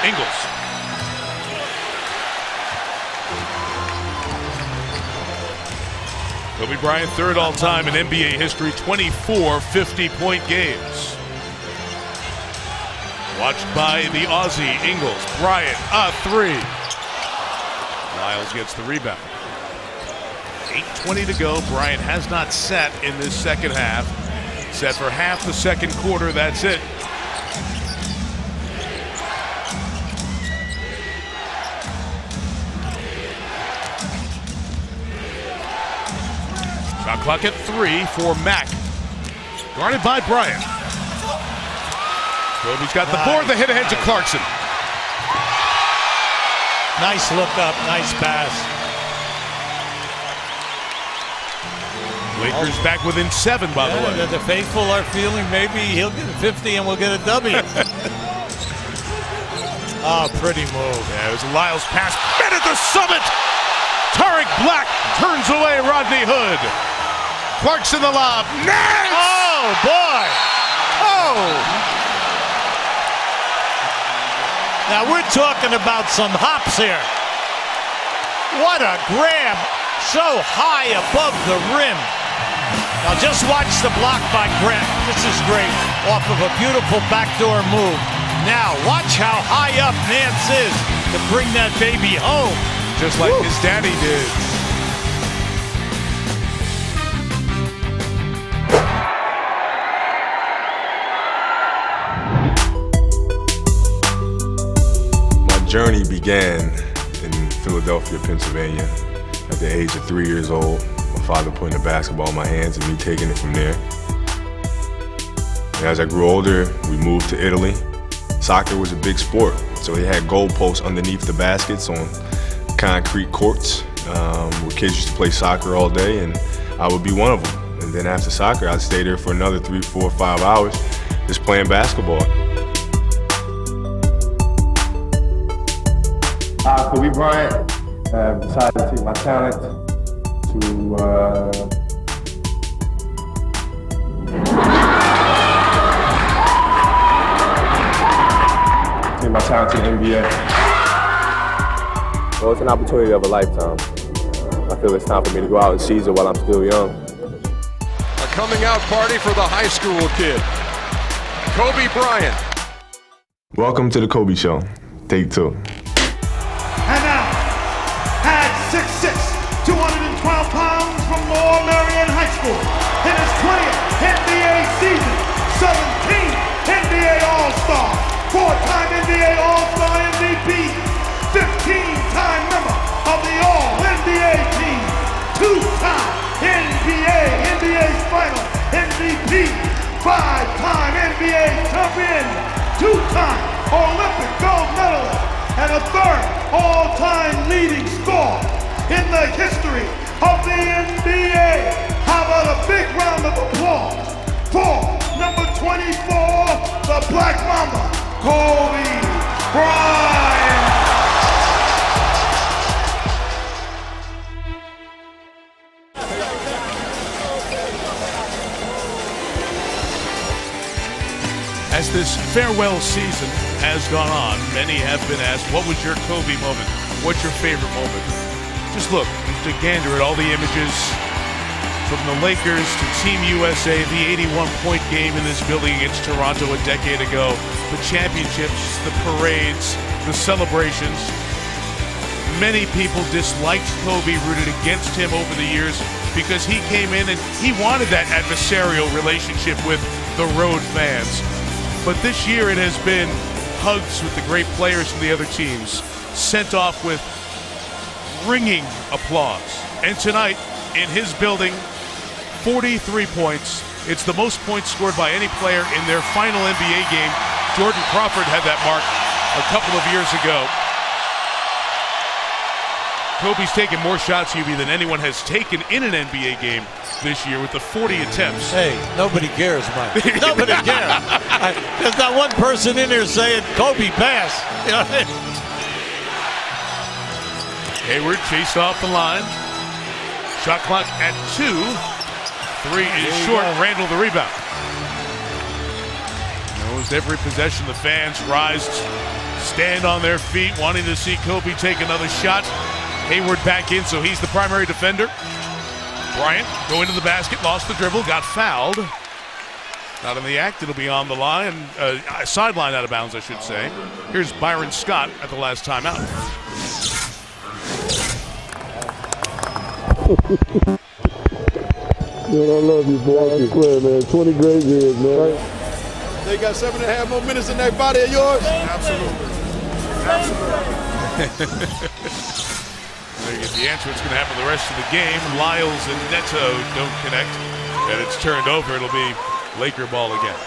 Ingles. Kobe Bryant, 3rd all-time in NBA history, 24 50-point games. Watched by the Aussie, Ingles. Bryant, a 3. Lyles gets the rebound. 8:20 to go. Bryant has not set in this second half. Set for half the second quarter, that's it. Shot clock at 3 for Mack. Guarded by Bryant. Kobe's got the board, the hit ahead to Clarkson. Nice look up, nice pass. Lakers back within 7, by the way. The faithful are feeling maybe he'll get a 50 and we'll get a W. Oh, pretty move. Yeah, it was a Lyles pass. Men at the summit! Tariq Black turns away Rodney Hood. Clarkson the lob. Nance! Oh, boy! Oh! Now we're talking about some hops here. What a grab, so high above the rim. Now just watch the block by Grant. This is great, off of a beautiful backdoor move. Now watch how high up Nance is to bring that baby home. Just like his daddy did. Journey began in Philadelphia, Pennsylvania. At the age of 3 years old, my father putting a basketball in my hands and me taking it from there. And as I grew older, we moved to Italy. Soccer was a big sport, so they had goalposts underneath the baskets on concrete courts where kids used to play soccer all day, and I would be one of them. And then after soccer, I'd stay there for another 3, 4, 5 hours just playing basketball. Kobe Bryant decided to take my talent to the NBA. Well, it's an opportunity of a lifetime. I feel it's time for me to go out and seize it while I'm still young. A coming out party for the high school kid, Kobe Bryant. Welcome to the Kobe Show. Take 2. And now, at 6'6", 212 pounds from Lower Merion High School, in his 20th NBA season, 17th NBA All-Star, 4-time NBA All-Star MVP, 15-time member of the All-NBA team, 2-time NBA Final MVP, 5-time NBA champion, 2-time Olympic gold medalist, and a 3rd all-time leading scorer in the history of the NBA. How about a big round of applause for number 24, the Black Mamba, Kobe Bryant. As this farewell season has gone on, many have been asked, what was your Kobe moment? What's your favorite moment? Just look, just a gander at all the images From the Lakers to Team USA, the 81-point game in this building against Toronto a decade ago, the championships, the parades, the celebrations. Many people disliked Kobe, rooted against him over the years because he came in and he wanted that adversarial relationship with the road fans. But this year it has been hugs with the great players from the other teams, sent off with ringing applause. And tonight, in his building, 43 points. It's the most points scored by any player in their final NBA game. Jordan Crawford had that mark a couple of years ago. Kobe's taken more shots, Hubie, than anyone has taken in an NBA game this year with the 40 attempts. Hey, nobody cares, Mike. Nobody cares. There's not one person in here saying Kobe pass. You know what I mean? Hayward chased off the line. Shot clock at 2. 3 is short. Randall the rebound. Knows every possession. The fans rise, stand on their feet, wanting to see Kobe take another shot. Hayward back in, so he's the primary defender. Bryant going to the basket, lost the dribble, got fouled. Not in the act, it'll be on the line, sideline out of bounds, I should say. Here's Byron Scott at the last timeout. Man, I love you, boy. I swear, man. 20 great years, man. They got 7.5 more minutes in that body of yours? Absolutely. There you get the answer. It's going to happen the rest of the game. Lyles and Neto don't connect, and it's turned over. It'll be Laker ball again.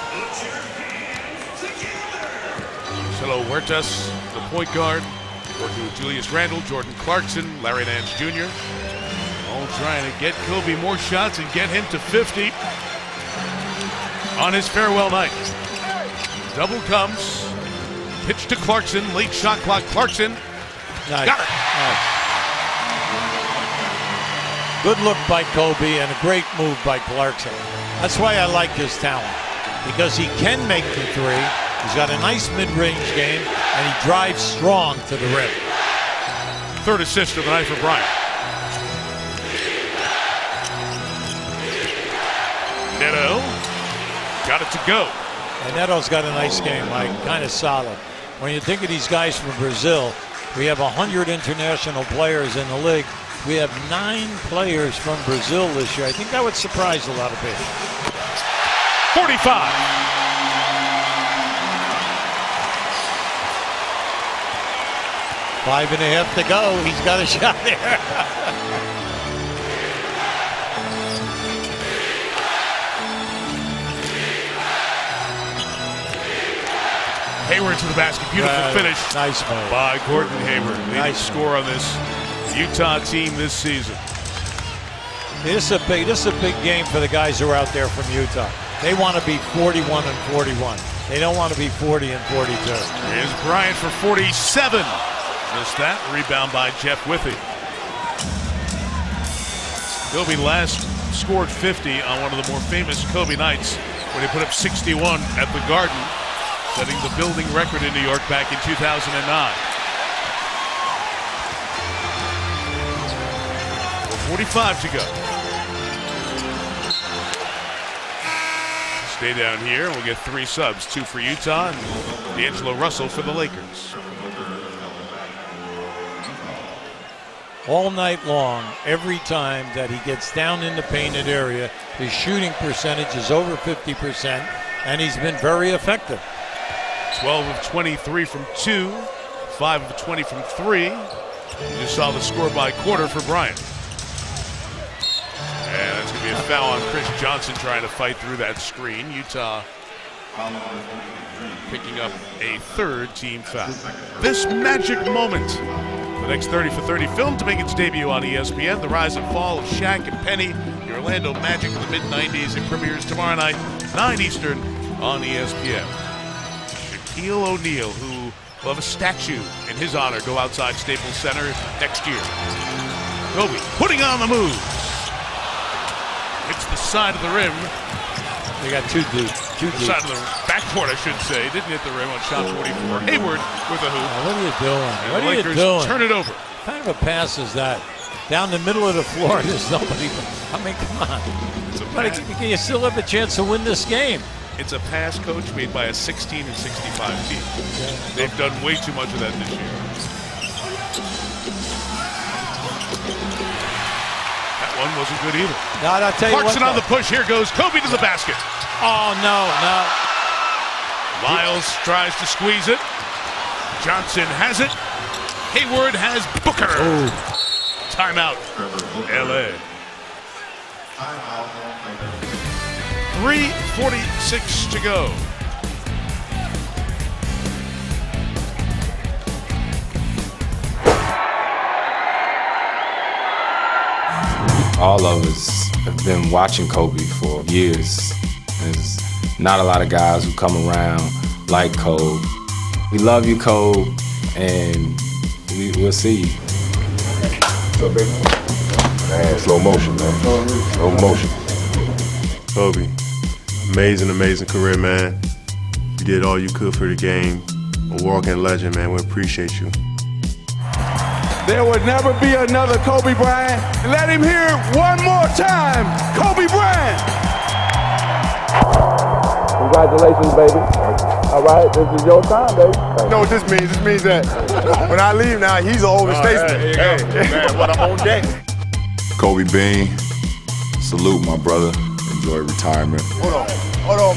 Marcelo Huertas, the point guard, working with Julius Randle, Jordan Clarkson, Larry Nance Jr. All trying to get Kobe more shots and get him to 50 on his farewell night. Double comes. Pitch to Clarkson. Late shot clock. Clarkson. Nice. Got it. Nice. Good look by Kobe and a great move by Clarkson. That's why I like his talent, because he can make the three. He's got a nice mid-range game, and he drives strong to the rim. Third assist of the night for Bryant. Neto got it to go. And Neto's got a nice game, Mike, kind of solid. When you think of these guys from Brazil, we have 100 international players in the league. We have 9 players from Brazil this year. I think that would surprise a lot of people. 45. Five and a half to go. He's got a shot there. Hayward to the basket. Beautiful finish. Nice move by Gordon Hayward. Leading score on this Utah team this season. This is a big game for the guys who are out there from Utah. They want to be 41 and 41. They don't want to be 40 and 42. Here's Bryant for 47. Missed that. Rebound by Jeff Withey. Kobe last scored 50 on one of the more famous Kobe nights when he put up 61 at the Garden, setting the building record in New York back in 2009. 45 to go. Stay down here, and we'll get 3 subs, 2 for Utah and D'Angelo Russell for the Lakers. All night long, every time that he gets down in the painted area, his shooting percentage is over 50%, and he's been very effective. 12 of 23 from 2, 5 of 20 from 3. You just saw the score by quarter for Bryant. And that's going to be a foul on Chris Johnson trying to fight through that screen. Utah picking up a third team foul. This magic moment. The next 30 for 30 film to make its debut on ESPN. The rise and fall of Shaq and Penny. The Orlando Magic in the mid-90s. It premieres tomorrow night, 9 Eastern on ESPN. Shaquille O'Neal, who will have a statue in his honor, go outside Staples Center next year. Kobe putting on the moves. Hits the side of the rim. They got 2 deep. Side of the backcourt, I should say. Didn't hit the rim on shot 44. Hayward with a hoop. What are you doing? And What the are Lakers you doing? turn it over. What kind of a pass is that? down the middle of the floor, and there's nobody. I mean, come on. Can you still have a chance to win this game? It's a pass, coach, made by a 16 and 65 team. They've done way too much of that this year. That one wasn't good either. No, I'll tell you Clarkson what, on the push. Here goes Kobe to the basket. Oh, no. Lyles tries to squeeze it. Johnson has it. Hayward has Booker. Timeout, LA. 3:46 to go. All of us have been watching Kobe for years. There's not a lot of guys who come around like Kobe. We love you, Kobe, and we'll see you. What's up, baby? Man, slow motion, man. Slow motion. Kobe, amazing career, man. You did all you could for the game. A walking legend, man. We appreciate you. There would never be another Kobe Bryant. Let him hear it one more time. Kobe Bryant. Congratulations, baby. All right, this is your time, baby. You know what this means? This means that when I leave now, he's an older statesman. Hey, man, what I'm on deck. Kobe Bean, salute my brother. Enjoy retirement. Hold on,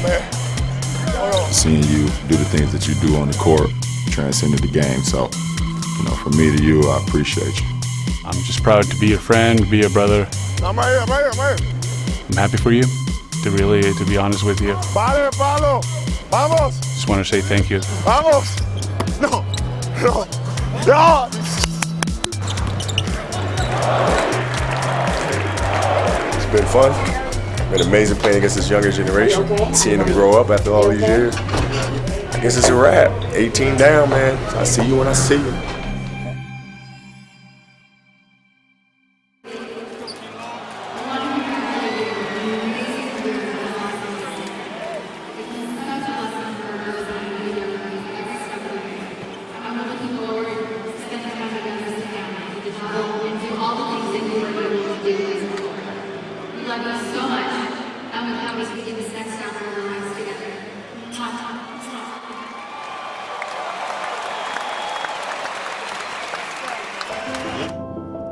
man. Hold on. Seeing you do the things that you do on the court transcended the game. So, from me to you, I appreciate you. I'm just proud to be a friend, be a brother. I'm right here. I'm happy for you, to be honest with you. Pablo. Vamos. Just want to say thank you. Vamos. No. It's been fun. Been amazing playing against this younger generation. Seeing them grow up after all these years. I guess it's a wrap. 18 down, man. I see you when I see you.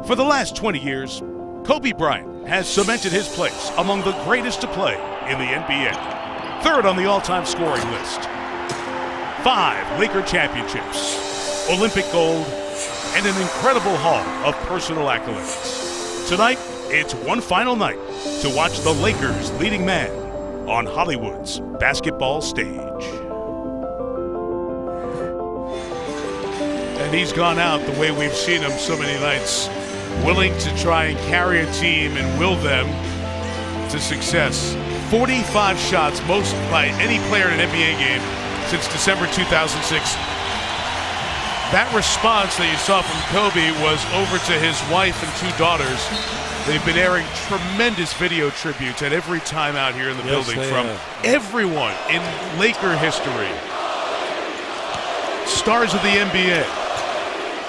For the last 20 years, Kobe Bryant has cemented his place among the greatest to play in the NBA. Third on the all-time scoring list. 5 Laker championships, Olympic gold, and an incredible haul of personal accolades. Tonight, it's one final night to watch the Lakers' leading man on Hollywood's basketball stage. And he's gone out the way we've seen him so many nights, willing to try and carry a team and will them to success. 45 shots, most by any player in an NBA game since December 2006. That response that you saw from Kobe was over to his wife and 2 daughters. They've been airing tremendous video tributes at every time out here in the building from everyone in Laker history. Stars of the NBA.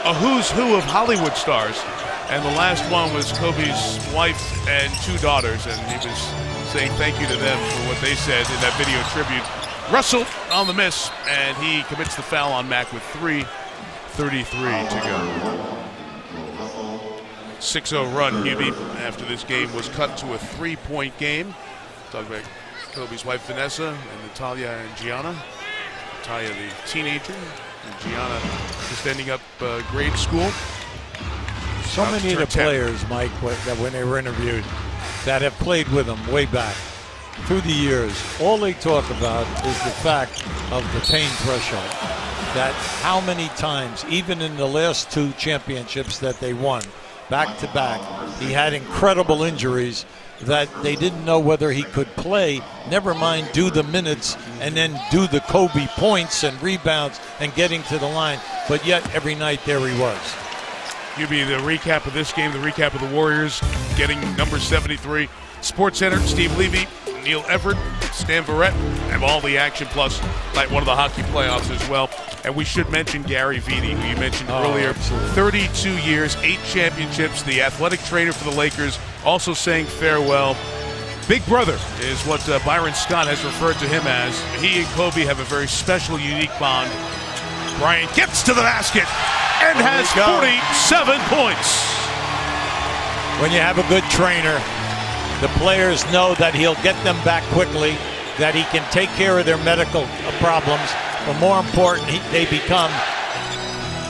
A who's who of Hollywood stars. And the last one was Kobe's wife and 2 daughters, and he was saying thank you to them for what they said in that video tribute. Russell on the miss, and he commits the foul on Mack with 3:33 to go. 6-0 run, Hubie, after this game was cut to a 3-point game. Talk about Kobe's wife, Vanessa, and Natalia and Gianna. Natalia, the teenager, and Gianna just ending up grade school. So many of the players, Mike, that when they were interviewed, that have played with him way back through the years, all they talk about is the fact of the pain threshold. That how many times, even in the last 2 championships that they won, back to back, he had incredible injuries that they didn't know whether he could play, never mind do the minutes and then do the Kobe points and rebounds and getting to the line. But yet every night there he was. Hubie, the recap of this game, the recap of the Warriors getting number 73. SportsCenter, Steve Levy, Neil Everett, Stan Verrett have all the action, plus night one of the hockey playoffs as well. And we should mention Gary Vitti, who you mentioned earlier. Absolutely. 32 years, 8 championships, the athletic trainer for the Lakers, also saying farewell. Big brother is what Byron Scott has referred to him as. He and Kobe have a very special, unique bond. Bryant gets to the basket and has 47 points. When you have a good trainer, the players know that he'll get them back quickly, that he can take care of their medical problems, but more important, they become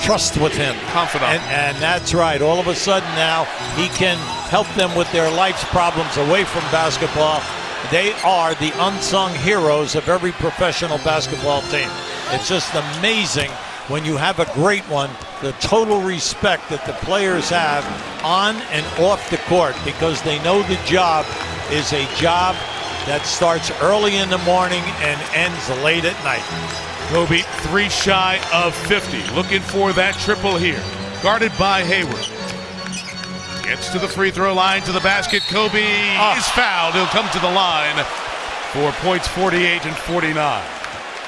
trust with him. Confidant. And that's right. All of a sudden now, he can help them with their life's problems away from basketball. They are the unsung heroes of every professional basketball team. It's just amazing when you have a great one, the total respect that the players have on and off the court, because they know the job is a job that starts early in the morning and ends late at night. Kobe 3 shy of 50, looking for that triple here. Guarded by Hayward. Gets to the free throw line, to the basket. Kobe is fouled. He'll come to the line for points 48 and 49.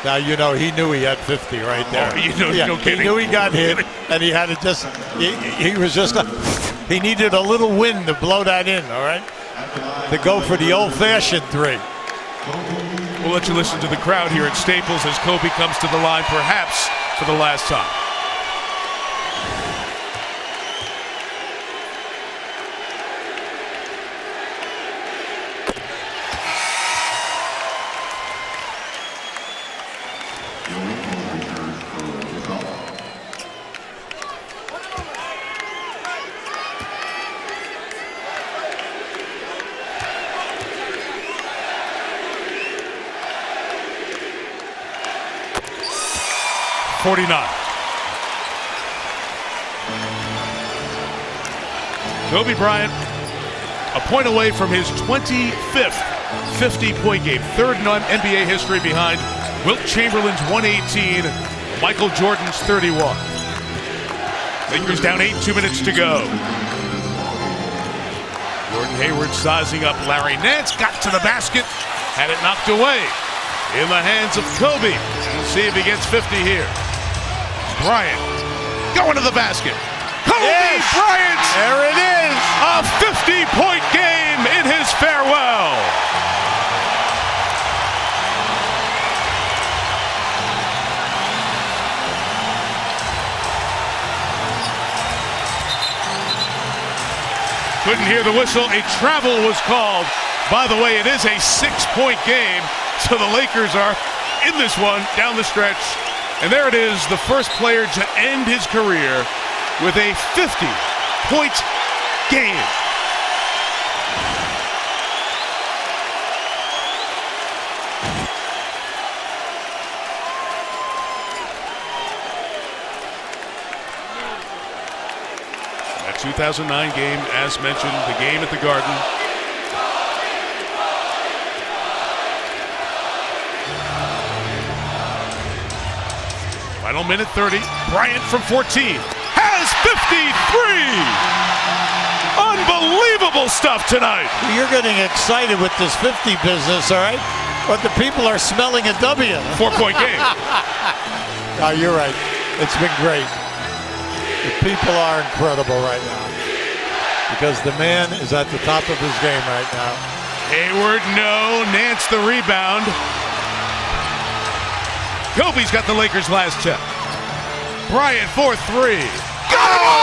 Now, you know, he knew he had 50 right there. Oh, you know, no kidding. He knew he got hit, and he had to just, he was just, he needed a little wind to blow that in, all right? To go for the old-fashioned 3. We'll let you listen to the crowd here at Staples as Kobe comes to the line, perhaps for the last time. Kobe Bryant, a point away from his 25th 50-point game, third in NBA history behind Wilt Chamberlain's 118, Michael Jordan's 31. Lakers down 8, 2 minutes to go. Gordon Hayward sizing up Larry Nance, got to the basket, had it knocked away in the hands of Kobe. We'll see if he gets 50 here. Bryant going to the basket. Kobe Bryant! There it is! A 50-point game in his farewell. Couldn't hear the whistle. A travel was called. By the way, it is a 6-point game, so the Lakers are in this one down the stretch. And there it is, the first player to end his career with a 50-point game. That 2009 game, as mentioned, the game at the Garden. Final minute 30. Bryant from 14 has 53. Unbelievable stuff tonight. You're getting excited with this 50 business, all right? But the people are smelling a W. 4-point game. No, you're right. It's been great. The people are incredible right now because the man is at the top of his game right now. Hayward, no. Nance the rebound. Kobe's got the Lakers' last tip. Bryant for 3. Got it all!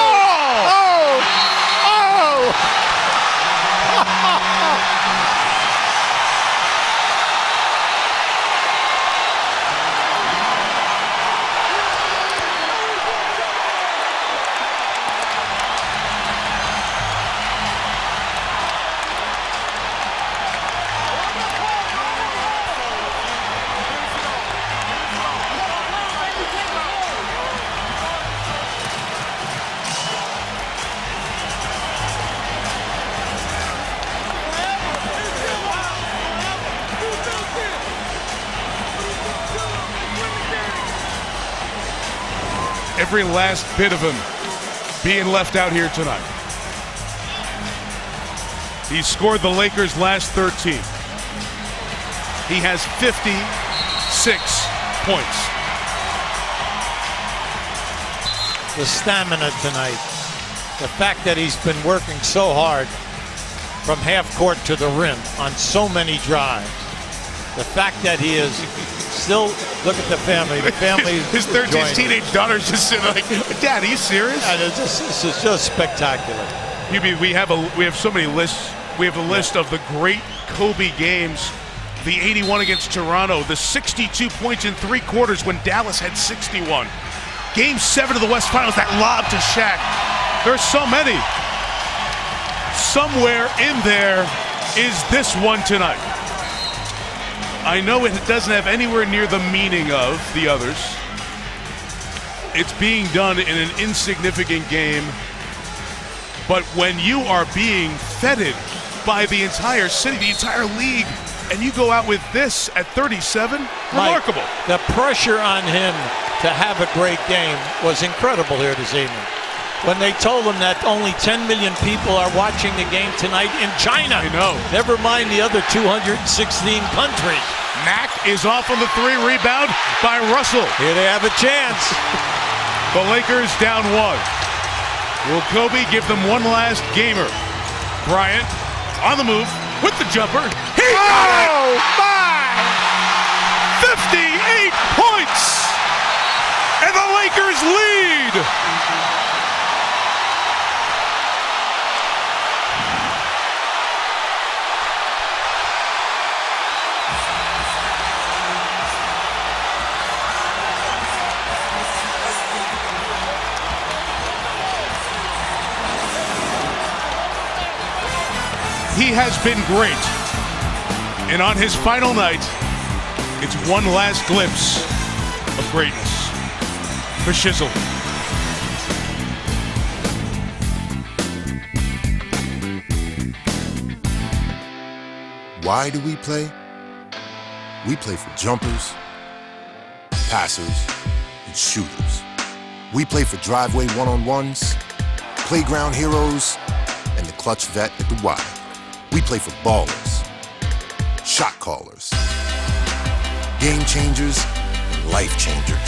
Every last bit of him being left out here tonight. He scored the Lakers' last 13. He has 56 points. The stamina tonight. The fact that he's been working so hard from half court to the rim on so many drives. The fact that he is still, look at the family. The family his 13 teenage daughters just sitting like, Dad, are you serious? This is just spectacular. We have so many lists. We have a list of the great Kobe games. The 81 against Toronto, the 62 points in 3 quarters when Dallas had 61. Game 7 of the West Finals, that lob to Shaq. There's so many. Somewhere in there is this one tonight. I know it doesn't have anywhere near the meaning of the others. It's being done in an insignificant game. But when you are being feted by the entire city, the entire league, and you go out with this at 37, remarkable. The pressure on him to have a great game was incredible here this evening. When they told him that only 10 million people are watching the game tonight in China. I know. Never mind the other 216 countries. Mack is off on the 3, rebound by Russell. Here they have a chance. The Lakers down 1. Will Kobe give them one last gamer? Bryant on the move with the jumper. He got it! My! 58 points! And the Lakers lead! He has been great. And on his final night, it's one last glimpse of greatness for Shizzle. Why do we play? We play for jumpers, passers, and shooters. We play for driveway one-on-ones, playground heroes, and the clutch vet at the Y. We play for ballers, shot callers, game changers, and life changers.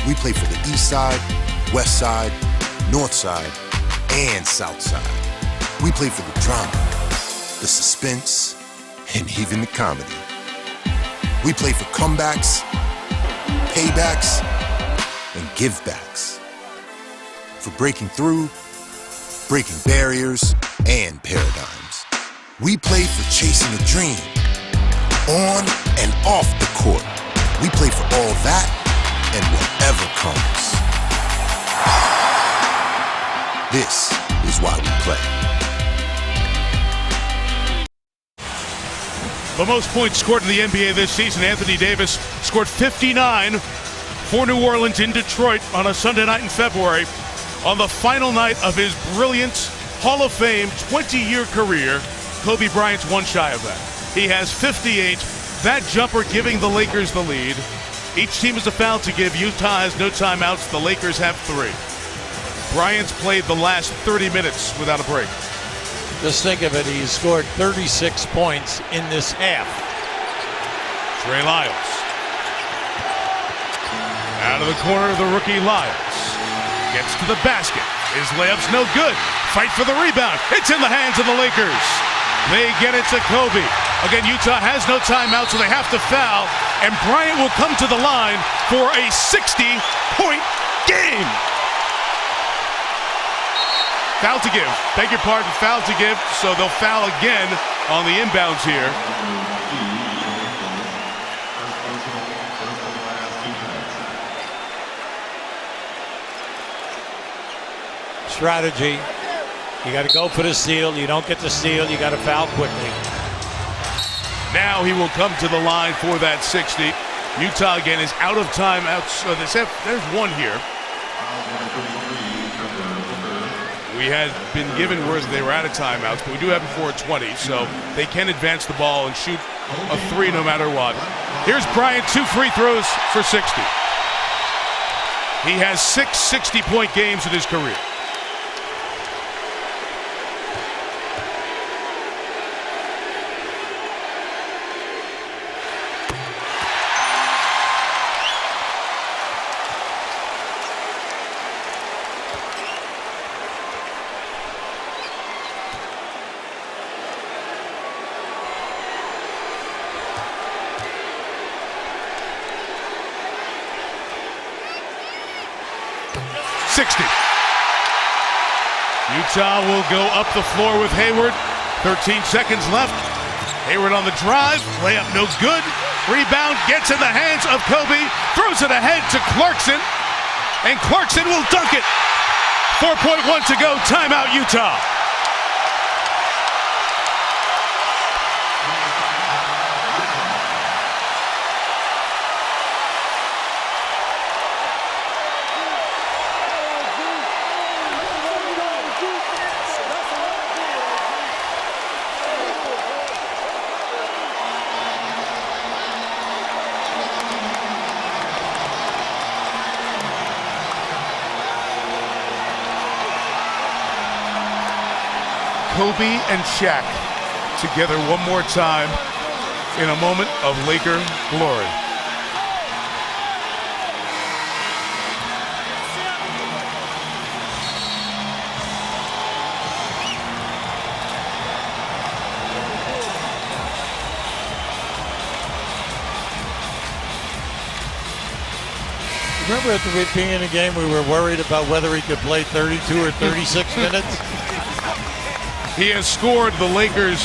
We play for the east side, west side, north side, and south side. We play for the drama, the suspense, and even the comedy. We play for comebacks, paybacks, and givebacks. For breaking through, breaking barriers, and paradigms. We play for chasing a dream, on and off the court. We play for all that and whatever comes. This is why we play. The most points scored in the NBA this season, Anthony Davis scored 59 for New Orleans in Detroit on a Sunday night in February. On the final night of his brilliant Hall of Fame 20-year career, Kobe Bryant's one shy of that. He has 58, that jumper giving the Lakers the lead. Each team has a foul to give. Utah has no timeouts. The Lakers have 3. Bryant's played the last 30 minutes without a break. Just think of it, he scored 36 points in this half. Trey Lyles. Out of the corner, the rookie Lyles. Gets to the basket. His layup's no good. Fight for the rebound. It's in the hands of the Lakers. They get it to Kobe. Again, Utah has no timeout, so they have to foul. And Bryant will come to the line for a 60-point game. Foul to give. Beg your pardon, foul to give. So they'll foul again on the inbounds here. Strategy. You got to go for the steal. You don't get the steal. You got to foul quickly. Now he will come to the line for that 60. Utah again is out of timeouts. There's one here. We had been given word that they were out of timeouts, but we do have them for a 20, so they can advance the ball and shoot a 3 no matter what. Here's Bryant, 2 free throws for 60. He has 6 60-point games in his career. 60. Utah will go up the floor with Hayward. 13 seconds left. Hayward on the drive. Layup no good. Rebound gets in the hands of Kobe. Throws it ahead to Clarkson. And Clarkson will dunk it. 4.1 to go. Timeout, Utah. Kobe and Shaq together one more time in a moment of Laker glory. Remember at the beginning of the game we were worried about whether he could play 32 or 36 minutes? He has scored the Lakers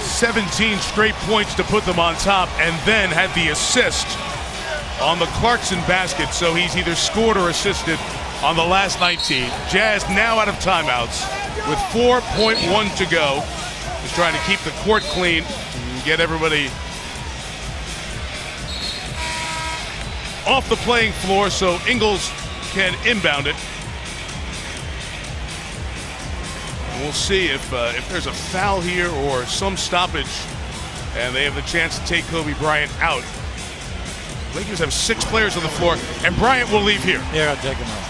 17 straight points to put them on top, and then had the assist on the Clarkson basket. So he's either scored or assisted on the last 19. Jazz now out of timeouts with 4.1 to go. Just trying to keep the court clean and get everybody off the playing floor so Ingles can inbound it. We'll see if there's a foul here or some stoppage, and they have the chance to take Kobe Bryant out. Lakers have 6 players on the floor, and Bryant will leave here. Yeah, I'll take him out.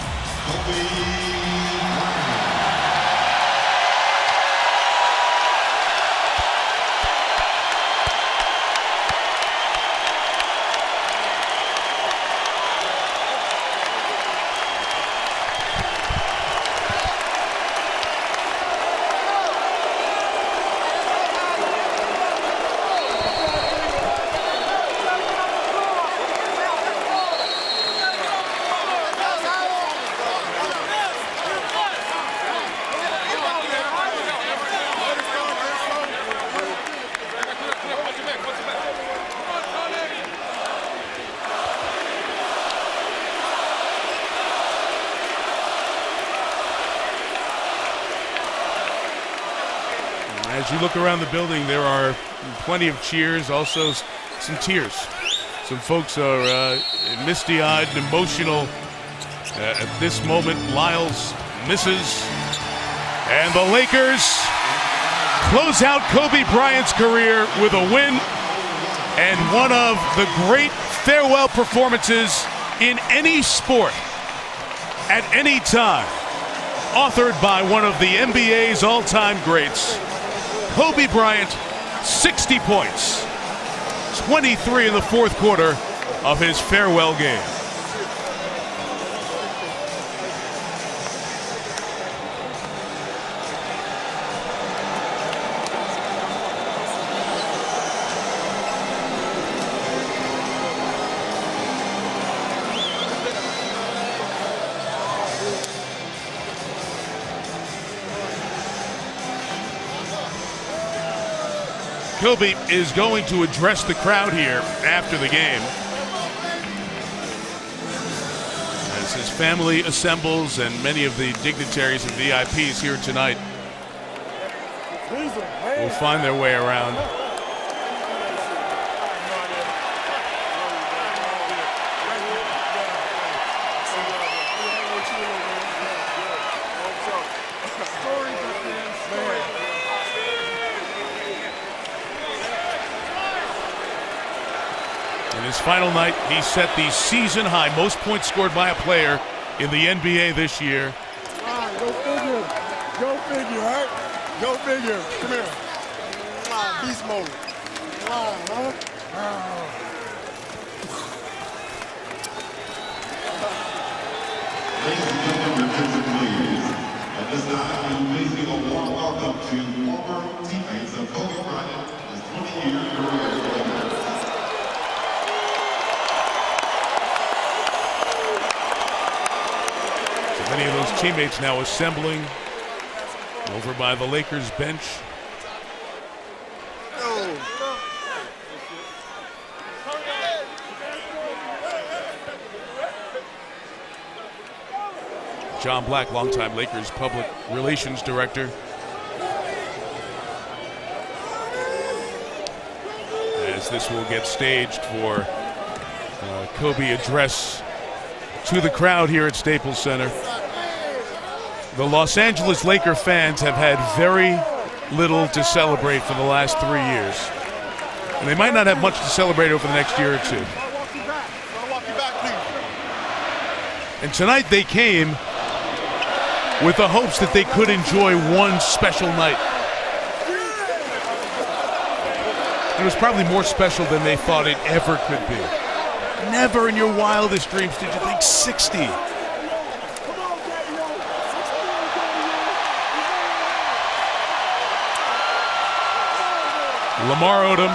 As you look around the building, there are plenty of cheers, also some tears. Some folks are misty-eyed and emotional at this moment. Lyles misses, and the Lakers close out Kobe Bryant's career with a win and one of the great farewell performances in any sport at any time, authored by one of the NBA's all-time greats. Kobe Bryant, 60 points, 23 in the fourth quarter of his farewell game. Kobe is going to address the crowd here after the game as his family assembles and many of the dignitaries and VIPs here tonight will find their way around. His final night, he set the season high most points scored by a player in the NBA this year. Go figure. Go figure, right? Go figure. Come here. Beast mode. Ladies and gentlemen, your attention please. At this time, we're pleasing a warm welcome to former teammates of Kobe Bryant, his 20-year career. teammates now assembling over by the Lakers bench. John Black, longtime Lakers public relations director. As this will get staged for Kobe address to the crowd here at Staples Center. The Los Angeles Laker fans have had very little to celebrate for the last 3 years. And they might not have much to celebrate over the next year or two. And tonight they came with the hopes that they could enjoy one special night. It was probably more special than they thought it ever could be. Never in your wildest dreams did you think 60. Lamar Odom,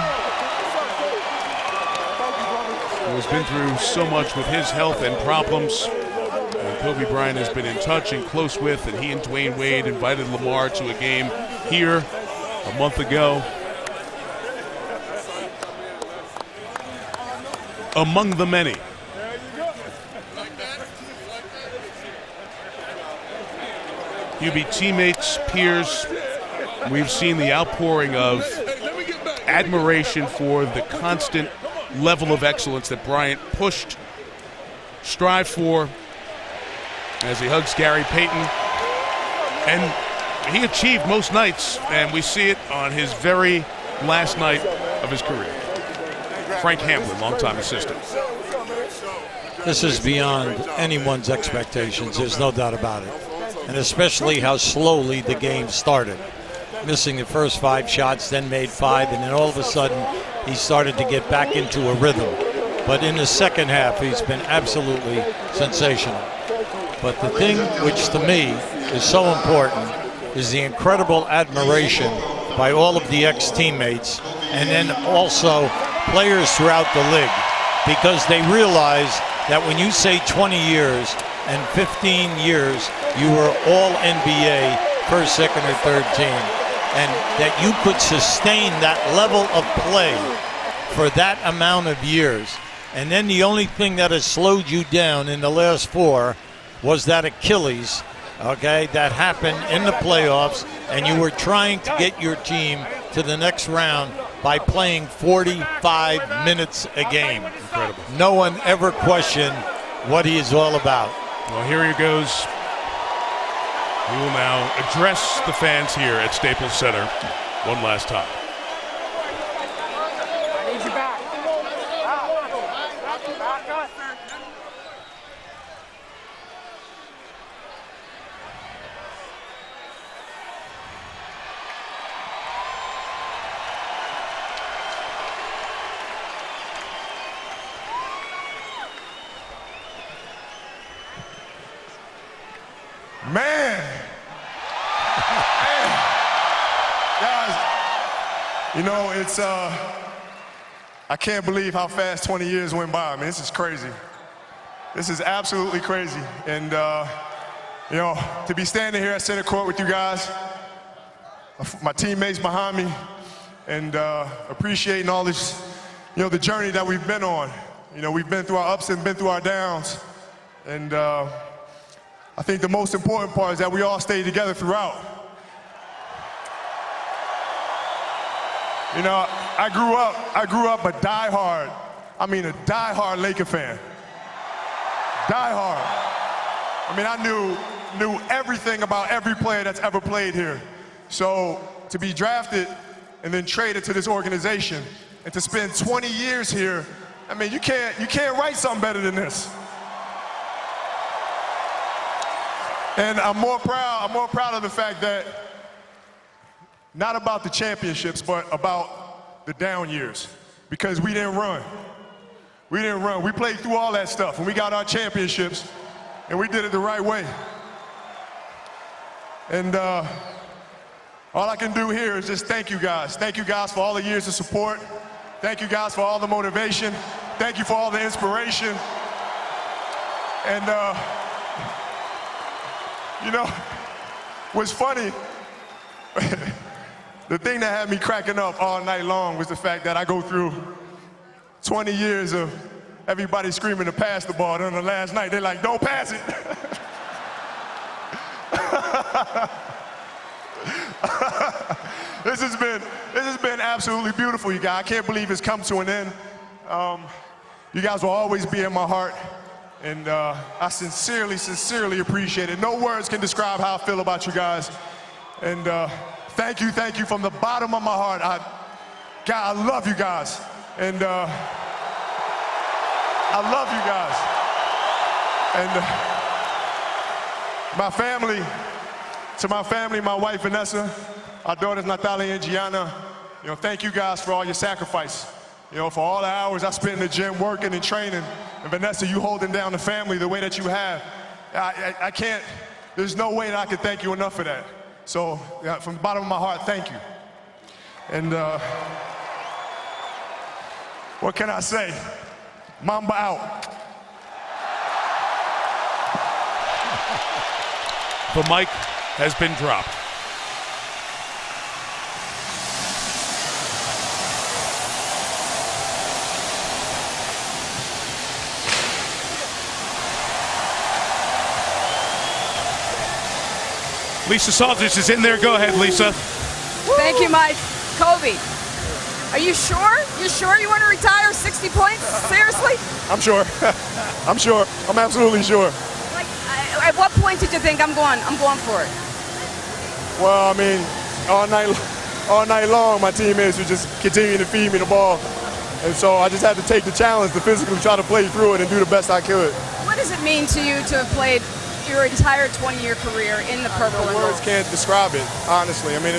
who has been through so much with his health and problems. And Kobe Bryant has been in touch and close with, and he and Dwayne Wade invited Lamar to a game here a month ago. Among the many. You'll be teammates, peers. We've seen the outpouring of admiration for the constant level of excellence that Bryant pushed, strived for, as he hugs Gary Payton. And he achieved most nights, and we see it on his very last night of his career. Frank Hamlin, longtime assistant. This is beyond anyone's expectations, there's no doubt about it. And especially how slowly the game started. Missing the first 5 shots, then made 5, and then all of a sudden he started to get back into a rhythm. But in the second half, he's been absolutely sensational. But the thing which to me is so important is the incredible admiration by all of the ex-teammates and then also players throughout the league, because they realize that when you say 20 years and 15 years, you were all NBA, first, second, or third team, and that you could sustain that level of play for that amount of years. And then the only thing that has slowed you down in the last 4 was that Achilles, okay, that happened in the playoffs, and you were trying to get your team to the next round by playing 45 minutes a game. Incredible. No one ever questioned what he is all about. Well, here he goes. He will now address the fans here at Staples Center one last time. I need you back. Man. Guys, you know, it's, I can't believe how fast 20 years went by. I mean, this is crazy. This is absolutely crazy. And, you know, to be standing here at center court with you guys, my teammates behind me, and appreciating all this, you know, the journey that we've been on. You know, we've been through our ups and been through our downs. And, I think the most important part is that we all stayed together throughout. You know, I grew up a diehard Laker fan. Diehard. I mean, I knew everything about every player that's ever played here. So to be drafted and then traded to this organization and to spend 20 years here, I mean, you can't write something better than this. And I'm more proud of the fact that, not about the championships, but about the down years, because we didn't run. We didn't run. We played through all that stuff, and we got our championships, and we did it the right way. And all I can do here is just thank you guys. Thank you guys for all the years of support. Thank you guys for all the motivation. Thank you for all the inspiration. And You know, what's funny, the thing that had me cracking up all night long was the fact that I go through 20 years of everybody screaming to pass the ball. Then the last night, they're like, don't pass it. This has been absolutely beautiful, you guys. I can't believe it's come to an end. You guys will always be in my heart. And I sincerely appreciate it. No words can describe how I feel about you guys. And thank you from the bottom of my heart. God, I love you guys. And I love you guys. And my family, my wife Vanessa, our daughters Natalia and Gianna, thank you guys for all your sacrifice. For all the hours I spent in the gym working and training. And Vanessa, you holding down the family the way that you have. I can't, there's no way that I can thank you enough for that. So from the bottom of my heart, thank you. And what can I say? Mamba out. The mic has been dropped. Lisa Salters is in there. Go ahead, Lisa. Thank you, Mike. Kobe, are you sure? You sure you want to retire 60 points? Seriously? I'm sure. I'm sure. I'm absolutely sure. Like, at what point did you think I'm going for it? Well, I mean, all night long, my teammates were just continuing to feed me the ball. And so I just had to take the challenge to physically try to play through it and do the best I could. What does it mean to you to have played your entire 20-year career in the purple and gold? Words can't describe it, honestly. I mean,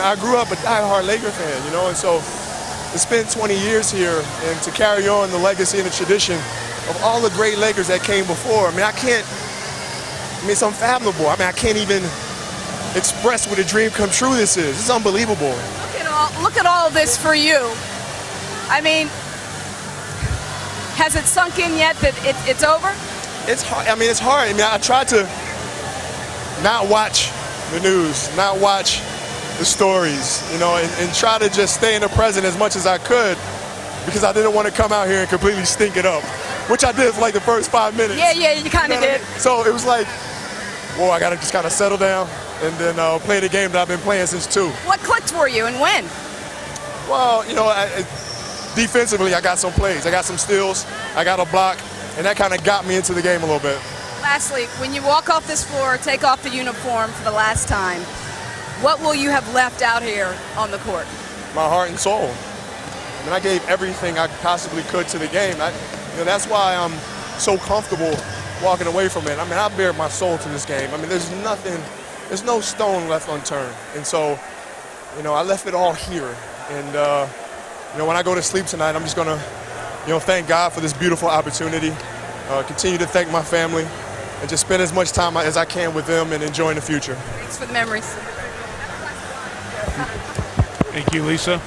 I grew up a diehard Laker fan, and so to spend 20 years here and to carry on the legacy and the tradition of all the great Lakers that came before. I mean, it's unfathomable. I mean, I can't even express what a dream come true this is. It's unbelievable. Look at all of this for you. I mean, has it sunk in yet that it's over? It's hard. I mean, it's hard. I mean, I tried to not watch the news, not watch the stories, and try to just stay in the present as much as I could because I didn't want to come out here and completely stink it up, which I did for like the first 5 minutes. Yeah, you kind of did. So it was like, whoa, I got to just kind of settle down and then play the game that I've been playing since 2. What clicked for you and when? Well, defensively, I got some plays. I got some steals. I got a block. And that kind of got me into the game a little bit. Lastly, when you walk off this floor, take off the uniform for the last time, what will you have left out here on the court? My heart and soul. I mean, I gave everything I possibly could to the game. That's why I'm so comfortable walking away from it. I mean, I bared my soul to this game. I mean, there's no stone left unturned. And so, I left it all here. And, when I go to sleep tonight, I'm just going to thank God for this beautiful opportunity. Continue to thank my family and just spend as much time as I can with them and enjoying the future. Thanks for the memories. Thank you, Lisa.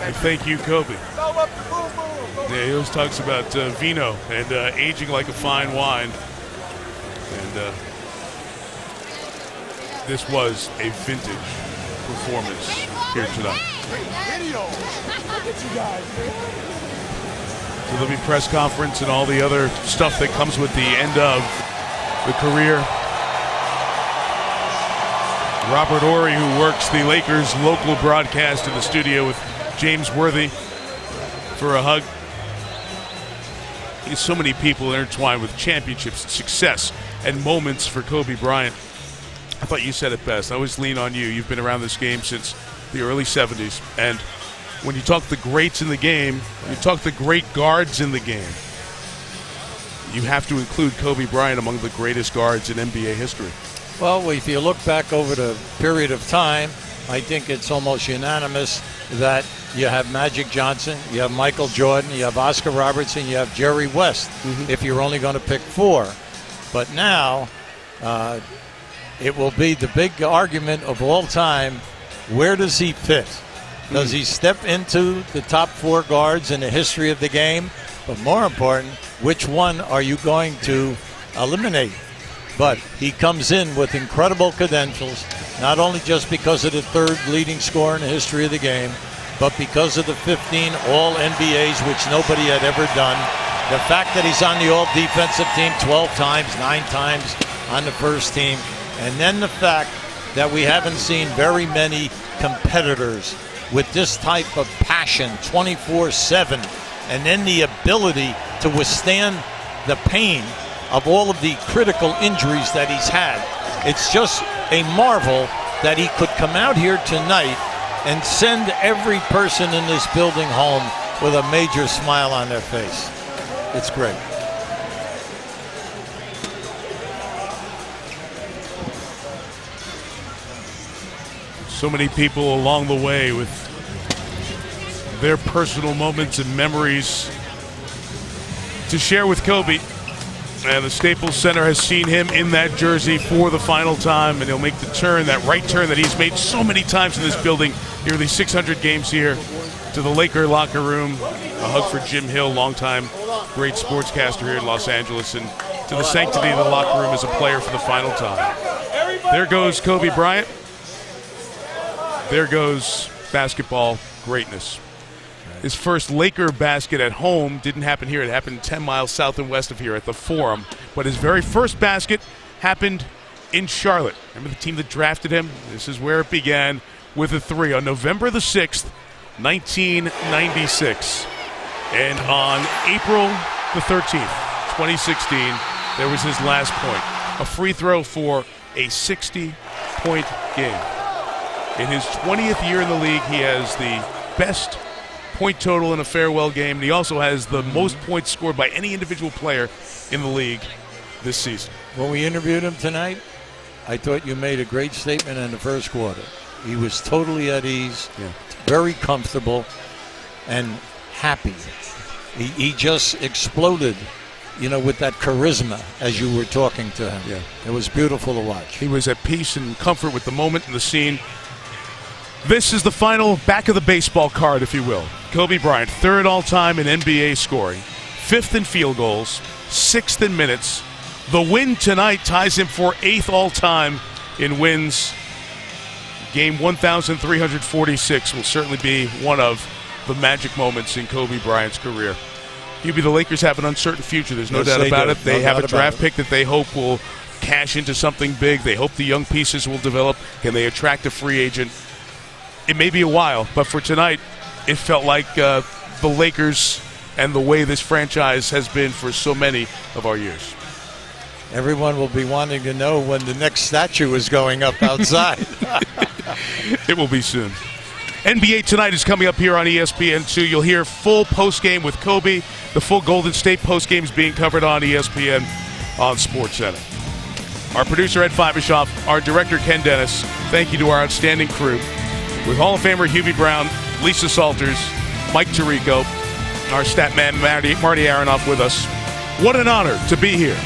And thank you, Kobe. Yeah, he always talks about vino and aging like a fine wine. And this was a vintage performance here tonight. Look at you guys, man. So there'll be press conference and all the other stuff that comes with the end of the career. Robert Horry, who works the Lakers local broadcast in the studio with James Worthy for a hug. So many people intertwined with championships, success, and moments for Kobe Bryant. I thought you said it best. I always lean on you. You've been around this game since the early 70s. And when you talk the greats in the game, you talk the great guards in the game, you have to include Kobe Bryant among the greatest guards in NBA history. Well, if you look back over the period of time, I think it's almost unanimous that you have Magic Johnson, you have Michael Jordan, you have Oscar Robertson, you have Jerry West, if you're only going to pick 4. But now it will be the big argument of all time, where does he fit? Does he step into the top 4 guards in the history of the game? But more important, which one are you going to eliminate? But he comes in with incredible credentials, not only just because of the third leading scorer in the history of the game, but because of the 15 All-NBAs, which nobody had ever done. The fact that he's on the All-Defensive team 12 times, 9 times on the first team, and then the fact that we haven't seen very many competitors with this type of passion 24/7, and then the ability to withstand the pain of all of the critical injuries that he's had. It's just a marvel that he could come out here tonight and send every person in this building home with a major smile on their face. It's great. So many people along the way with their personal moments and memories to share with Kobe. And the Staples Center has seen him in that jersey for the final time, and he'll make the turn, that right turn that he's made so many times in this building, nearly 600 games here, to the Laker locker room. A hug for Jim Hill, longtime great sportscaster here in Los Angeles, and to the sanctity of the locker room as a player for the final time. There goes Kobe Bryant. There goes basketball greatness. His first Laker basket at home didn't happen here. It happened 10 miles south and west of here at the Forum. But his very first basket happened in Charlotte. Remember the team that drafted him? This is where it began with a three on November the 6th, 1996. And on April the 13th, 2016, there was his last point. A free throw for a 60-point game. In his 20th year in the league, he has the best point total in a farewell game, and he also has the most points scored by any individual player in the league this season. When we interviewed him tonight, I thought you made a great statement in the first quarter. He was totally at ease, very comfortable, and happy. He just exploded, with that charisma as you were talking to him. Yeah. It was beautiful to watch. He was at peace and comfort with the moment and the scene. This is the final back of the baseball card, if you will. Kobe Bryant, third all-time in NBA scoring, fifth in field goals, sixth in minutes. The win tonight ties him for eighth all-time in wins. Game 1,346 will certainly be one of the magic moments in Kobe Bryant's career. Hubie, the Lakers have an uncertain future. There's no doubt about it. They have a draft pick that they hope will cash into something big. They hope the young pieces will develop. Can they attract a free agent? It may be a while, but for tonight, it felt like the Lakers and the way this franchise has been for so many of our years. Everyone will be wanting to know when the next statue is going up outside. It will be soon. NBA Tonight is coming up here on ESPN2. You'll hear full postgame with Kobe. The full Golden State postgame is being covered on ESPN on SportsCenter. Our producer, Ed Fiveshoff, our director, Ken Dennis. Thank you to our outstanding crew. With Hall of Famer Hubie Brown, Lisa Salters, Mike Tirico, our stat man Marty Aronoff with us. What an honor to be here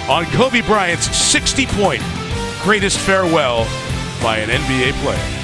on Kobe Bryant's 60-point greatest farewell by an NBA player.